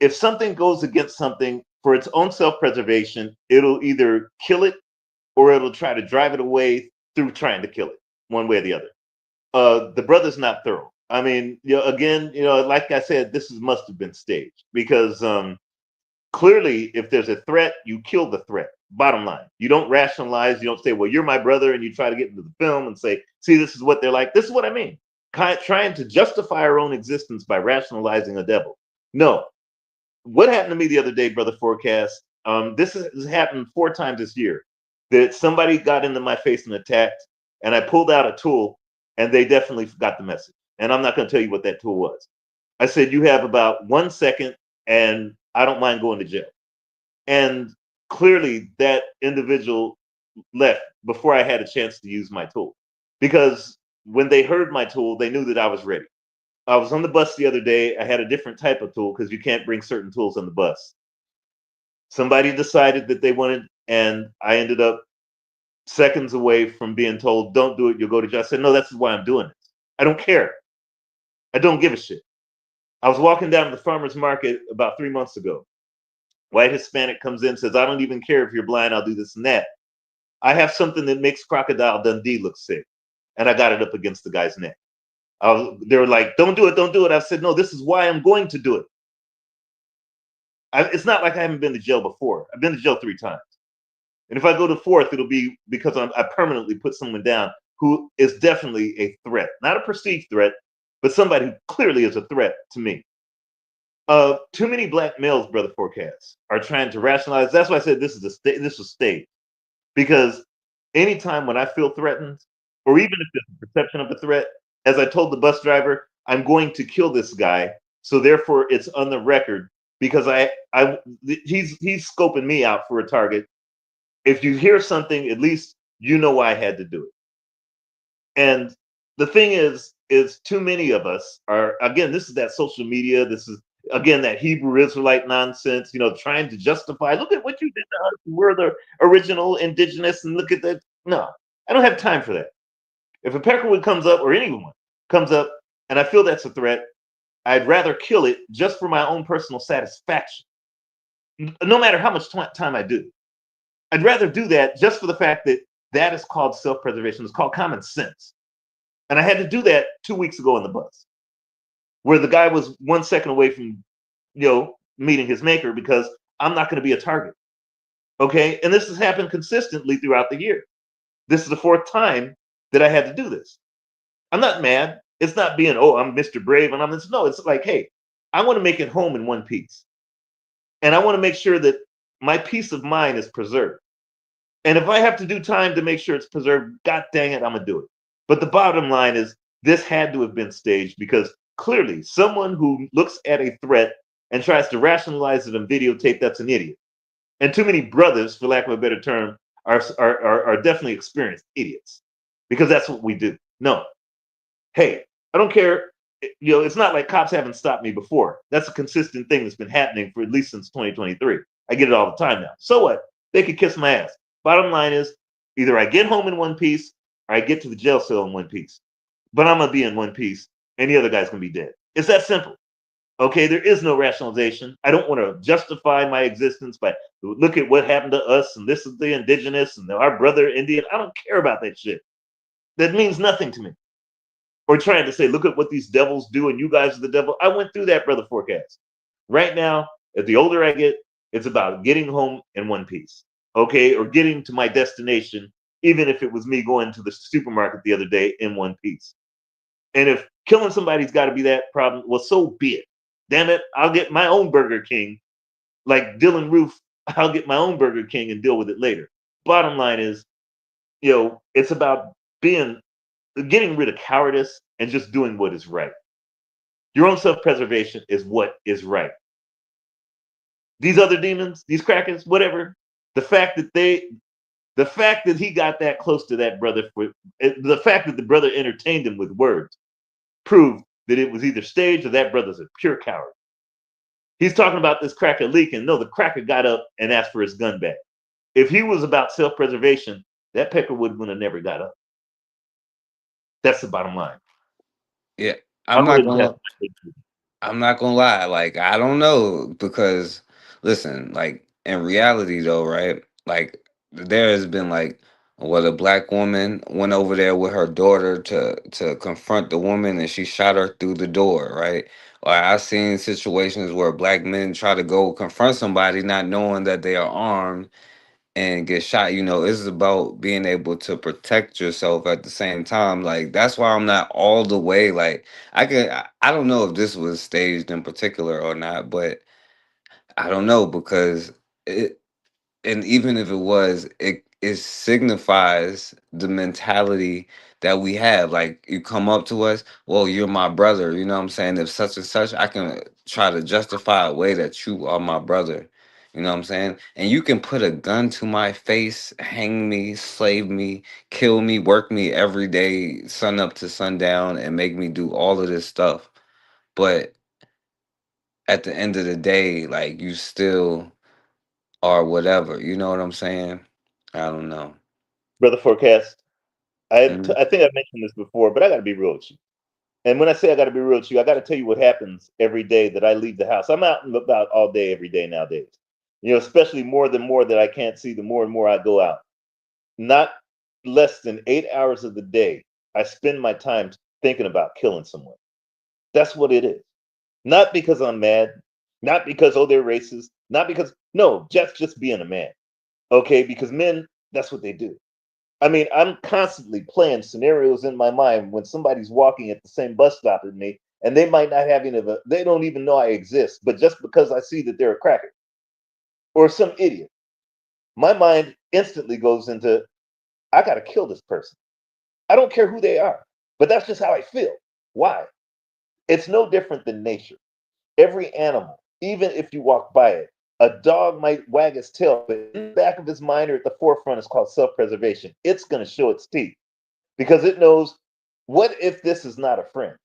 If something goes against something for its own self-preservation, it'll either kill it or it'll try to drive it away through trying to kill it, one way or the other. The brother's not thorough. I mean, again, like I said, must have been staged because clearly, if there's a threat, you kill the threat. Bottom line, you don't rationalize. You don't say, well, you're my brother, and you try to get into the film and say, see, this is what they're like. This is what I mean. Trying to justify our own existence by rationalizing a devil. No. What happened to me the other day, Brother Forecast? This has happened 4 times this year. That somebody got into my face and attacked, and I pulled out a tool, and they definitely got the message. And I'm not going to tell you what that tool was. I said, you have about 1 second, and I don't mind going to jail. And clearly that individual left before I had a chance to use my tool. Because when they heard my tool, they knew that I was ready. I was on the bus the other day. I had a different type of tool because you can't bring certain tools on the bus. Somebody decided that they wanted, and I ended up seconds away from being told, don't do it, you'll go to jail. I said, no, that's why I'm doing this. I don't care. I don't give a shit. I was walking down to the farmer's market about 3 months ago. White Hispanic comes in, says, I don't even care if you're blind, I'll do this and that. I have something that makes Crocodile Dundee look sick. And I got it up against the guy's neck. They were like, don't do it, don't do it. I said, no, this is why I'm going to do it. It's not like I haven't been to jail before. I've been to jail 3 times. And if I go to 4th, it'll be because I permanently put someone down who is definitely a threat. Not a perceived threat, but somebody who clearly is a threat to me. Too many black males, Brother Forecast, are trying to rationalize. That's why I said this was staged. Because anytime when I feel threatened, or even if there's a perception of a threat, as I told the bus driver, I'm going to kill this guy. So therefore, it's on the record because he's scoping me out for a target. If you hear something, at least you know why I had to do it. And the thing is too many of us are, again, this is that social media. This is, again, that Hebrew Israelite nonsense, trying to justify, look at what you did to us. We're the original indigenous, and look at that. No, I don't have time for that. If a Peckerwood comes up, or anyone comes up, and I feel that's a threat, I'd rather kill it just for my own personal satisfaction, no matter how much time I do. I'd rather do that just for the fact that that is called self-preservation. It's called common sense. And I had to do that 2 weeks ago on the bus, where the guy was 1 second away from, meeting his maker, because I'm not going to be a target. Okay. And this has happened consistently throughout the year. This is the 4th time that I had to do this. I'm not mad. It's not being, oh, I'm Mr. Brave and I'm this. No, it's like, hey, I want to make it home in one piece. And I want to make sure that my peace of mind is preserved. And if I have to do time to make sure it's preserved, God dang it, I'm going to do it. But the bottom line is this had to have been staged because clearly someone who looks at a threat and tries to rationalize it on videotape, that's an idiot. And too many brothers, for lack of a better term, are definitely experienced idiots because that's what we do. No. Hey, I don't care. It's not like cops haven't stopped me before. That's a consistent thing that's been happening for at least since 2023. I get it all the time now. So what? They could kiss my ass. Bottom line is either I get home in one piece or I get to the jail cell in one piece. But I'm going to be in one piece and the other guy's going to be dead. It's that simple. Okay, there is no rationalization. I don't want to justify my existence by look at what happened to us and this is the indigenous and our brother Indian. I don't care about that shit. That means nothing to me. Or trying to say, look at what these devils do and you guys are the devil. I went through that, Brother Forecast. Right now, as the older I get, it's about getting home in one piece. Okay, or getting to my destination, even if it was me going to the supermarket the other day in one piece. And if killing somebody's got to be that problem, well, so be it. Damn it, I'll get my own Burger King. Like Dylan Roof, I'll get my own Burger King and deal with it later. Bottom line is, it's about getting rid of cowardice and just doing what is right. Your own self-preservation is what is right. These other demons, these crackers, whatever, the fact that he got that close to that brother, the fact that the brother entertained him with words proved that it was either staged or that brother's a pure coward. He's talking about this cracker leaking. No, the cracker got up and asked for his gun back. If he was about self-preservation, that Peckerwood would have never got up. That's the bottom line. Yeah, I'm not gonna lie. Like, I don't know because listen, like in reality though, right? Like there has been like a black woman went over there with her daughter to confront the woman and she shot her through the door, right? Or I've seen situations where black men try to go confront somebody not knowing that they are armed and get shot. It's about being able to protect yourself at the same time. Like that's why I'm not all the way like I don't know if this was staged in particular or not, but I don't know because it and even if it was, it signifies the mentality that we have. Like you come up to us, well, you're my brother. You know what I'm saying? If such and such, I can try to justify a way that you are my brother. You know what I'm saying? And you can put a gun to my face, hang me, slave me, kill me, work me every day, sun up to sundown, and make me do all of this stuff. But at the end of the day, like you still or whatever. You know what I'm saying? I don't know. Brother Forecast, I think I mentioned this before, but I got to be real with you. And when I say I got to be real with you, I got to tell you what happens every day that I leave the house. I'm out and about all day, every day nowadays. Especially more that I can't see, the more and more I go out. Not less than 8 hours of the day, I spend my time thinking about killing someone. That's what it is. Not because I'm mad, not because, they're racist, not because, no, just being a man. Okay, because men, that's what they do. I mean, I'm constantly playing scenarios in my mind when somebody's walking at the same bus stop as me, and they might not have they don't even know I exist, but just because I see that they're a cracker or some idiot, my mind instantly goes into, I got to kill this person. I don't care who they are, but that's just how I feel. Why? It's no different than nature. Every animal, even if you walk by it, a dog might wag its tail, but in the back of his mind or at the forefront is called self-preservation. It's going to show its teeth because it knows, what if this is not a friend?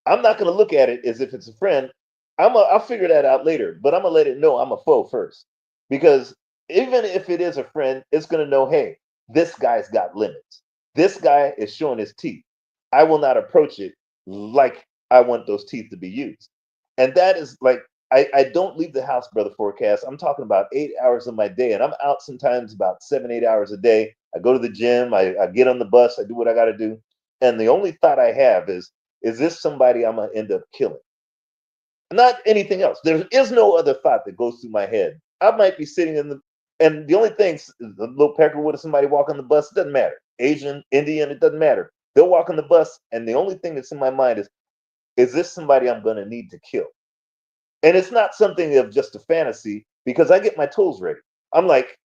I'm not going to look at it as if it's a friend. I'll figure that out later, but I'm going to let it know I'm a foe first. Because even if it is a friend, it's going to know, hey, this guy's got limits. This guy is showing his teeth. I will not approach it like I want those teeth to be used. And that is like, I don't leave the house, Brother Forecast. I'm talking about 8 hours of my day, and I'm out sometimes about 7-8 hours a day. I go to the gym, I get on the bus, I do what I got to do. And the only thought I have is this somebody I'm going to end up killing? Not anything else. There is no other thought that goes through my head. I might be sitting and the only thing, the little Peckerwood or somebody walk on the bus, it doesn't matter. Asian, Indian, it doesn't matter. They'll walk on the bus, and the only thing that's in my mind is this somebody I'm going to need to kill? And it's not something of just a fantasy, because I get my tools ready. I'm like,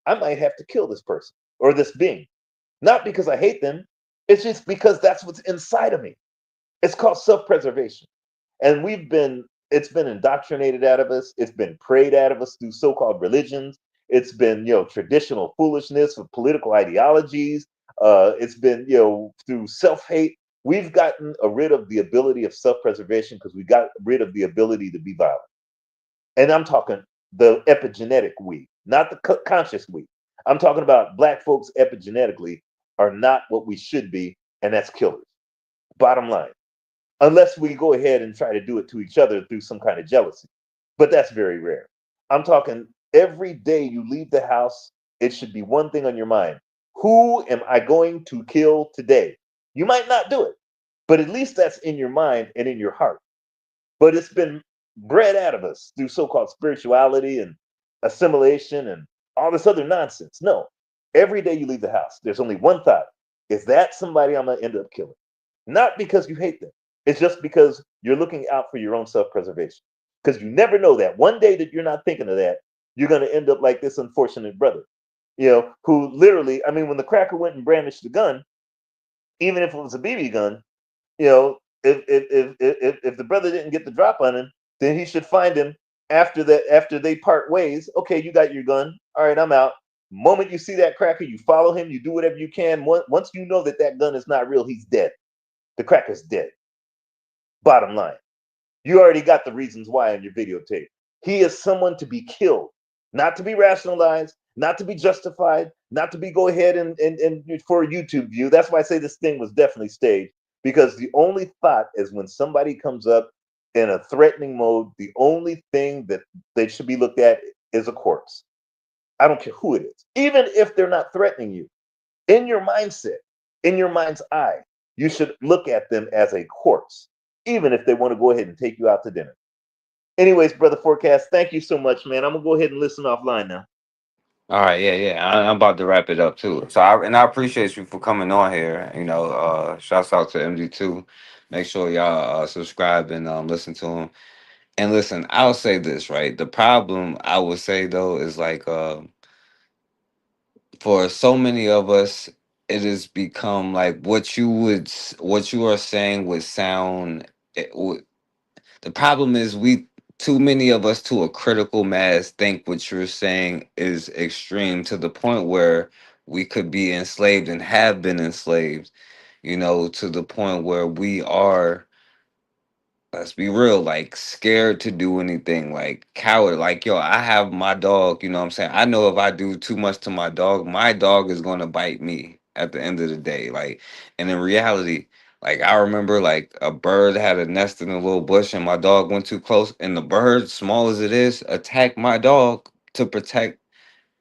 I might have to kill this person or this being. Not because I hate them, it's just because that's what's inside of me. It's called self-preservation. And it's been indoctrinated out of us. It's been prayed out of us through so-called religions. It's been, traditional foolishness of political ideologies. It's been, through self-hate. We've gotten rid of the ability of self-preservation because we got rid of the ability to be violent. And I'm talking the epigenetic we, not the conscious we. I'm talking about Black folks epigenetically are not what we should be, and that's killers. Bottom line. Unless we go ahead and try to do it to each other through some kind of jealousy. But that's very rare. I'm talking every day you leave the house, it should be one thing on your mind. Who am I going to kill today? You might not do it, but at least that's in your mind and in your heart. But it's been bred out of us through so-called spirituality and assimilation and all this other nonsense. No, every day you leave the house, there's only one thought. Is that somebody I'm going to end up killing? Not because you hate them. It's just because you're looking out for your own self-preservation. Because you never know that one day that you're not thinking of that, you're going to end up like this unfortunate brother, who literally, when the cracker went and brandished the gun, even if it was a BB gun, if the brother didn't get the drop on him, then he should find him after they part ways. Okay, you got your gun. All right, I'm out. Moment you see that cracker, you follow him, you do whatever you can. Once you know that gun is not real, he's dead. The cracker's dead. Bottom line, you already got the reasons why on your videotape. He is someone to be killed, not to be rationalized, not to be justified, not to be go ahead and for a YouTube view. That's why I say this thing was definitely staged, because the only thought is when somebody comes up in a threatening mode, the only thing that they should be looked at is a corpse. I don't care who it is, even if they're not threatening you. In your mindset, in your mind's eye, you should look at them as a corpse, even if they want to go ahead and take you out to dinner. Anyways, Brother Forecast, thank you so much, man. I'm going to go ahead and listen offline now. All right, yeah. I'm about to wrap it up too. So I appreciate you for coming on here. Shouts out to MD2. Make sure y'all subscribe and listen to him. And listen, I'll say this, right? The problem I would say though is like for so many of us, it has become like what you are saying would sound. The problem is too many of us to a critical mass think what you're saying is extreme to the point where we could be enslaved and have been enslaved, to the point where we are, let's be real, like scared to do anything, like coward. Like, yo, I have my dog, you know what I'm saying? I know if I do too much to my dog is going to bite me at the end of the day. Like, and in reality, like I remember like a bird had a nest in a little bush and my dog went too close, and the bird, small as it is, attacked my dog to protect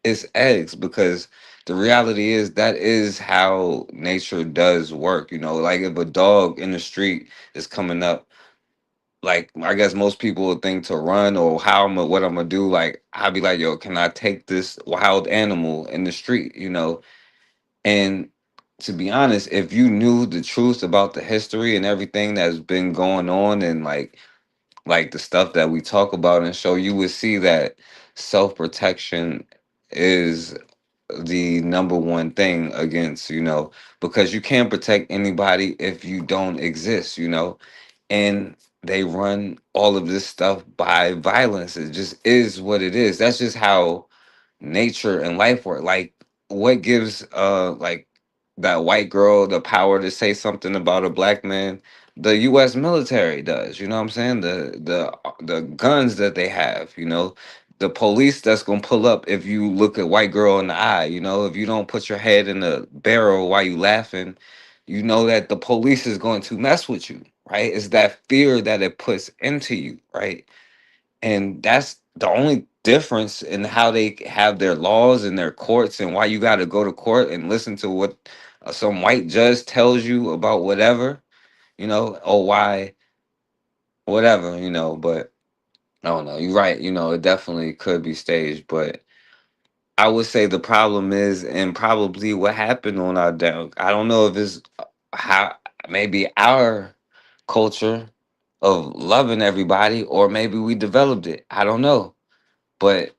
its eggs, because the reality is that is how nature does work. Like if a dog in the street is coming up, like I guess most people would think to run, or what I'm gonna do. Like I'd be like, yo, can I take this wild animal in the street? And to be honest, if you knew the truth about the history and everything that's been going on, and like the stuff that we talk about and show, you would see that self-protection is the number one thing against, because you can't protect anybody if you don't exist, and they run all of this stuff by violence. It just is what it is. That's just how nature and life work. Like what gives like that white girl the power to say something about a black man? The US military does, you know what I'm saying? The guns that they have, the police that's gonna pull up if you look a white girl in the eye, if you don't put your head in the barrel while you laughing, you know that the police is going to mess with you, right? It's that fear that it puts into you, right? And that's the only difference in how they have their laws and their courts, and why you got to go to court and listen to what some white judge tells you about whatever, or why whatever, but I don't know. You're right. It definitely could be staged, but I would say the problem is, and probably what happened on our down, I don't know if it's how maybe our culture of loving everybody, or maybe we developed it. I don't know. But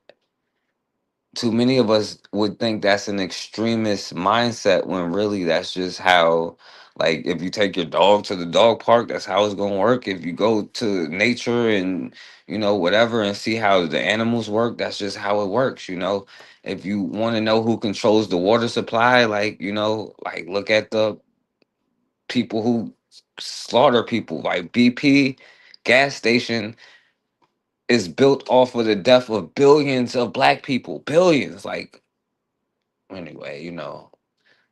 too many of us would think that's an extremist mindset when really that's just how, like, if you take your dog to the dog park, that's how it's going to work. If you go to nature and, whatever, and see how the animals work, that's just how it works. If you want to know who controls the water supply, like look at the people who slaughter people, like BP gas station is built off of the death of billions of black people. Billions. Like, anyway,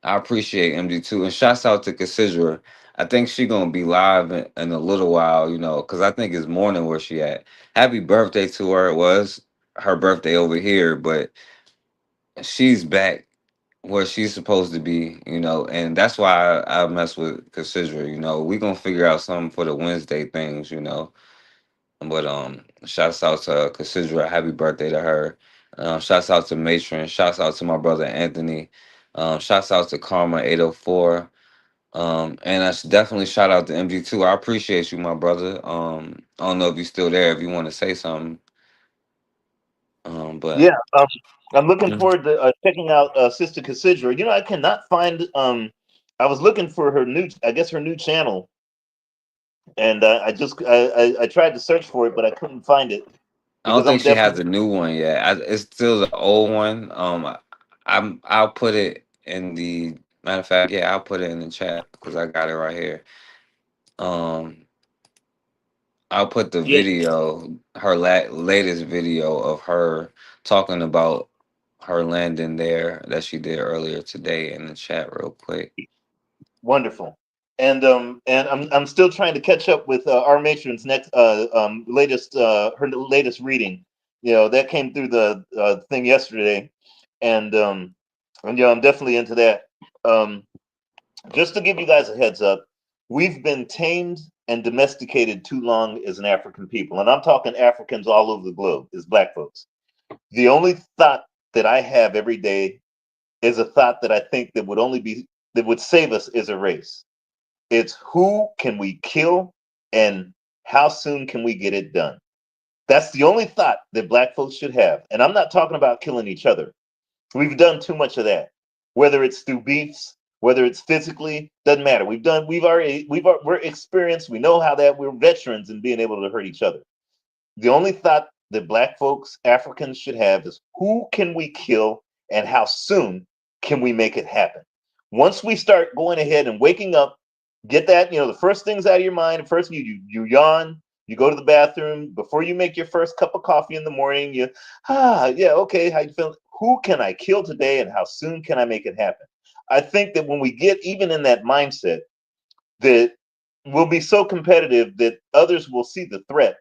I appreciate MD2. And shouts out to Cassandra. I think she gonna be live in a little while, because I think it's morning where she at. Happy birthday to her. It was her birthday over here, but she's back where she's supposed to be, and that's why I mess with Cassandra. We gonna figure out something for the Wednesday things, But shouts out to Cassandra, happy birthday to her. Shouts out to Matron, shouts out to my brother Anthony. Shouts out to Karma 804. And I should definitely shout out to MG2. I appreciate you, my brother. I don't know if you're still there, if you want to say something. But Yeah, I'm looking forward to checking out Sister Cassandra. I cannot find. I was looking for her new channel, and I tried to search for it, but I couldn't find it. I don't think she has a new one yet. It's still the old one. I'll put it in the matter of fact. Yeah, I'll put it in the chat because I got it right here. I'll put the video, her latest video of her talking about her landing there that she did earlier today in the chat real quick. Wonderful. And I'm still trying to catch up with our matron's next latest her latest reading. That came through the thing yesterday, and I'm definitely into that. Just to give you guys a heads up, we've been tamed and domesticated too long as an African people, and I'm talking Africans all over the globe as Black folks. The only thought that I have every day is a thought that I think that would save us as a race. It's who can we kill and how soon can we get it done? That's the only thought that Black folks should have. And I'm not talking about killing each other. We've done too much of that. Whether it's through beefs, whether it's physically, doesn't matter. We're experienced. We know how that we're veterans in being able to hurt each other. The only thought that Black folks, Africans should have is who can we kill and how soon can we make it happen? Once we start going ahead and waking up, get that, the first things out of your mind. First, you yawn, you go to the bathroom before you make your first cup of coffee in the morning. Okay, how you feeling? Who can I kill today and how soon can I make it happen? I think that when we get even in that mindset, that we'll be so competitive that others will see the threat.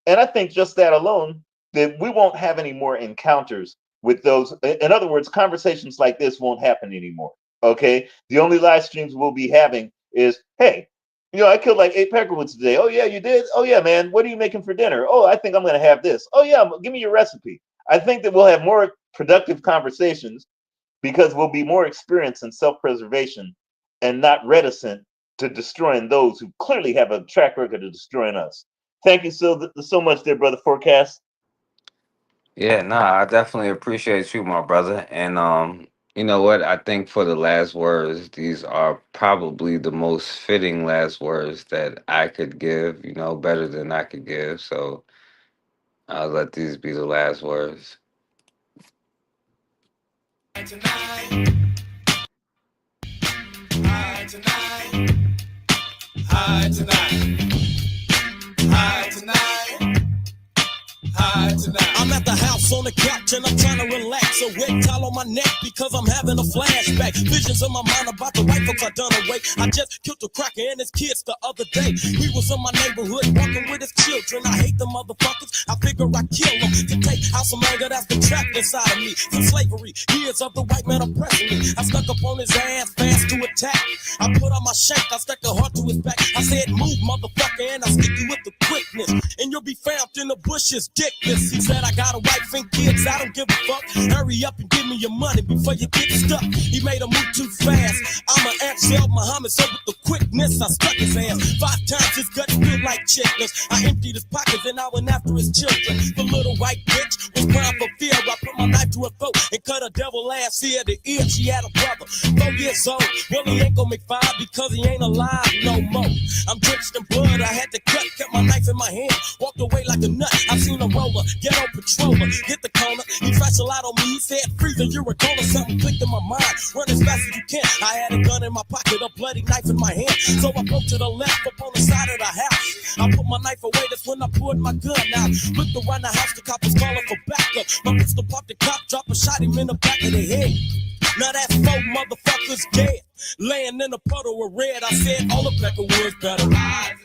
And I think just that alone, that we won't have any more encounters with those. In other words, conversations like this won't happen anymore. Okay, the only live streams we'll be having is, hey, I killed like 8 peckerwoods today. Oh yeah, you did? Oh yeah, man. What are you making for dinner? Oh, I think I'm gonna have this. Oh yeah, give me your recipe. I think that we'll have more productive conversations because we'll be more experienced in self-preservation and not reticent to destroying those who clearly have a track record of destroying us. Thank you so much there, Brother Forecast. Yeah, I definitely appreciate you, my brother. And you know what? I think for the last words, these are probably the most fitting last words that I could give, better than I could give. So I'll let these be the last words. I'm at the house on the couch and I'm trying to relax. A wet towel on my neck because I'm having a flashback. Visions in my mind about the white folks I done away. I just killed a cracker and his kids the other day. He was in my neighborhood walking with his children. I hate the motherfuckers. I figure I kill them to take out some anger that's been trapped inside of me. From slavery, years of the white man oppressing me. I stuck up on his ass fast to attack. I put on my shank, I stuck a heart to his back. I said, move, motherfucker, and I stick you with the quickness. And you'll be found in the bushes, dickless. He said, I got a wife and kids, I don't give a fuck. hurry up and give me your money before you get stuck. He made a move too fast. I'm an Ansel Muhammad, so with the quickness, I struck his ass. 5 times his guts feel like chitlins. I emptied his pockets and I went after his children. The little white bitch was crying for fear. I put my knife to her throat and cut her devil ass ear to ear. She had a brother, 4 years old. Well, he ain't gonna make 5 because he ain't alive no more. I'm drenched in blood, I had to cut, kept my knife in my hand, walked away like a nut. I seen a roller, ghetto patroller, hit the corner. He flashed a light on me, he said, freeze or you're a corner. Something clicked in my mind, run as fast as you can. I had a gun in my pocket, a bloody knife in my hand. So I broke to the left up on the side of the house. I put my knife away, that's when I pulled my gun out. Looked around the house, the cop was calling for backup. My pistol popped, the cop dropped and shot him in the back of the head. Now that's 4 motherfuckers dead, laying in a puddle of red. I said, all the Peckerwoods better hide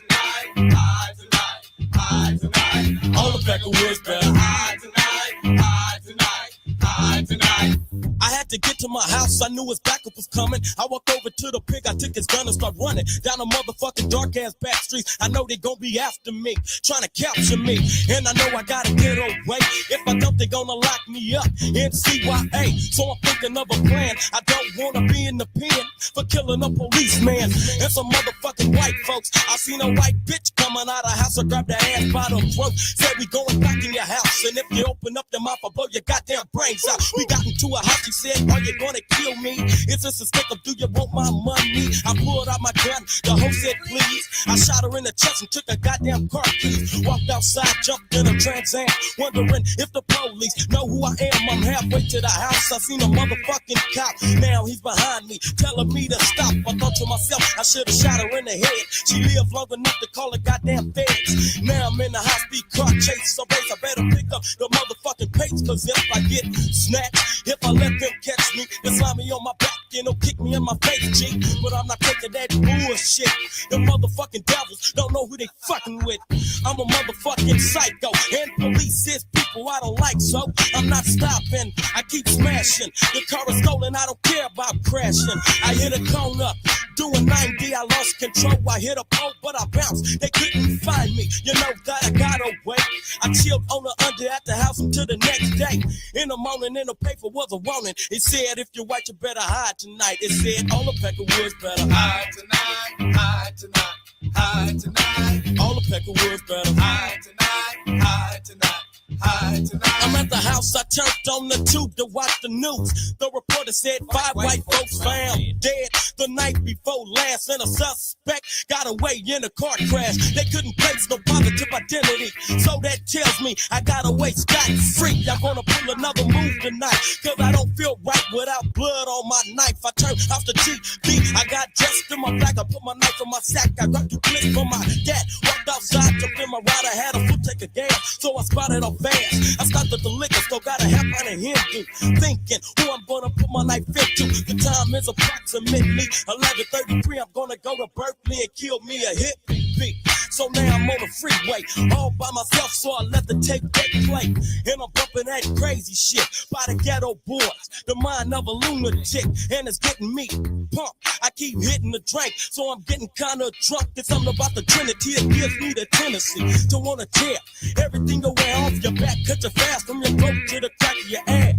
tonight, hide tonight, hide tonight. All the Peckerwoods better hide tonight, hide tonight, hide tonight. I had to get to my house, I knew his backup was coming. I walked over to the pig, I took his gun and started running down a motherfucking dark ass back streets. I know they gon' be after me, trying to capture me, and I know I gotta get away. If I don't, they gonna lock me up in CYA. So I'm thinking of a plan. I don't wanna be in the pen for killing a policeman and some motherfucking white folks. I seen a white bitch coming out of the house, I grabbed her ass by the throat. Said we going back in your house, and if you open up the mouth, I'll blow your goddamn brains out. We got into a house, she said, are you gonna kill me? Is this a stick or do you want my money? I pulled out my gun, the hoe said please. I shot her in the chest and took a goddamn car keys. Walked outside, jumped in a Trans Am, wondering if the police know who I am. I'm halfway to the house, I seen a motherfucking cop. Now he's behind me, telling me to stop. I thought to myself, I should've shot her in the head. She lived long enough to call her goddamn feds. Now I'm in the high-speed car chase, so I better pick up the motherfucking pace. Cause if I get snatched, if I let them catch me, they slam me on my back and they'll kick me in my face, G. But I'm not taking that bullshit. The motherfucking devils don't know who they fucking with. I'm a motherfucking psycho, and police is people I don't like, so I'm not stopping. I keep smashing. The car is stolen, I don't care about crashing. I hit a corner, doing 90, I lost control. I hit a pole, but I bounced. They couldn't find me. You know that I got away. I chilled on the under at the house until the next day. In the morning, in the paper was a warning. It said, if you're white, you better hide tonight. It said, all the Peckerwoods better hide tonight, hide tonight, hide tonight. All the Peckerwoods better hide tonight, hide tonight. I'm at the house, I turned on the tube to watch the news. The reporter said 5 white folks found dead the night before last, and a suspect got away in a car crash. They couldn't place no positive identity, so that tells me I got away scot-free. I'm gonna pull another move tonight, cause I don't feel right without blood on my knife. I turned off the TV, I got dressed in my black, I put my knife in my sack, I got 2 clips from my dad. Walked outside, jumped in my ride, I had a full tank of gas, so I spotted off fast. I stopped at the liquor store, got a half pint of Hindu, thinking who I'm gonna put my knife into. The time is approximately 11:33. I'm gonna go to Berkeley and kill me a hippie. So now I'm on the freeway, all by myself, so I let the tape play. And I'm bumping that crazy shit by the ghetto boys, the mind of a lunatic, and it's getting me pumped. I keep hitting the drink, so I'm getting kinda drunk. It's something about the Trinity, it gives me the tendency to wanna tear everything away off your back, cut you fast from your throat to the crack of your ass.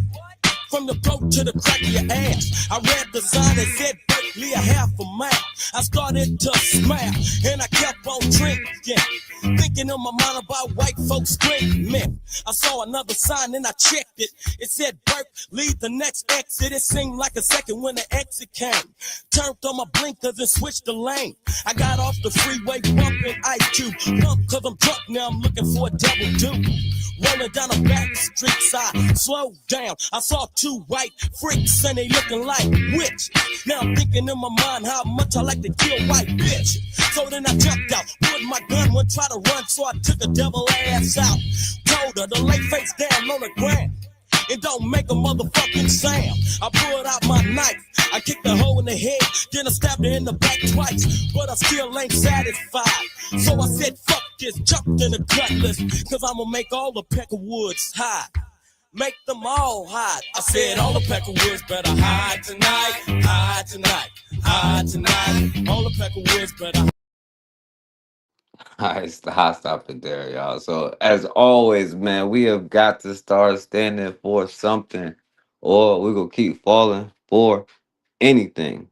From the throat to the crack of your ass. I read the sign that said Berkeley a half a mile. I started to smile, and I kept on drinking, thinking in my mind about white folks screaming. I saw another sign and I checked it. It said Berkeley, the next exit. It seemed like a second when the exit came. Turned on my blinkers and switched the lane. I got off the freeway bumping IQ. Pump cause I'm drunk, now I'm looking for a double dude. Rolling down a back streets, I slowed down. I saw 2 white freaks and they looking like witch. Now I'm thinking in my mind how much I like to kill white bitch. So then I jumped out, put my gun, went try to run, so I took a devil ass out. Told her to lay face down on the ground. It don't make a motherfucking sound. I pulled out my knife, I kicked the hoe in the head, then I stabbed her in the back twice, but I still ain't satisfied. So I said, fuck this, jumped in the cutlass, cause I'ma make all the Peckerwoods hide. Make them all hide. I said all the Peckerwoods better hide tonight, hide tonight, hide tonight. All the Peckerwoods better hide. I'll stop it there, y'all. So, as always, man, we have got to start standing for something or we're gonna keep falling for anything.